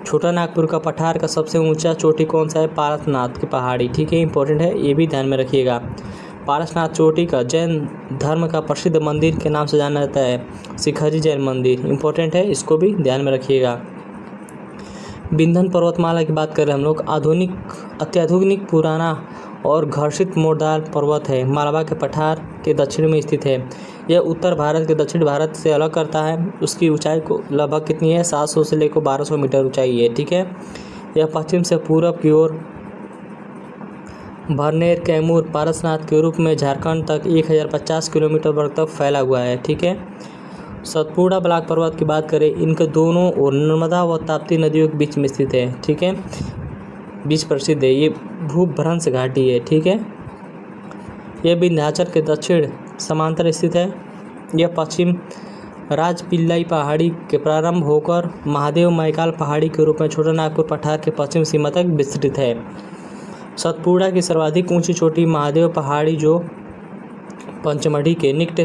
छोटा नागपुर का पठार का सबसे ऊंचा चोटी कौन सा है? पारसनाथ की पहाड़ी। ठीक है, इंपॉर्टेंट है, ये भी ध्यान में रखिएगा। पारसनाथ चोटी का जैन धर्म का प्रसिद्ध मंदिर के नाम से जाना जाता है, शिखरी जैन मंदिर। इंपॉर्टेंट है, इसको भी ध्यान में रखिएगा। विंध्य पर्वतमाला की बात करें हम लोग, अत्याधुनिक पुराना और घर्षित मोड़दार पर्वत है। मालवा के पठार के दक्षिण में स्थित है। यह उत्तर भारत के दक्षिण भारत से अलग करता है। उसकी ऊंचाई को लगभग कितनी है? 700 से लेकर 1200 मीटर ऊंचाई है। ठीक है, यह पश्चिम से पूरब की ओर भरनेर, कैमूर, पारसनाथ के रूप में झारखंड तक 1050 किलोमीटर वर्ग तक फैला हुआ है। ठीक है, सतपुड़ा ब्लॉक पर्वत की बात करें, इनके दोनों ओर नर्मदा व ताप्ती नदियों के बीच में स्थित है। ठीक है, बीच प्रसिद्ध है, ये भूभ्रंश घाटी है। ठीक है, यह विंध्याचल के दक्षिण समांतर स्थित है। यह पश्चिम राजपिल्लाई पहाड़ी के प्रारंभ होकर महादेव मैकाल पहाड़ी के रूप में छोटा नागपुर पठार के पश्चिम सीमा तक विस्तृत है। सतपुड़ा की सर्वाधिक ऊंची चोटी महादेव पहाड़ी जो पंचमढ़ी के निकट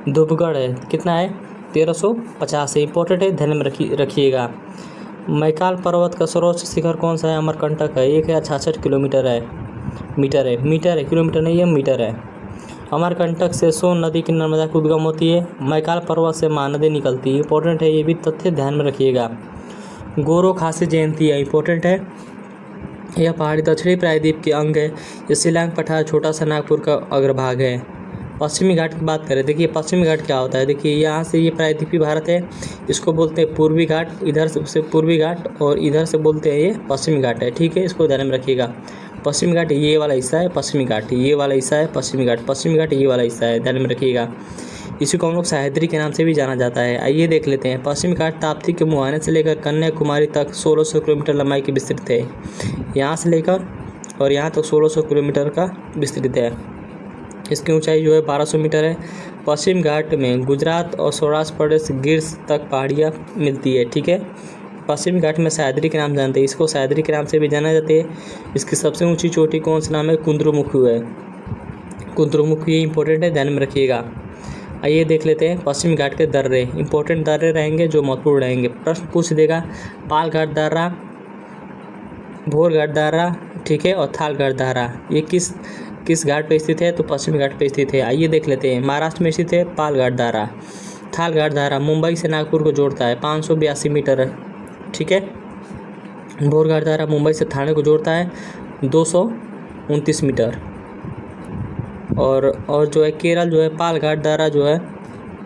धूपगढ़ है, कितना है? 1350 है। इंपॉर्टेंट है, ध्यान में रखिएगा। मैकाल पर्वत का सर्वोच्च शिखर कौन सा है? अमरकंटक है, 1066 किलोमीटर है। मीटर है, किलोमीटर नहीं है, मीटर है। अमरकंटक से सोन नदी की नर्मदा की उद्गम होती है। मैकाल पर्वत से महानदी निकलती है। इंपॉर्टेंट है, ये भी तथ्य ध्यान में रखिएगा। गोरो खासी जयंती है, इंपॉर्टेंट है। यह पहाड़ी दक्षिणी प्रायद्वीप के अंग है। यह शिलांग पठार छोटा सा नागपुर का अग्रभाग है। पश्चिमी घाट की बात करें, देखिए पश्चिमी घाट क्या होता है। देखिए यहाँ से ये प्रायद्वीपीय भारत है, इसको बोलते हैं पूर्वी घाट। इधर से पूर्वी घाट और इधर से बोलते हैं ये पश्चिमी घाट है। ठीक है, इसको ध्यान में रखिएगा। पश्चिमी घाट ये वाला हिस्सा है, पश्चिमी घाट ये वाला हिस्सा है, पश्चिमी घाट ये वाला हिस्सा है, ध्यान में रखिएगा। इसी को हम लोग सह्याद्री के नाम से भी जाना जाता है। आइए देख लेते हैं। पश्चिमी घाट ताप्ती के मुहाने से लेकर कन्याकुमारी तक 1600 किलोमीटर लंबाई की विस्तृत है। यहाँ से लेकर और यहाँ तक 1600 किलोमीटर का विस्तृत है। इसकी ऊंचाई जो है 1200 मीटर है। पश्चिम घाट में गुजरात और सौराष्ट्र प्रदेश गिर तक पहाड़ियाँ मिलती है। ठीक है, पश्चिमी घाट में सह्याद्री के नाम जानते हैं, इसको सह्याद्री के नाम से भी जाना जाता है। इसकी सबसे ऊंची चोटी कौन सा नाम है? कुंद्रुमुखी है। कुंद्रुमुखी इंपॉर्टेंट है, ध्यान में रखिएगा। आइए देख लेते हैं पश्चिमी घाट के दर्रे। इंपॉर्टेंट दर्रे रहेंगे जो महत्वपूर्ण रहेंगे। प्रश्न पूछ देगा पाल घाट दर्रा, भोर घाट दर्रा, ठीक है, और थाल घाट दर्रा, ये किस घाट पर स्थित है? तो पश्चिमी घाट पर स्थित है। आइए देख लेते हैं। महाराष्ट्र में स्थित है पाल घाट दर्रा। थाल घाट दर्रा मुंबई से नागपुर को जोड़ता है, 582 मीटर है। ठीक है, भोर घाट दर्रा मुंबई से थाने को जोड़ता है, 229 मीटर। और जो है केरल जो है पाल घाट दर्रा जो है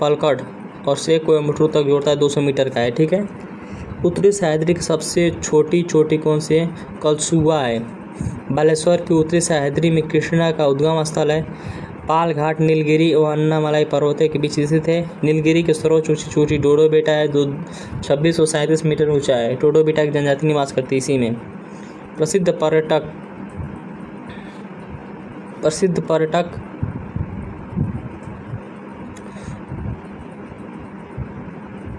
पलक्कड और से कोयम्बटूर तक जोड़ता है, 200 मीटर का है। ठीक है, उत्तरी सह्याद्री की सबसे छोटी चोटी कौन सी है? कलसुआ है। बालेश्वर की उत्तरी सह्याद्री में कृष्णा का उद्गम स्थल है। पाल घाट नीलगिरी और अन्नामलाई पर्वतों के बीच स्थित है। नीलगिरी की सर्वोच्च ऊंची चोटी डोडो बेटा है, 2637 मीटर ऊंचा है। डोडो बेटा की जनजाति निवास करती है इसी में। प्रसिद्ध पर्यटक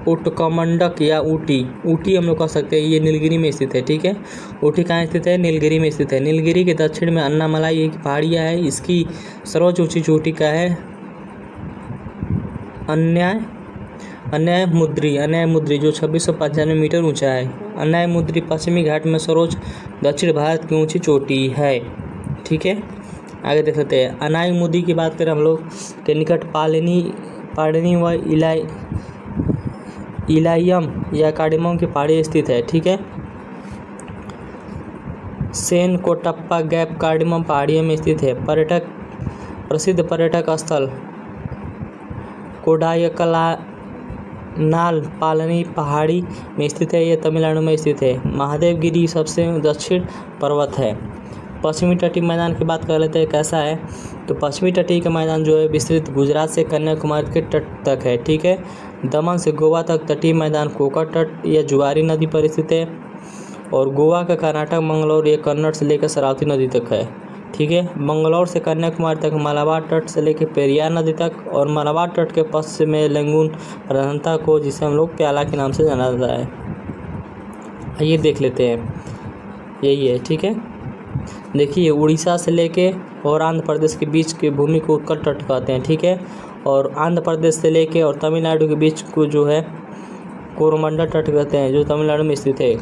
उटकमंडक या ऊटी हम लोग कह सकते हैं, ये नीलगिरी में स्थित है। ठीक है, ऊटी कहाँ स्थित है? नीलगिरी में स्थित है। नीलगिरी के दक्षिण में अन्नामलाई एक पहाड़ियाँ है। इसकी सर्वोच्च ऊंची चोटी का है अन्यायमुद्री जो 2695 मीटर ऊंचा है। अन्यायमुद्री पश्चिमी घाट में सर्वोच्च दक्षिण भारत की ऊंची चोटी है। ठीक है, आगे देख लेते हैं। अनाईमुदी की बात करें हम लोग के निकट पाडनी व इलाइयम या कार्डेमम की पहाड़ी स्थित है। ठीक है। सेन कोटप्पा गैप कार्डेमम पहाड़ियों में स्थित है। प्रसिद्ध पर्यटक स्थल कोडायकनाल पालनी पहाड़ी में स्थित है। यह तमिलनाडु में स्थित है। महादेवगिरी सबसे दक्षिण पर्वत है। पश्चिमी तटीय मैदान की बात कर लेते हैं कैसा है। तो पश्चिमी तटीय का मैदान जो है विस्तृत गुजरात से कन्याकुमारी के तट तक है। ठीक है। दमन से गोवा तक तटीय मैदान कोका तट या जुआरी नदी पर स्थित है। और गोवा का कर्नाटक मंगलौर ये कन्नड़ से लेकर शरावती नदी तक है। ठीक है। मंगलौर से कन्याकुमारी तक मलाबार तट से लेकर पेरियार नदी तक, और मलाबार तट के पश्चिम में लंगून प्रधानता को जिसे हम लोग प्याला के नाम से जाना जाता है। ये देख लेते हैं, यही है। ठीक है। देखिए उड़ीसा से लेके और आंध्र प्रदेश के बीच की भूमि को उत्कल तट कहते हैं। ठीक है। और आंध्र प्रदेश से लेके और तमिलनाडु के बीच को जो है कोरोमंडल तट कहते हैं, जो तमिलनाडु में स्थित है।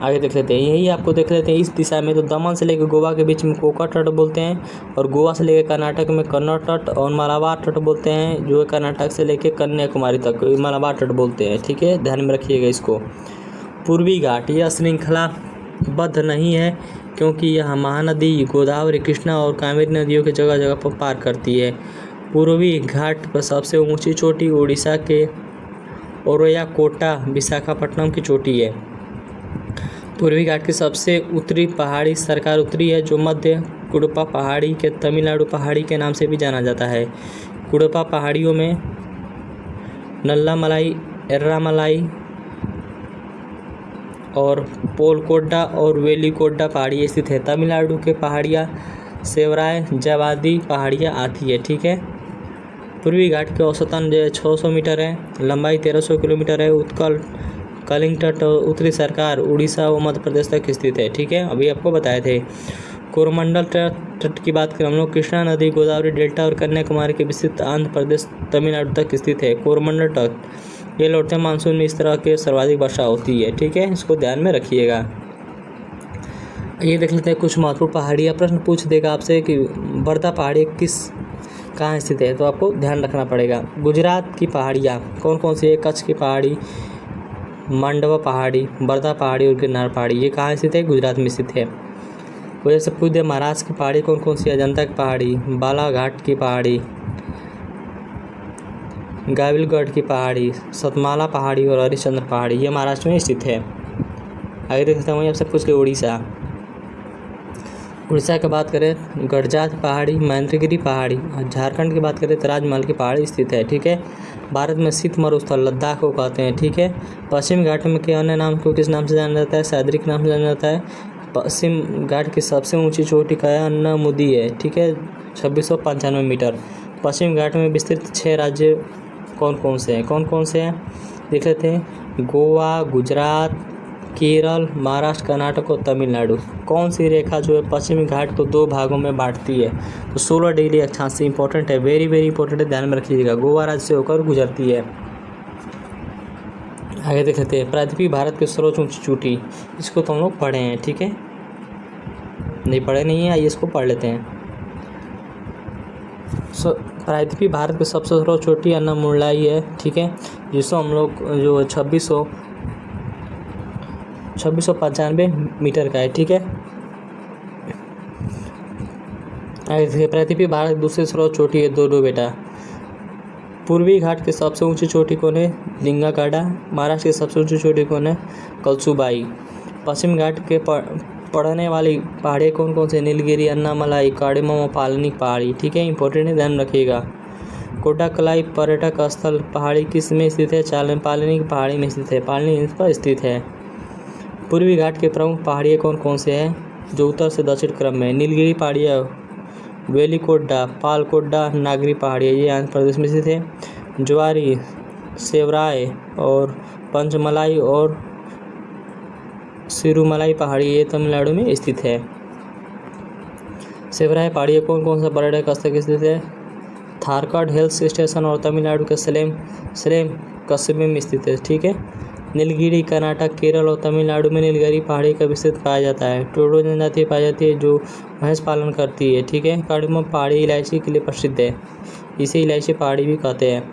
आगे देख लेते हैं, यही आपको देख लेते हैं इस दिशा में। तो दमन से लेकर गोवा के बीच में कोका तट बोलते हैं, और गोवा से लेकर कर्नाटक में कन्नड़ तट, और मलाबार तट बोलते हैं जो है कर्नाटक से लेकर कन्याकुमारी तक मलाबार तट बोलते हैं। ठीक है। ध्यान में रखिएगा इसको। पूर्वी घाट यह श्रृंखलाबद्ध नहीं है क्योंकि यह महानदी गोदावरी, कृष्णा और कावेरी नदियों के जगह जगह पर पार करती है। पूर्वी घाट पर सबसे ऊंची चोटी उड़ीसा के ओरोयाकोटा विशाखापट्टनम की चोटी है। पूर्वी घाट की सबसे उत्तरी पहाड़ी सरकार उत्तरी है, जो मध्य कुडपा पहाड़ी के तमिलनाडु पहाड़ी के नाम से भी जाना जाता है। कुडपा पहाड़ियों में नल्लामलाई, एर्रामलाई और पोलकोड्डा और वेलिकोड्डा पहाड़ी स्थित है। तमिलनाडु के पहाड़ियाँ सेवराय जावादी पहाड़ियाँ आती है। ठीक है। पूर्वी घाट के औसतन 600 मीटर है, लंबाई 1300 किलोमीटर है। उत्कल कलिंग तट और उत्तरी सरकार उड़ीसा व मध्य प्रदेश तक स्थित है। ठीक है। अभी आपको बताए थे। कोरोमंडल तट की बात करें हम लोग, कृष्णा नदी, गोदावरी डेल्टा और कन्याकुमारी के विस्तृत आंध्र प्रदेश तमिलनाडु तक स्थित है। कोरोमंडल तट ये लौटते मानसून में इस तरह के सर्वाधिक वर्षा होती है। ठीक है। इसको ध्यान में रखिएगा। ये देख लेते हैं कुछ महत्वपूर्ण पहाड़ियाँ। प्रश्न पूछ देगा आपसे कि बर्दा पहाड़ी कहाँ स्थित है, तो आपको ध्यान रखना पड़ेगा। गुजरात की पहाड़ियाँ कौन कौन सी है। कच्छ की पहाड़ी, मांडवा पहाड़ी, बर्दा पहाड़ी और गिरनार पहाड़ी ये कहाँ स्थित है, गुजरात में स्थित है। वजह से पूछ दे महाराष्ट्र की पहाड़ी कौन कौन सी है। अजंता की पहाड़ी, बालाघाट की पहाड़ी, गाविलगढ़ की पहाड़ी, सतमाला पहाड़ी और हरिश्चंद्र पहाड़ी ये महाराष्ट्र में स्थित है। आगे देख सकते हैं वहीं आपसे पूछ के उड़ीसा की बात करें गडजात पहाड़ी, महेंद्रगिरी पहाड़ी, और झारखंड की बात करें तो राजमहल की पहाड़ी स्थित है। ठीक है। भारत में शीत मरुस्थल लद्दाख को कहते हैं। ठीक है। पश्चिम घाट में के अन्य नाम को किस नाम से जाना जाता है, सह्याद्री के नाम से जाना जाता है। पश्चिम घाट की सबसे ऊंची चोटी का अन्नामुदी है। ठीक है। 2695 मीटर। पश्चिम घाट में विस्तृत 6 राज्य कौन कौन से हैं देख लेते हैं। गोवा, गुजरात, केरल, महाराष्ट्र, कर्नाटक और तमिलनाडु। कौन सी रेखा जो है पश्चिमी घाट को 2 भागों में बांटती है, तो 16 डिग्री अक्षांश से इंपॉर्टेंट है, वेरी वेरी इंपॉर्टेंट है, ध्यान में रखिएगा। गोवा राज्य से होकर गुजरती है। आगे देख लेते हैं प्रायद्वीपीय भारत की सर्वोच्च ऊंची चोटी, इसको तो हम लोग पढ़े हैं। ठीक है। नहीं पढ़े नहीं है, आइए इसको पढ़ लेते हैं। प्रायद्वीपीय भारत की सबसे सर्वोच्च चोटी अन्नामुलाई है। ठीक है। जिसको हम लोग जो 2695 मीटर का है। ठीक है। प्रायद्वीपीय भारत की दूसरी सर्वोच्च चोटी है दो बेटा। पूर्वी घाट की सबसे ऊंची चोटी कौन है, लिंगाकाडा। महाराष्ट्र की सबसे ऊंची चोटी कौन है, कलसुबाई। पश्चिम घाट के पड़ने वाली पहाड़ियाँ कौन कौन से, नीलगिरी, अन्नामलाई, कार्डेमम और पालनी पहाड़ी। ठीक है। इंपॉर्टेंट है, ध्यान रखिएगा। कोडाकलाई पर्यटक स्थल पहाड़ी किस में स्थित है, पालनी की पहाड़ी में स्थित है, पालनी हिल्स पर स्थित है। पूर्वी घाट के प्रमुख पहाड़ियाँ कौन कौन से हैं, जो उत्तर से दक्षिण क्रम में, नीलगिरी पहाड़ियाँ, वेलिकोड्डा, पालकोड्डा, नागरी पहाड़ियाँ ये आंध्र प्रदेश में स्थित है। ज्वारी, सेवराय और पंचमलाई और सिरुमलाई पहाड़ी ये तमिलनाडु में स्थित है। सेवराय पहाड़ियाँ कौन कौन सा पर्यटक स्थल स्थित है, थारकाड हिल्स स्टेशन और तमिलनाडु के सलेम कस्बे में स्थित है। ठीक है। नीलगिरी कर्नाटक, केरल और तमिलनाडु में नीलगिरी पहाड़ी का विस्तृत पाया जाता है। टोडो जनजाति पाई जाती है जो भैंस पालन करती है। ठीक है, कार्डमम पहाड़ी इलायची के लिए प्रसिद्ध है, इसे इलायची पहाड़ी भी कहते हैं।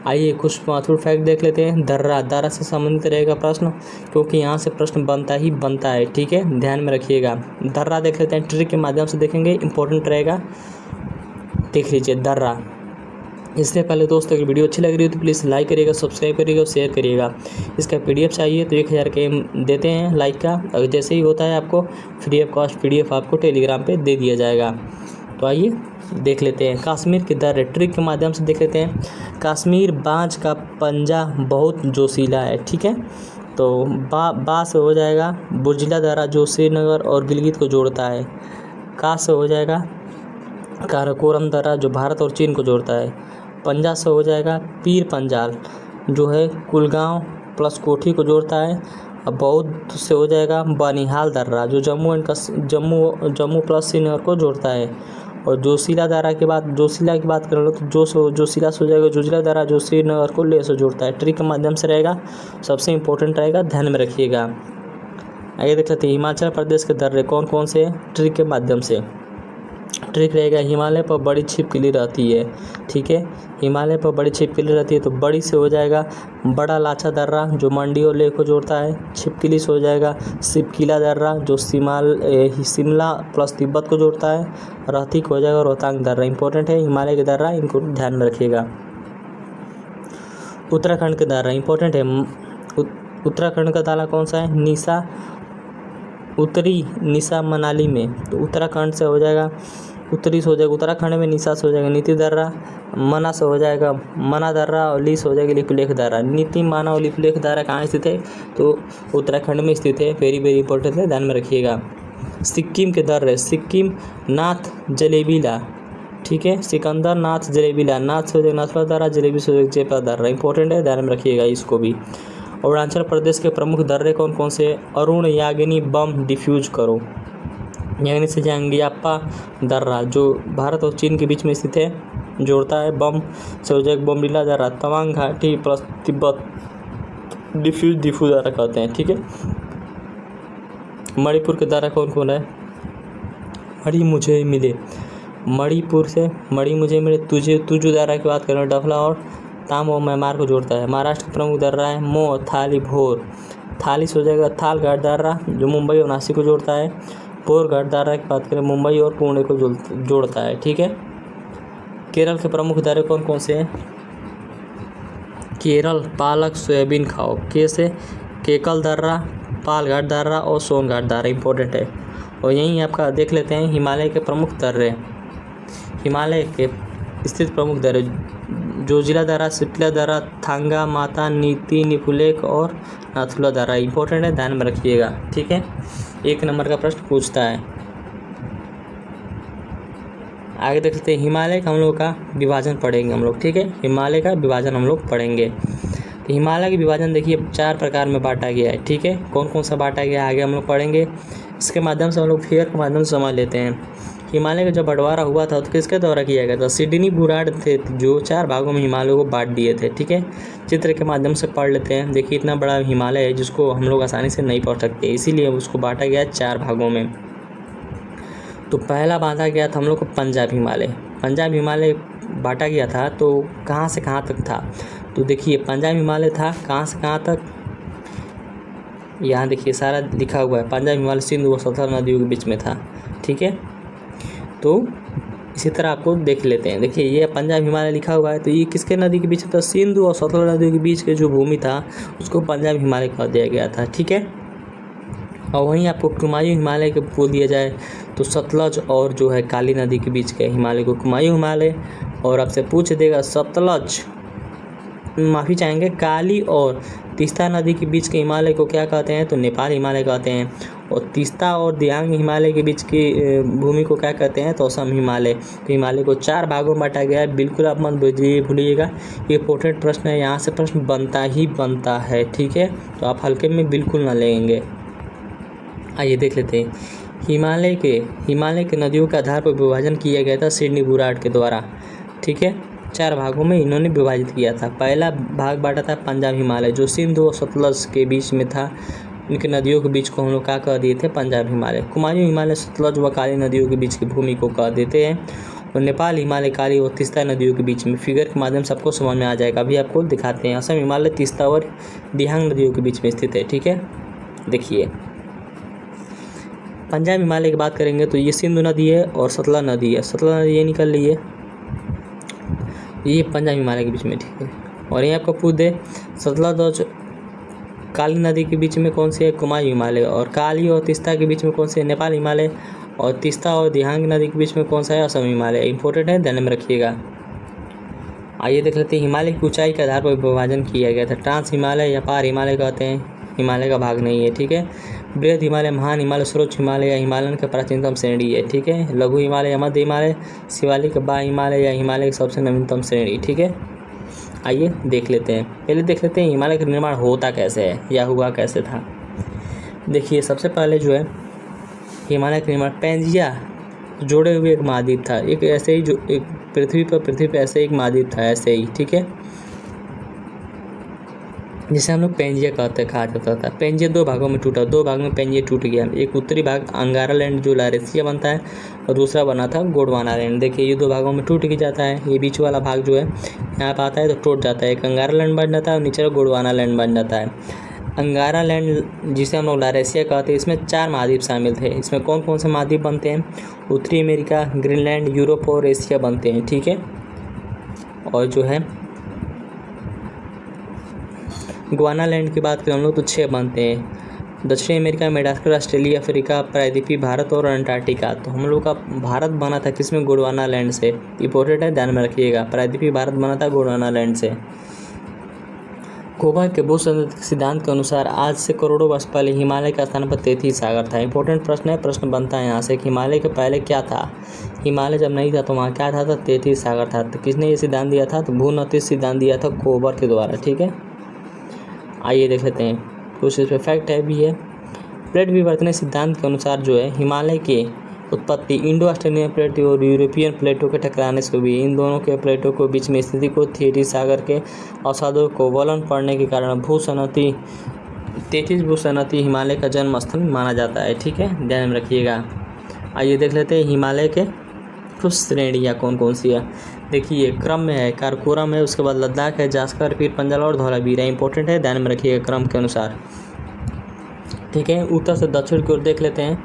आइए कुछ महत्वपूर्ण फैक्ट देख लेते हैं। दर्रा से संबंधित रहेगा प्रश्न, क्योंकि यहाँ से प्रश्न बनता ही बनता है। ठीक है, ध्यान में रखिएगा। दर्रा देख लेते हैं, ट्रिक के माध्यम से देखेंगे, इंपॉर्टेंट रहेगा, देख लीजिए दर्रा। इससे पहले दोस्तों अगर वीडियो अच्छी लग रही हो तो प्लीज़ लाइक करिएगा, सब्सक्राइब करिएगा और शेयर करिएगा। इसका PDF चाहिए तो 1000 के देते हैं लाइक का, अगर जैसे ही होता है आपको फ्री ऑफ कॉस्ट PDF आपको टेलीग्राम पे दे दिया जाएगा। तो आइए देख लेते हैं कश्मीर के दर्रे, ट्रिक के माध्यम से देख लेते हैं। कश्मीर बाज का पंजा बहुत जोशीला है। ठीक है, तो बा से हो जाएगा बुर्जिला दर्रा जो श्रीनगर और गिलगित को जोड़ता है। का से हो जाएगा काराकोरम दर्रा जो भारत और चीन को जोड़ता है। पंजा से हो जाएगा पीर पंजाल जो है कुलगांव प्लस कोठी को जोड़ता है। अब बौद्ध से हो जाएगा बनिहाल दर्रा जो जम्मू प्लस श्रीनगर को जोड़ता है। और जोशीला दर्रा के बाद जोशीला की बात कर लो तो जोशीला से हो जाएगा जोजिला दर्रा जो श्रीनगर को लेह से जोड़ता है। ट्रिक के माध्यम से रहेगा, सबसे इंपॉर्टेंट रहेगा, ध्यान में रखिएगा। आइए देख लेते हैं हिमाचल प्रदेश के दर्रे कौन कौन से हैं। ट्रिक के माध्यम से ट्रिक रहेगा, हिमालय पर बड़ी छिपकली रहती है। ठीक है, हिमालय पर बड़ी छिपकली रहती है तो बड़ी से हो जाएगा बड़ा लाचा दर्रा जो मंडी और लेह को जोड़ता है। छिपकली से हो जाएगा सिपकिला दर्रा जो शिमला प्लस तिब्बत को जोड़ता है। रहती को हो जाएगा रोहतांग दर्रा। इंपॉर्टेंट है हिमालय के दर्रा, इनको ध्यान में रखिएगा। उत्तराखंड के दर्रा इंपॉर्टेंट है। उत्तराखंड का ताला कौन सा है, निशा उत्तरी निशा मनाली में, तो उत्तराखंड से हो जाएगा उत्तरी से हो जाएगा उत्तराखंड में, निशा से हो जाएगा नीति दर्रा, मना से हो जाएगा मना दर्रा और ली से हो जाएगा लिपुलेख दर्रा। नीति माना और लिपुलेख दर्रा कहाँ स्थित है, तो उत्तराखंड में स्थित है। वेरी वेरी इंपॉर्टेंट है, ध्यान में रखिएगा। सिक्किम के दर्रे, सिक्किम नाथ जलेबीला। ठीक है, सिकंदर नाथ जलेबीला, नाथ से हो जाएगा नाथुला दर्रा, जलेबी से हो जाएगा जेपा दर्रा। इंपॉर्टेंट है, ध्यान में रखिएगा इसको भी। अरुणाचल प्रदेश के प्रमुख दर्रे कौन कौन से, अरुण यागिनी बम डिफ्यूज करो। यागिनी से जंगियाप्पा दर्रा जो भारत और चीन के बीच में स्थित है, जोड़ता है। बम से हो जाएगा बोमडिला दर्रा, तवांग घाटी प्लस तिब्बत डिफ्यूज दर्रा कहते हैं। ठीक है, मणिपुर के दर्रा कौन कौन है, मणि मुझे मिले, मणिपुर से मणि मुझे मिले, तुझु दर्रा की बात करें डफला और ताम और म्यांमार को जोड़ता है। महाराष्ट्र का प्रमुख दर्रा है मो थाली भोर, थाली से हो जाएगा थालघाट दर्रा जो मुंबई और नासिक को जोड़ता है। भोरघाट दर्रा की बात करें मुंबई और पुणे को जोड़ता है। ठीक है, केरल के प्रमुख दर्रे कौन कौन से हैं, केरल पालक सोयाबीन खाओ, के से केकल दर्रा, पालघाट दर्रा और सोनघाट दर्रा। इंपॉर्टेंट है। और यहीं आपका देख लेते हैं हिमालय के प्रमुख दर्रे, हिमालय के स्थित प्रमुख दर्रे जोजिला दर्रा, सिपला दर्रा, थांगा माता, नीति निपुलेख और नाथुला दर्रा। इंपॉर्टेंट है, ध्यान में रखिएगा। ठीक है, 1 नंबर का प्रश्न पूछता है। आगे देख सकते हैं हिमालय का हम लोग का विभाजन पढ़ेंगे हम लोग। ठीक है, हिमालय का विभाजन हम लोग पढ़ेंगे। तो हिमालय का विभाजन देखिए 4 प्रकार में बांटा गया है। ठीक है, कौन कौन सा बांटा गया है आगे हम लोग पढ़ेंगे। इसके माध्यम से हम लोग फिगर के माध्यम से समझ लेते हैं। हिमालय का जब बंटवारा हुआ था तो किसके द्वारा किया गया था, सिडनी बुराड थे जो 4 भागों में हिमालय को बांट दिए थे। ठीक है, चित्र के माध्यम से पढ़ लेते हैं। देखिए इतना बड़ा हिमालय है जिसको हम लोग आसानी से नहीं पढ़ सकते, इसीलिए उसको बांटा गया 4 भागों में। तो पहला बांधा गया था हम लोग को पंजाब हिमालय बांटा गया था। तो कहाँ से कहाँ तक था, तो देखिए पंजाब हिमालय था कहाँ से कहाँ तक, यहाँ देखिए सारा लिखा हुआ है। पंजाब हिमालय सिंधु और सतलज नदियों के बीच में था। ठीक है, तो इसी तरह आपको देख लेते हैं। देखिए ये पंजाब हिमालय लिखा हुआ है, तो ये किसके नदी के बीच में था, सिंधु और सतलज नदियों के बीच के जो भूमि था उसको पंजाब हिमालय कह दिया गया था। ठीक है, और वहीं आपको कुमायूं हिमालय के बोल दिया जाए तो सतलज और जो है काली नदी के बीच के हिमालय को कुमायूं हिमालय, और आपसे पूछ देगा सतलज माफ़ी चाहेंगे काली और तीस्ता नदी के बीच के हिमालय को क्या कहते हैं, तो नेपाल हिमालय कहते हैं। और तीस्ता और दियांग हिमालय के बीच की भूमि को क्या कहते हैं, तो असम हिमालय। तो हिमालय को 4 भागों में बांटा गया है। बिल्कुल आप मत भूलिएगा, ये इंपॉर्टेंट प्रश्न है, यहाँ से प्रश्न बनता ही बनता है। ठीक है, तो आप हल्के में बिल्कुल ना लेंगे। आइए देख लेते हैं हिमालय के नदियों के आधार पर विभाजन किया गया था सिडनी बुराड के द्वारा। ठीक है, 4 भागों में इन्होंने विभाजित किया था। पहला भाग बांटा था पंजाब हिमालय, जो सिंध और सतलज के बीच में था। इनके नदियों के बीच को हम लोग क्या कह दिए थे, पंजाब हिमालय। कुमायूं हिमालय सतलज व काली नदियों के बीच की भूमि को कह देते हैं। और नेपाल हिमालय काली और तीस्ता नदियों के बीच में। फिगर के माध्यम से आपको समझ में आ जाएगा, अभी आपको दिखाते हैं। असम हिमालय तीस्ता और दिहांग नदियों के बीच में स्थित है। ठीक है, देखिए पंजाब हिमालय की बात करेंगे तो ये सिंधु नदी है और सतलज नदी है। सतलज नदी ये निकल रही है, ये पंजाब हिमालय के बीच में। ठीक है, और ये आपको पूछ दे सतलज और काली नदी के बीच में कौन सी है, कुमायूं हिमालय। और काली और तीस्ता के बीच में कौन सी है, नेपाल हिमालय। और तीस्ता और दिहांग नदी के बीच में कौन सा है, असम हिमालय। इंपॉर्टेंट है, ध्यान में रखिएगा। आइए देख लेते हैं, हिमालय की ऊंचाई के आधार पर विभाजन किया गया था। ट्रांस हिमालय या पार हिमालय कहते हैं, हिमालय का भाग नहीं है। ठीक है, बृहद हिमालय, महान हिमालय, सर्वोच्च हिमालय या हिमालयन का प्राचीनतम श्रेणी है। ठीक है, लघु हिमालय, मध्य हिमालय, शिवालिक, बा हिमालय या हिमालय की सबसे नवीनतम श्रेणी। ठीक है, आइए देख लेते हैं। पहले देख लेते हैं हिमालय का निर्माण होता कैसे है या हुआ कैसे था। देखिए सबसे पहले जो है हिमालय का निर्माण पैंजिया जोड़े हुए एक महाद्वीप था। एक ऐसे ही जो एक पृथ्वी पर ऐसे एक महाद्वीप था, ऐसे ही। ठीक है, जिसे हम लोग पेंजिया कहा जाता था। पेंजिया 2 भागों में टूटा, 2 भाग में पेंजिया टूट गया। एक उत्तरी भाग अंगारा लैंड जो लारेसिया बनता है, और दूसरा बना था गोंडवाना लैंड। देखिए ये 2 भागों में टूट ही जाता है। ये बीच वाला भाग जो है यहाँ पर आता है तो टूट जाता है। एक अंगारा लैंड बन जाता है और नीचे गोंडवाना लैंड बन जाता है। अंगारा लैंड जिसे हम लोग लारेसिया कहते हैं, इसमें 4 महाद्वीप शामिल थे। इसमें कौन कौन से महाद्वीप बनते हैं, उत्तरी अमेरिका, ग्रीनलैंड, यूरोप और एशिया बनते हैं। ठीक है, और जो है गोंडवाना लैंड की बात करें हम लोग तो 6 बनते हैं। दक्षिणी अमेरिका, मेडागास्कर, ऑस्ट्रेलिया, अफ्रीका, प्रायद्वीपीय भारत और अंटार्कटिका। तो हम लोग का भारत बना था किसमें, गोंडवाना लैंड से। इंपॉर्टेंट है, ध्यान में रखिएगा। प्रायद्वीपीय भारत बना था गोंडवाना लैंड से। कोहबर के भूसंतुलन सिद्धांत के अनुसार आज से करोड़ों वर्ष पहले हिमालय का स्थान पर तैतीस सागर था। इंपॉर्टेंट प्रश्न है, प्रश्न बनता है यहाँ से कि हिमालय के पहले क्या था। हिमालय जब नहीं था तो वहाँ क्या था, 33 सागर था। तो किसने ये सिद्धांत दिया था, तो भूनतीस सिद्धांत दिया था कोहबर के द्वारा। ठीक है, आइए देख लेते हैं कुछ इस पर फैक्ट है भी है। प्लेट विवर्तन सिद्धांत के अनुसार जो है हिमालय के उत्पत्ति इंडो ऑस्ट्रेलियन प्लेट और यूरोपियन प्लेटों के टकराने से हुई। इन दोनों के प्लेटों के बीच में स्थिति को तैतीस सागर के अवसादों को वलन पड़ने के कारण भूसनती 33 भूसनती हिमालय का जन्म स्थल माना जाता है। ठीक है, ध्यान में रखिएगा। आइए देख लेते हैं हिमालय के कुछ श्रेणियाँ कौन कौन सी है। देखिए क्रम में है, काराकोरम है, उसके बाद लद्दाख है, जास्कर, पीर पंजाल और धौलावीर है। इंपॉर्टेंट है, ध्यान में रखिएगा क्रम के अनुसार। ठीक है, उत्तर से दक्षिण की ओर देख लेते हैं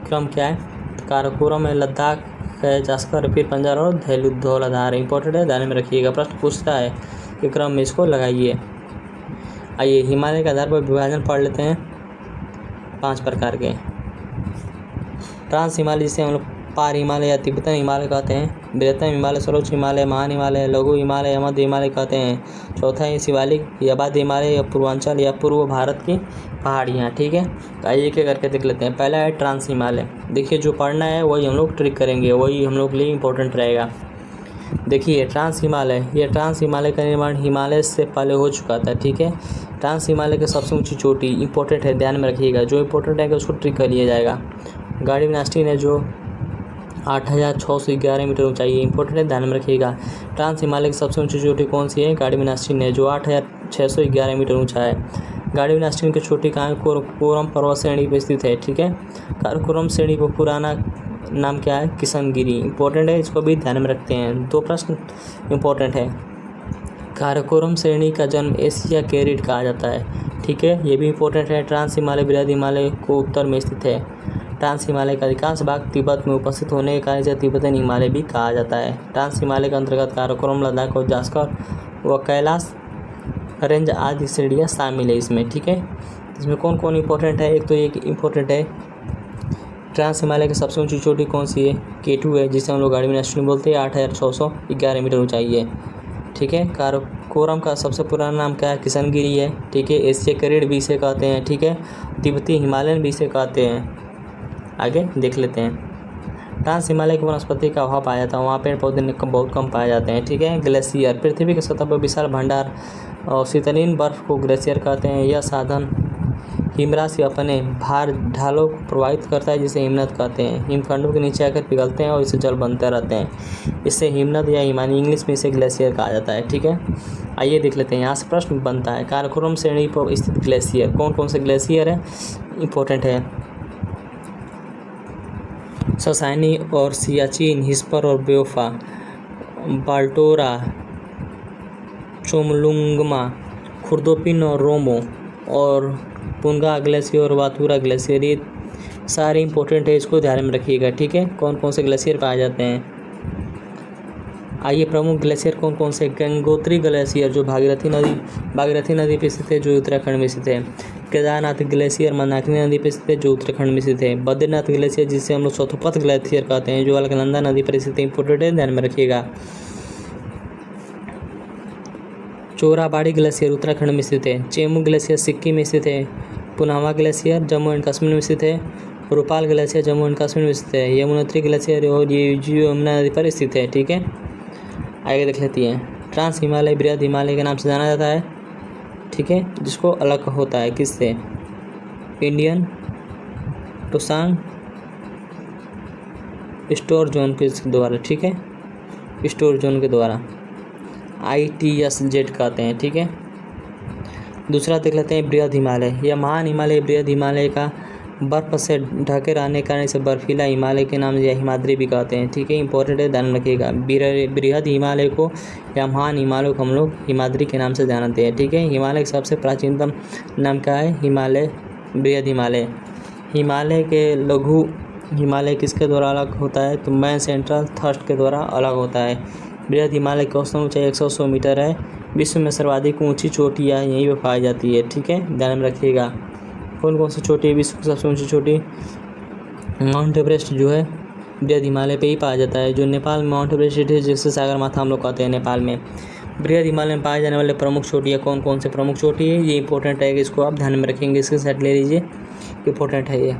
क्रम क्या है। काराकोरम है, लद्दाख है, जास्कर, पीर पंजाल और धौलाधार। इंपॉर्टेंट है, ध्यान में रखिएगा। प्रश्न पूछता है कि क्रम में इसको लगाइए। आइए हिमालय के आधार पर विभाजन पढ़ लेते हैं 5 प्रकार के। ट्रांस हिमालय जिसे हम लोग पार हिमालय या तिब्बतन हिमालय कहते हैं। बृहत्तम हिमालय, सर्वोच्च हिमालय, महान हिमालय, लघु हिमालय, मध्य हिमालय कहते हैं। चौथा है शिवालिक या बाध्य हिमालय या पूर्वांचल या पूर्व भारत की पहाड़ियाँ। ठीक है, तो आइए एक करके देख लेते हैं। पहला है ट्रांस हिमालय। देखिए जो पढ़ना है वही हम लोग ट्रिक करेंगे, वही हम लोग के लिए इंपॉर्टेंट रहेगा। देखिए ट्रांस हिमालय, ये ट्रांस हिमालय का निर्माण हिमालय से पहले हो चुका था। ठीक है, ट्रांस हिमालय की सबसे ऊंची चोटी इंपॉर्टेंट है, ध्यान में रखिएगा। जो इंपॉर्टेंट है उसको ट्रिक कर लिया जाएगा। गाड़ी विनास्टीन है जो 8611 मीटर ऊंचाई है। इंपॉर्टेंट है, ध्यान में रखिएगा। ट्रांस हिमालय की सबसे ऊंची चोटी कौन सी है, गाड़ी विनास्टीन है जो 8611 मीटर ऊंचा है। गाड़ी विनास्टीन की चोटी कहाँ है, काराकोरम पर्वत श्रेणी पर स्थित है। ठीक है, काराकोरम श्रेणी को पुराना नाम क्या है, किशनगिरी। इंपॉर्टेंट है, इसको भी ध्यान में रखते हैं। 2 प्रश्न इंपॉर्टेंट है। काराकोरम श्रेणी का जन्म एशिया कैरिड कहा जाता है। ठीक है, ये भी इंपॉर्टेंट है। ट्रांस हिमालय बृहद हिमालय को उत्तर में स्थित है। ट्रांस हिमालय का अधिकांश भाग तिब्बत में उपस्थित होने के कारण इसे तिब्बतन हिमालय भी कहा जाता है। ट्रांस हिमालय के अंतर्गत काराकोरम, लद्दाख और जास्कर व कैलाश रेंज आदि श्रेणियाँ शामिल है इसमें। ठीक है, इसमें कौन कौन इंपॉर्टेंट है। एक तो एक इंपॉर्टेंट है ट्रांस हिमालय की सबसे ऊंची चोटी कौन सी है, K2 है, जिसे हम लोग गाड़ी विनास्टीन बोलते हैं। 8611 मीटर ऊंचाई है। ठीक है, काराकोरम का सबसे पुराना नाम क्या है, किशनगिरी है। ठीक है, एशिया कैरिड भी इसे कहते हैं। ठीक है, तिब्बती हिमालयन भी इसे कहते हैं। आगे देख लेते हैं। ट्रांस हिमालय की वनस्पति का अभाव पाया जाता है, वहाँ पेड़ पौधे बहुत कम पाए जाते हैं। ठीक है, ग्लेशियर, पृथ्वी की सतह पर विशाल भंडार और शीतलीन बर्फ को ग्लेशियर कहते हैं। यह साधन हिमराशि अपने भार ढालों को प्रभावित करता है जिसे हिमनद कहते हैं। हिमखंडों के नीचे आकर पिघलते हैं और इससे जल बनते रहते हैं, इससे हिमनद या हिमानी, इंग्लिश में इसे ग्लेशियर कहा जाता है। ठीक है, आइए देख लेते हैं। यहाँ से प्रश्न बनता है, काराकोरम श्रेणी पर स्थित ग्लेशियर कौन कौन से ग्लेशियर है, इंपॉर्टेंट है। ससानी और सियाचिन, हिस्पर और ब्योफा, बाल्टोरा, चोमलुंगमा, खुर्दोपिन और रोमो, और पुंगा ग्लेशियर और वातुरा ग्लेशियर, ये सारे इंपॉर्टेंट है, इसको ध्यान में रखिएगा। ठीक है, कौन कौन से ग्लेशियर पाए जाते हैं। आइए, प्रमुख ग्लेशियर कौन कौन से। गंगोत्री ग्लेशियर जो भागीरथी नदी पर स्थित है, जो उत्तराखंड में स्थित है। केदारनाथ ग्लेशियर मंदाकिनी नदी पर स्थित है, जो उत्तराखंड में स्थित है। बद्रीनाथ ग्लेशियर जिसे हम लोग सोथोपथ ग्लेशियर कहते हैं, जो अलकनंदा नदी पर स्थित है, इंपॉर्टेंट है, ध्यान में रखिएगा। चोराबाड़ी ग्लेशियर उत्तराखंड में स्थित है। चेमू ग्लेशियर सिक्किम में स्थित है। पुनावा ग्लेशियर जम्मू एंड कश्मीर में स्थित है। रूपाल ग्लेशियर जम्मू एंड कश्मीर में स्थित है। यमुनोत्री ग्लेशियर और ये यमुना नदी पर स्थित है। ठीक है, आगे देख लेती हैं। ट्रांस हिमालय बृहद हिमालय के नाम से जाना जाता है। ठीक है, जिसको अलग होता है किससे, इंडियन टोसांग स्टोर जोन के द्वारा। ठीक है, स्टोर जोन के द्वारा ITSZ कहते हैं। ठीक है, दूसरा देख लेते हैं बृहद हिमालय। यह महान हिमालय बृहद हिमालय का बर्फ से ढके रहने के कारण इसे बर्फीला हिमालय के नाम या हिमाद्री भी कहते हैं। ठीक है, इंपॉर्टेंट है, ध्यान रखिएगा। बृहद हिमालय को या महान हिमालय को हम लोग हिमाद्री के नाम से जानते हैं। ठीक है, हिमालय का सबसे प्राचीनतम नाम क्या है, हिमालय, बृहद हिमालय। हिमालय के लघु हिमालय किसके द्वारा अलग होता है, तो मैन सेंट्रल थर्स्ट के द्वारा अलग होता है। बृहद हिमालय की औसतन ऊंचाई 100 मीटर है। विश्व में सर्वाधिक ऊंची चोटियाँ यहीं पर पाई जाती है। ठीक है, ध्यान में रखिएगा। कौन कौन सी चोटी है विश्व की सबसे ऊंची चोटी, माउंट एवरेस्ट जो है बृहद हिमालय पे ही पाया जाता है। जो नेपाल में माउंट एवरेस्ट है, जिससे सागर माथा हम लोग कहते हैं नेपाल में। बृहद हिमालय में पाए जाने वाले प्रमुख चोटियाँ कौन कौन से प्रमुख चोटी है, ये इंपॉर्टेंट है, इसको आप ध्यान में रखेंगे, इसके साथ ले लीजिए, इंपॉर्टेंट है ये।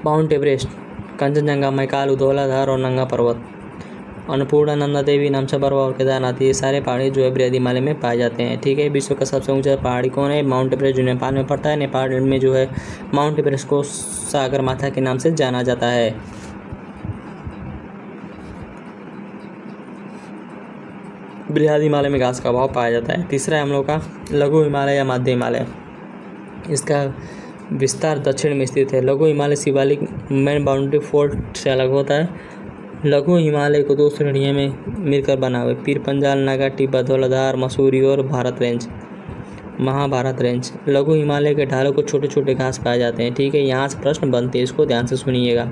माउंट एवरेस्ट, कंचनजंगा, मैकाल, धौलाधार और नंगा पर्वत, अन्नपूर्णा, नंदा देवी, नामचा बरवा और केदारनाथ, ये सारे पहाड़ी जो है बृहद हिमालय में पाए जाते हैं। ठीक है, विश्व का सबसे ऊंचा पहाड़ी कौन है, माउंट एवरेस्ट, जो नेपाल में पड़ता है। नेपाल में जो है माउंट एवरेस्ट को सागर माथा के नाम से जाना जाता है। बृहद हिमालय में घास का अभाव पाया जाता है। तीसरा है हम लोग का लघु हिमालय या मध्य हिमालय। इसका विस्तार दक्षिण में स्थित है। लघु Himalaya Shivalik main boundary fold से अलग होता है। लघु हिमालय को 2 श्रेणियों में मिलकर बना हुआ है, पीर पंजाल, नागा टिब्बा, धौलाधार, मसूरी और भारत रेंज, महाभारत रेंज। लघु हिमालय के ढालों को छोटे छोटे घास पाए जाते हैं। ठीक है, यहाँ से प्रश्न बनते हैं, इसको ध्यान से सुनिएगा।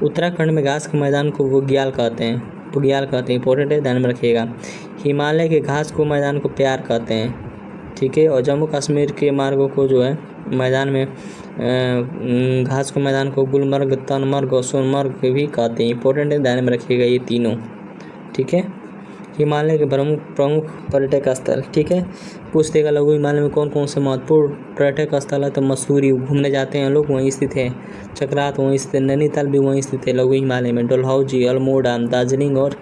उत्तराखंड में घास के मैदान को बुग्याल कहते हैं, इंपॉर्टेंट है, ध्यान में रखिएगा। हिमालय के घास को मैदान को प्यार कहते हैं। ठीक है, और जम्मू कश्मीर के मार्गों को जो है मैदान में घास को मैदान को गुलमर्ग, तनमर्ग और सोनमर्ग भी कहते हैं। इंपॉर्टेंट है, ध्यान में रखिएगा ये तीनों। ठीक है, हिमालय के प्रमुख पर्यटक स्थल। ठीक है, पूछ देगा लघु हिमालय में कौन कौन से महत्वपूर्ण पर्यटक स्थल है, तो मसूरी घूमने जाते हैं लोग, वहीं स्थित है। चक्रात वहीं स्थित है। नैनीताल भी वहीं स्थित है लघु हिमालय में। डलहौजी, अल्मोड़ा, दार्जिलिंग और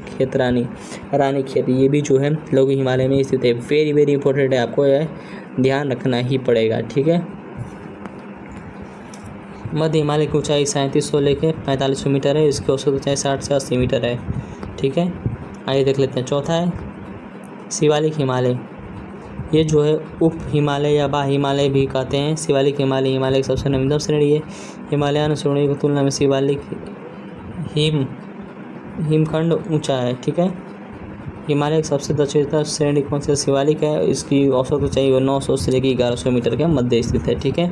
रानीखेत, ये भी जो है लघु हिमालय में स्थित है। वेरी वेरी इंपॉर्टेंट है, आपको यह ध्यान रखना ही पड़ेगा। ठीक है, मध्य हिमालय की ऊंचाई 3700 लेके 4500 मीटर है। इसकी औसत ऊंचाई 60 से 80 मीटर है। ठीक है, आइए देख लेते हैं। चौथा है शिवालिक हिमालय। ये जो है उप हिमालय या बा हिमालय भी कहते हैं। शिवालिक हिमालय हिमालय की सबसे नवीनतम श्रेणी है। हिमालयन श्रेणी की तुलना में शिवालिक हिमखंड ऊंचा है। ठीक है, हिमालय की सबसे दक्षिणतम श्रेणी कौन सी, शिवालिक है। इसकी औसत ऊंचाई 900 से लेकर 1100 मीटर के मध्य स्थित है। ठीक है,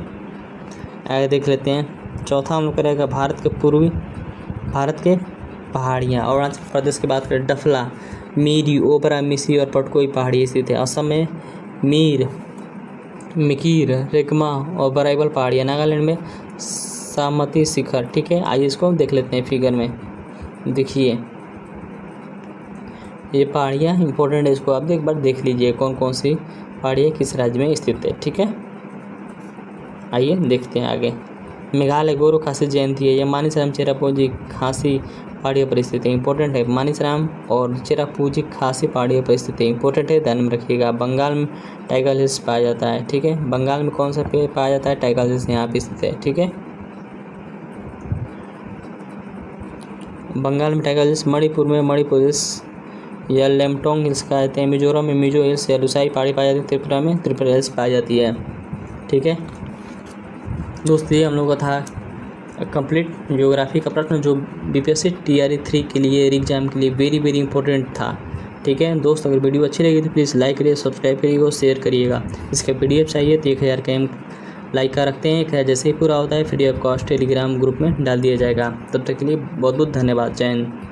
आगे देख लेते हैं। चौथा हम लोग करेगा भारत के पहाड़ियाँ। अरुणाचल प्रदेश की बात करें, डफला, मीरी, ओबरा, मिसी और पटकोई पहाड़ी स्थित है। असम में मीर, मिकीर, रेगमा और बराइबल पहाड़ियाँ। नागालैंड में सामती शिखर। ठीक है, आइए इसको देख लेते हैं फिगर में। देखिए ये पहाड़ियाँ इंपॉर्टेंट है, इसको आप एक बार देख लीजिए कौन कौन सी पहाड़ियाँ किस राज्य में स्थित है। ठीक है, आइए देखते हैं आगे। मेघालय गौरव खासी जयंती है। यह मानी सरम चेरापूंजी खासी पहाड़ीय परिस्थिति इंपॉर्टेंट है। मानिसराम और चिरापुंजी खासी पहाड़ीय परिस्थिति इंपॉर्टेंट है, ध्यान में रखिएगा। बंगाल में टाइगर हिल्स पाया जाता है, ठीक है। बंगाल में कौन सा पेड़ पाया जाता है? टाइगर हिल्स यहाँ पे स्थित है, ठीक है। बंगाल में टाइगर हिल्स, मणिपुर में मणिपुर हिल्स या लेमटोंग हिल्स कहते हैं। मिजोरम में मिजो हिल्स या लुसाई पहाड़ी पाई जाती है। त्रिपुरा में त्रिपुरा हिल्स पाई जाती है, ठीक है। दोस्तों ये हम लोग का था कंप्लीट ज्योग्राफी का प्रश्न जो बीपीएससी टीआरई 3 के लिए एग्जाम के लिए वेरी इंपॉर्टेंट था, ठीक है। दोस्त अगर वीडियो अच्छी लगी तो प्लीज़ लाइक करिए, सब्सक्राइब करिएगा और शेयर करिएगा। इसका PDF चाहिए तो 1000 का लाइक का रखते हैं। 1000 जैसे ही पूरा होता है PDF को टेलीग्राम ग्रुप में डाल दिया जाएगा। तब तक के लिए बहुत बहुत धन्यवाद। जय हिंद।